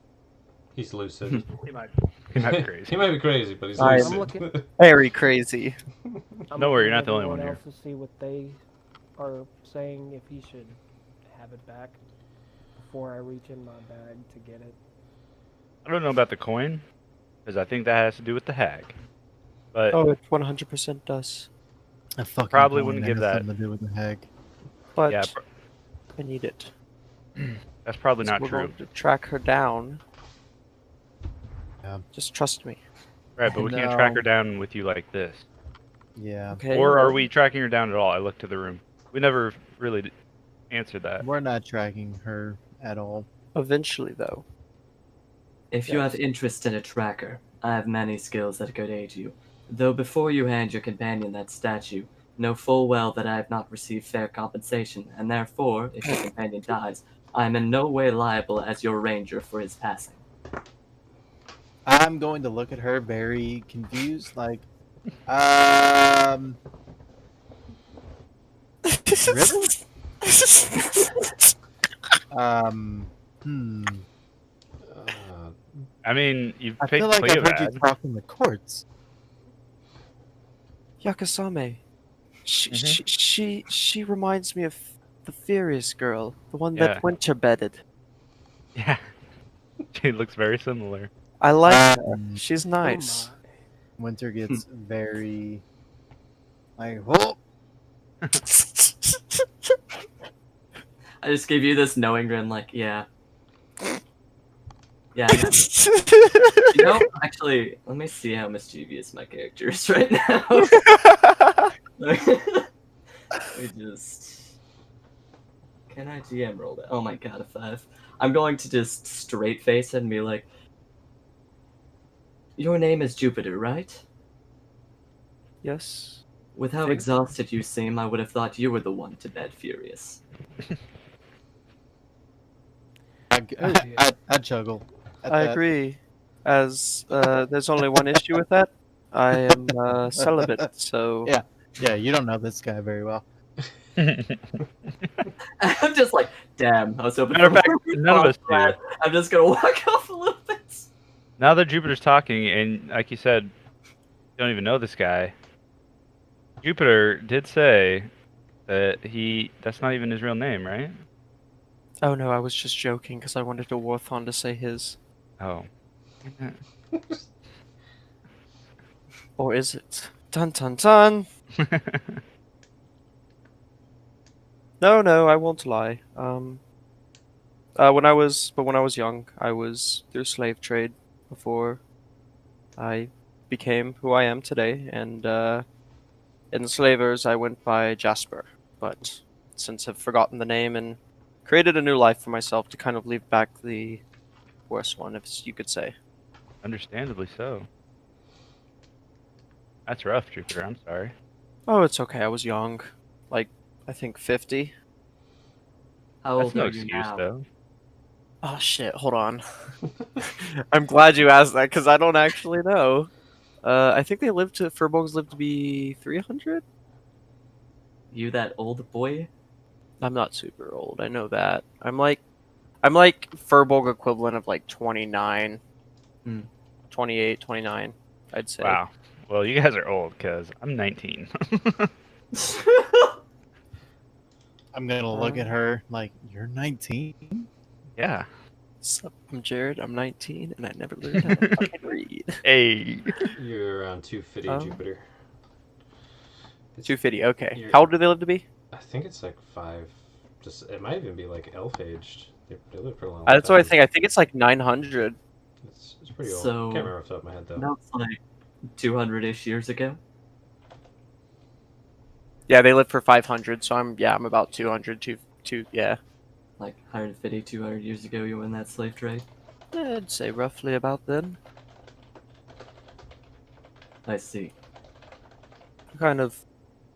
he's lucid. He might be crazy. He might be crazy, but he's I'm lucid. looking- Very crazy. I'm Don't worry, you're looking not at the only everyone one here. else to see what they are saying, if he should have it back before I reach in my bag to get it. I don't know about the coin, because I think that has to do with the hag. But Oh, it 100% does. A fucking Probably coin wouldn't that give has that. something to do with the hag. But yeah, I need it. that's probably So not we're true. going to track her down. Yeah. Just trust me. Right, but we can't track No. her down with you like this. Yeah. Okay. Or are well, we tracking her down at all? I looked to the room. We never really answered that. We're not tracking her at all. Eventually, though. If you Yes. have interest in a tracker, I have many skills that could aid you. Though before you hand your companion that statue, know full well that I have not received fair compensation, and therefore, if your companion dies, I am in no way liable as your ranger for his passing. I'm going to look at her very confused, like, really? Hmm. Uh, I mean, you've I picked feel like I've heard you Cleovad. talk in the courts. Yakasame. Mhm. She reminds me of the Furious girl, the one Yeah. that winter bedded. Yeah. She looks very similar. I like her. Um, She's Oh nice. my. Winter gets very, like, oh, I just gave you this knowing grin, like, yeah. Yeah, you know, actually, let me see how mischievous my character is right now. Let me just... Can I GM roll that? Oh my god, a 5. I'm going to just straight face it and be like, your name is Jupiter, right? Yes. With how Think- exhausted you seem, I would have thought you were the one to bed furious. Oh, dear. I juggle. At I that. agree. As there's only one issue with that. I am celibate, so Yeah. Yeah, you don't know this guy very well. I'm just like, damn, I was hoping Matter of for fact, more none of us response to that. I'm just gonna walk off a little bit. Now that Jupiter's talking, and like you said, you don't even know this guy. Jupiter did say that that's not even his real name, right? Oh no, I was just joking because I wanted a Warthon to say his. Oh. Or is it? Dun dun dun! No, I won't lie. When I was young, I was through slave trade before I became who I am today, and in Slavers I went by Jasper, but since I've forgotten the name and created a new life for myself to kind of leave back the worst one, if you could say. Understandably so. That's rough, Jupiter. I'm sorry. Oh, it's okay. I was young, like I think 50. How That's old no are you excuse, now? though. Oh shit! Hold on. I'm glad you asked that because I don't actually know. I think Furbolgs lived to be 300. You that old boy? I'm not super old. I know that. I'm like Furbolg equivalent of like 29, Hmm. 28, 29. I'd say. Wow. Well, you guys are old, because I'm 19. I'm gonna look at her like, you're 19? Yeah. Sup, I'm Jared. I'm 19, and I never learned how to fucking read. Hey. you're around 250, Oh. Jupiter. 250. Okay. You're- How old do they live to be? I think it's like 5. Just it might even be like elf aged. They live for a long That's what I time. think. I think it's like 900. It's pretty old. So- Can't remember off the top of my head though. That's like 200-ish years ago. Yeah, they lived for 500. So I'm about 200. Yeah. Like 150, 200 years ago, you were in that slave trade. I'd say roughly about then. I see. Kind of,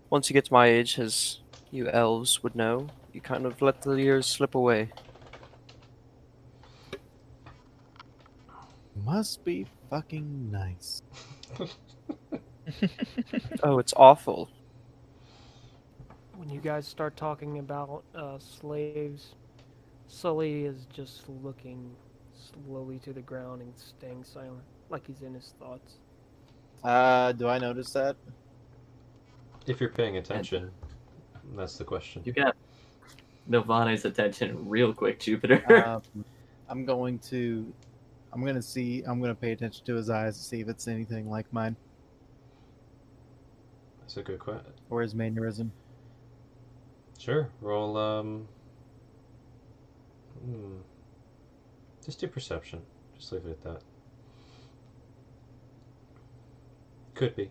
once you get to my age, as you elves would know, you kind of let the years slip away. Must be fucking nice. Oh, it's awful. When you guys start talking about slaves, Sully is just looking slowly to the ground and staying silent, like he's in his thoughts. Do I notice that? If you're paying attention, that's the question. You got Novane's attention real quick, Jupiter. I'm going to pay attention to his eyes to see if it's anything like mine That's a good question. or his mannerism. Sure. Roll. Just do perception. Just leave it at that. Could be.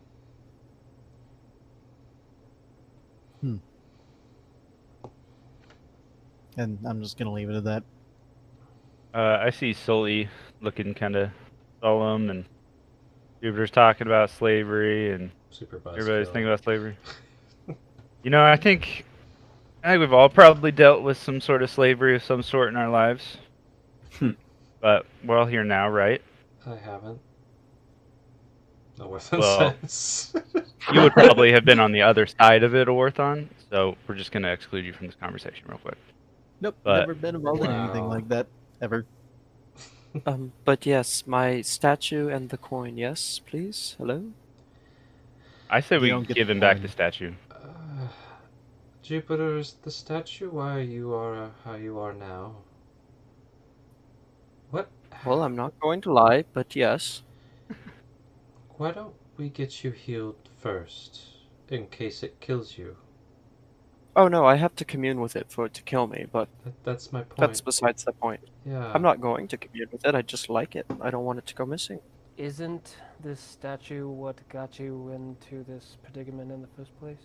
And I'm just gonna leave it at that. I see Sully looking kind of solemn, and Jupiter's talking about slavery, and Super everybody's buzzkill. thinking about slavery. I think we've all probably dealt with some sort of slavery of some sort in our lives. But we're all here now, right? I haven't. No worth in Well, sense. You would probably have been on the other side of it, Orthon, so we're just going to exclude you from this conversation real quick. Nope, But- never been involved in anything Wow. like that ever. But yes, my statue and the coin. Yes, please. Hello. I say You we don't get give the him back coin. the statue. Jupiter is the statue. Why you are how you are now? What? Well, I'm not going to lie, but yes. Why don't we get you healed first, in case it kills you? Oh no, I have to commune with it for it to kill me, but That's my point. that's besides the point. Yeah. I'm not going to commune with it. I just like it. I don't want it to go missing. Isn't this statue what got you into this predicament in the first place?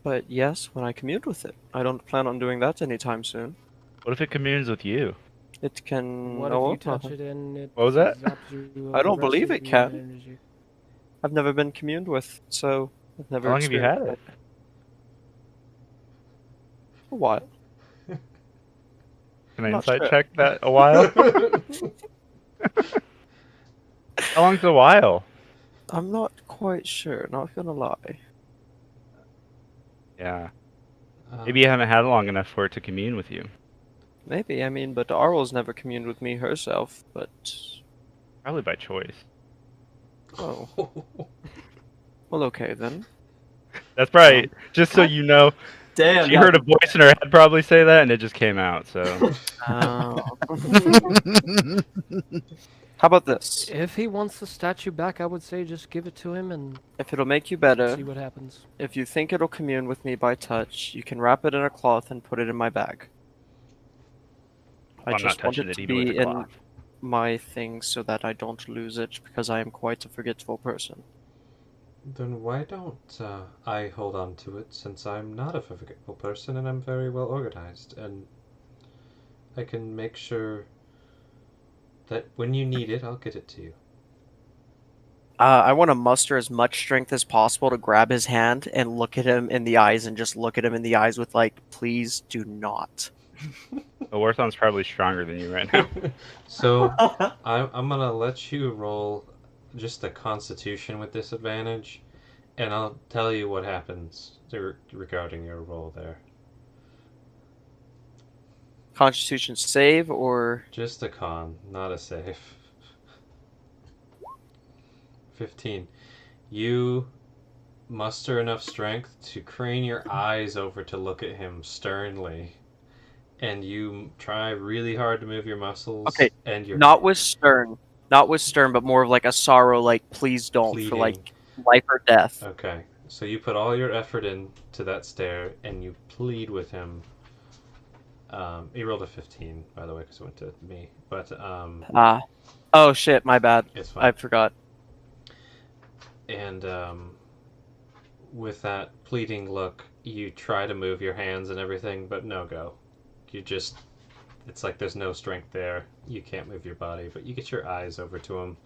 But yes, when I communed with it, I don't plan on doing that anytime soon. What if it communes with you? It can. What oh, if you touch it and it What was that? zaps you of I the don't rest believe of it your can. energy? I've never been communed with, so I've never. How long have you had experienced it? A while. Can I Not insight sure. check that a while? How long's a while? I'm not quite sure. Not gonna lie. Yeah. Maybe you haven't had it long enough for it to commune with you. Maybe. I mean, but Arl's never communed with me herself. But Probably by choice. oh, well, okay then. That's right. Just so you know, Damn, she heard a voice in her head probably say that, and it just came out. So How about this? If he wants the statue back, I would say just give it to him and If it'll make you better, see what happens. if you think it'll commune with me by touch, you can wrap it in a cloth and put it in my bag. I I'm not just want touching it it to even with be a in cloth. my things so that I don't lose it because I am quite a forgetful person. Then why don't I hold on to it, since I'm not a forgetful person and I'm very well organized, and I can make sure that when you need it, I'll get it to you. I want to muster as much strength as possible to grab his hand and look at him in the eyes and just look at him in the eyes with like, please do not. the Orthon's probably stronger than you right now. So I'm gonna let you roll just a Constitution with disadvantage, and I'll tell you what happens regarding your roll there. Constitution save or Just a con, not a save. 15. You muster enough strength to crane your eyes over to look at him sternly, and you try really hard to move your muscles. Okay, and your not with stern, but more of like a sorrow, like please don't for like life or death. Okay, so you put all your effort into that stare, and you plead with him. He rolled a 15, by the way, because it went to me. But Oh shit, my bad. it's fine. I forgot. And with that pleading look, you try to move your hands and everything, but no go. It's like there's no strength there. You can't move your body, but you get your eyes over to him.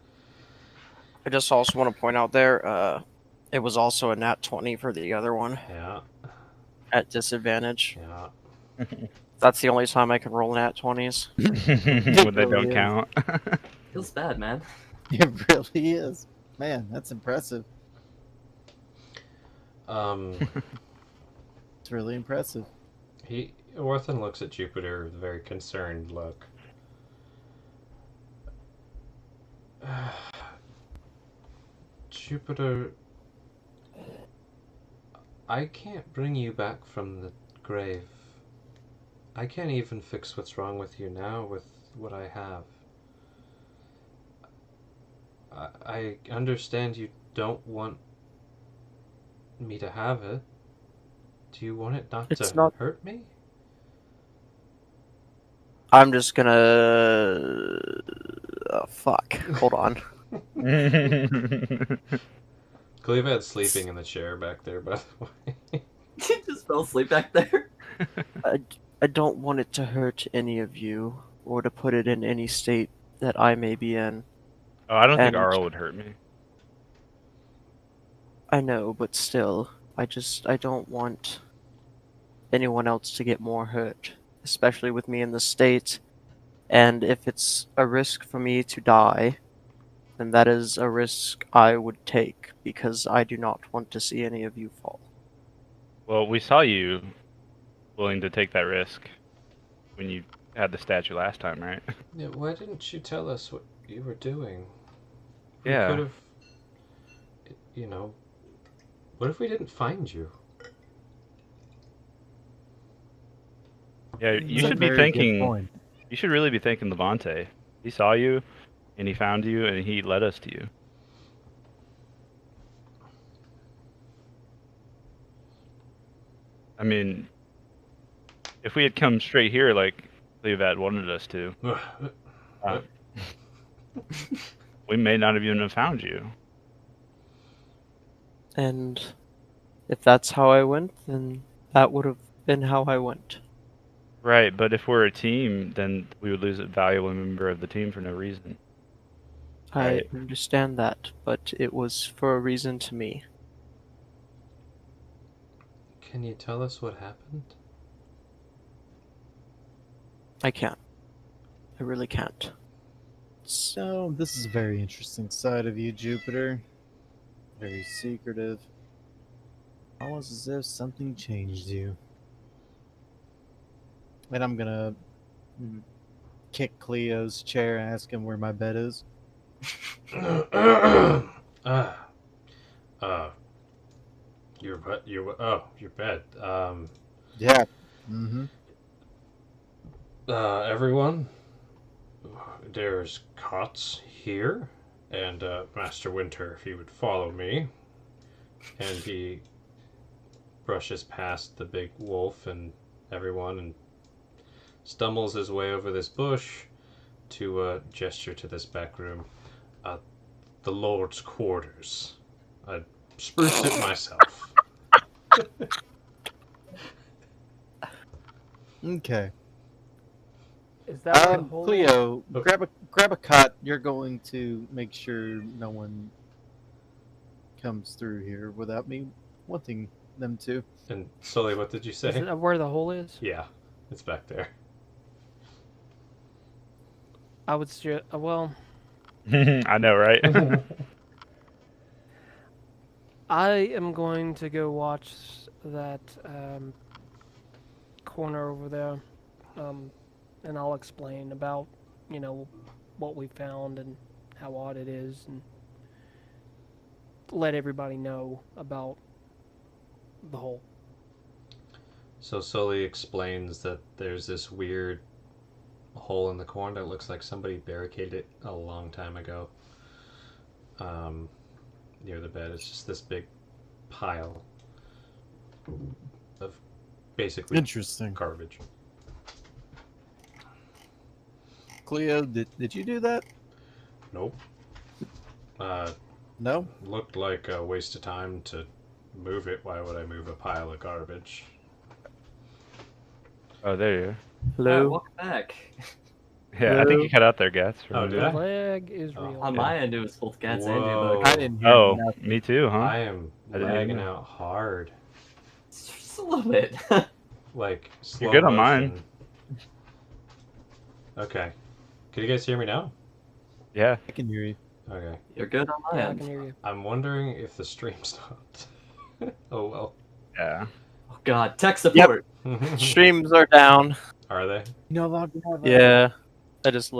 I just also want to point out there, it was also a nat 20 for the other one Yeah, at disadvantage. yeah. That's the only time I can roll nat 20s. When they really don't is. count. Feels bad, man. It really is. Man, that's impressive. It's really impressive. Orthan looks at Jupiter with a very concerned look. Jupiter, I can't bring you back from the grave. I can't even fix what's wrong with you now with what I have. I understand you don't want me to have it. Do you want it not It's to not. hurt me? I'm just gonna. Fuck. Hold on. Cleaved's sleeping in the chair back there, by the way. You just fell asleep back there. I don't want it to hurt any of you, or to put it in any state that I may be in. Oh, I don't think And Arl would hurt me. I know, but still, I don't want anyone else to get more hurt, especially with me in the state. And if it's a risk for me to die, then that is a risk I would take, because I do not want to see any of you fall. Well, we saw you willing to take that risk when you had the statue last time, right? Yeah, why didn't you tell us what you were doing? We Yeah. could have, what if we didn't find you? Yeah, you That's a should be very good thanking. point. You should really be thanking Levante. He saw you, and he found you, and he led us to you. I mean, if we had come straight here like Cleovad wanted us to, we may not have even have found you. And if that's how I went, then that would have been how I went. Right, but if we're a team, then we would lose a valuable member of the team for no reason. I Right. understand that, but it was for a reason to me. Can you tell us what happened? I can't. I really can't. So, this is a very interesting side of you, Jupiter. Very secretive. Almost as if something changed you. And I'm gonna kick Cleo's chair and ask him where my bed is. Your bed. Yeah. Mm-hmm. Everyone, there's cots here, and Master Winter, if he would follow me, and he brushes past the big wolf and everyone and stumbles his way over this bush to gesture to this back room. The Lord's quarters. I spruced it myself. Okay. Is that where the hole is? Cleo, grab a cot. You're going to make sure no one comes through here without me wanting them to. And Sully, what did you say? Is that where the hole is? Yeah, it's back there. I would suggest. Well, I know, right? I am going to go watch that corner over there, and I'll explain about, what we found and how odd it is, and let everybody know about the hole. So Sully explains that there's this weird hole in the corner that looks like somebody barricaded it a long time ago. Near the bed, it's just this big pile of basically Interesting. garbage. Cleo, did you do that? Nope. No? Looked like a waste of time to move it. Why would I move a pile of garbage? Oh, there you are. Hello? Welcome back. Yeah, I think you cut out there, Gats. Oh, did The I? leg is Oh. real. On my end, it was both cats and Whoa. you. I didn't hear Oh, nothing. me too, huh? I am I didn't even lagging know. out hard. Just a little bit. Like slow You're good on motion. mine. Okay. Can you guys hear me now? Yeah. I can hear you. Okay. You're good on my Yeah, I end. can hear you. I'm wondering if the stream stopped. Oh well. Yeah. Oh God, tech support. Streams are down. Are they? No longer have Yeah, I just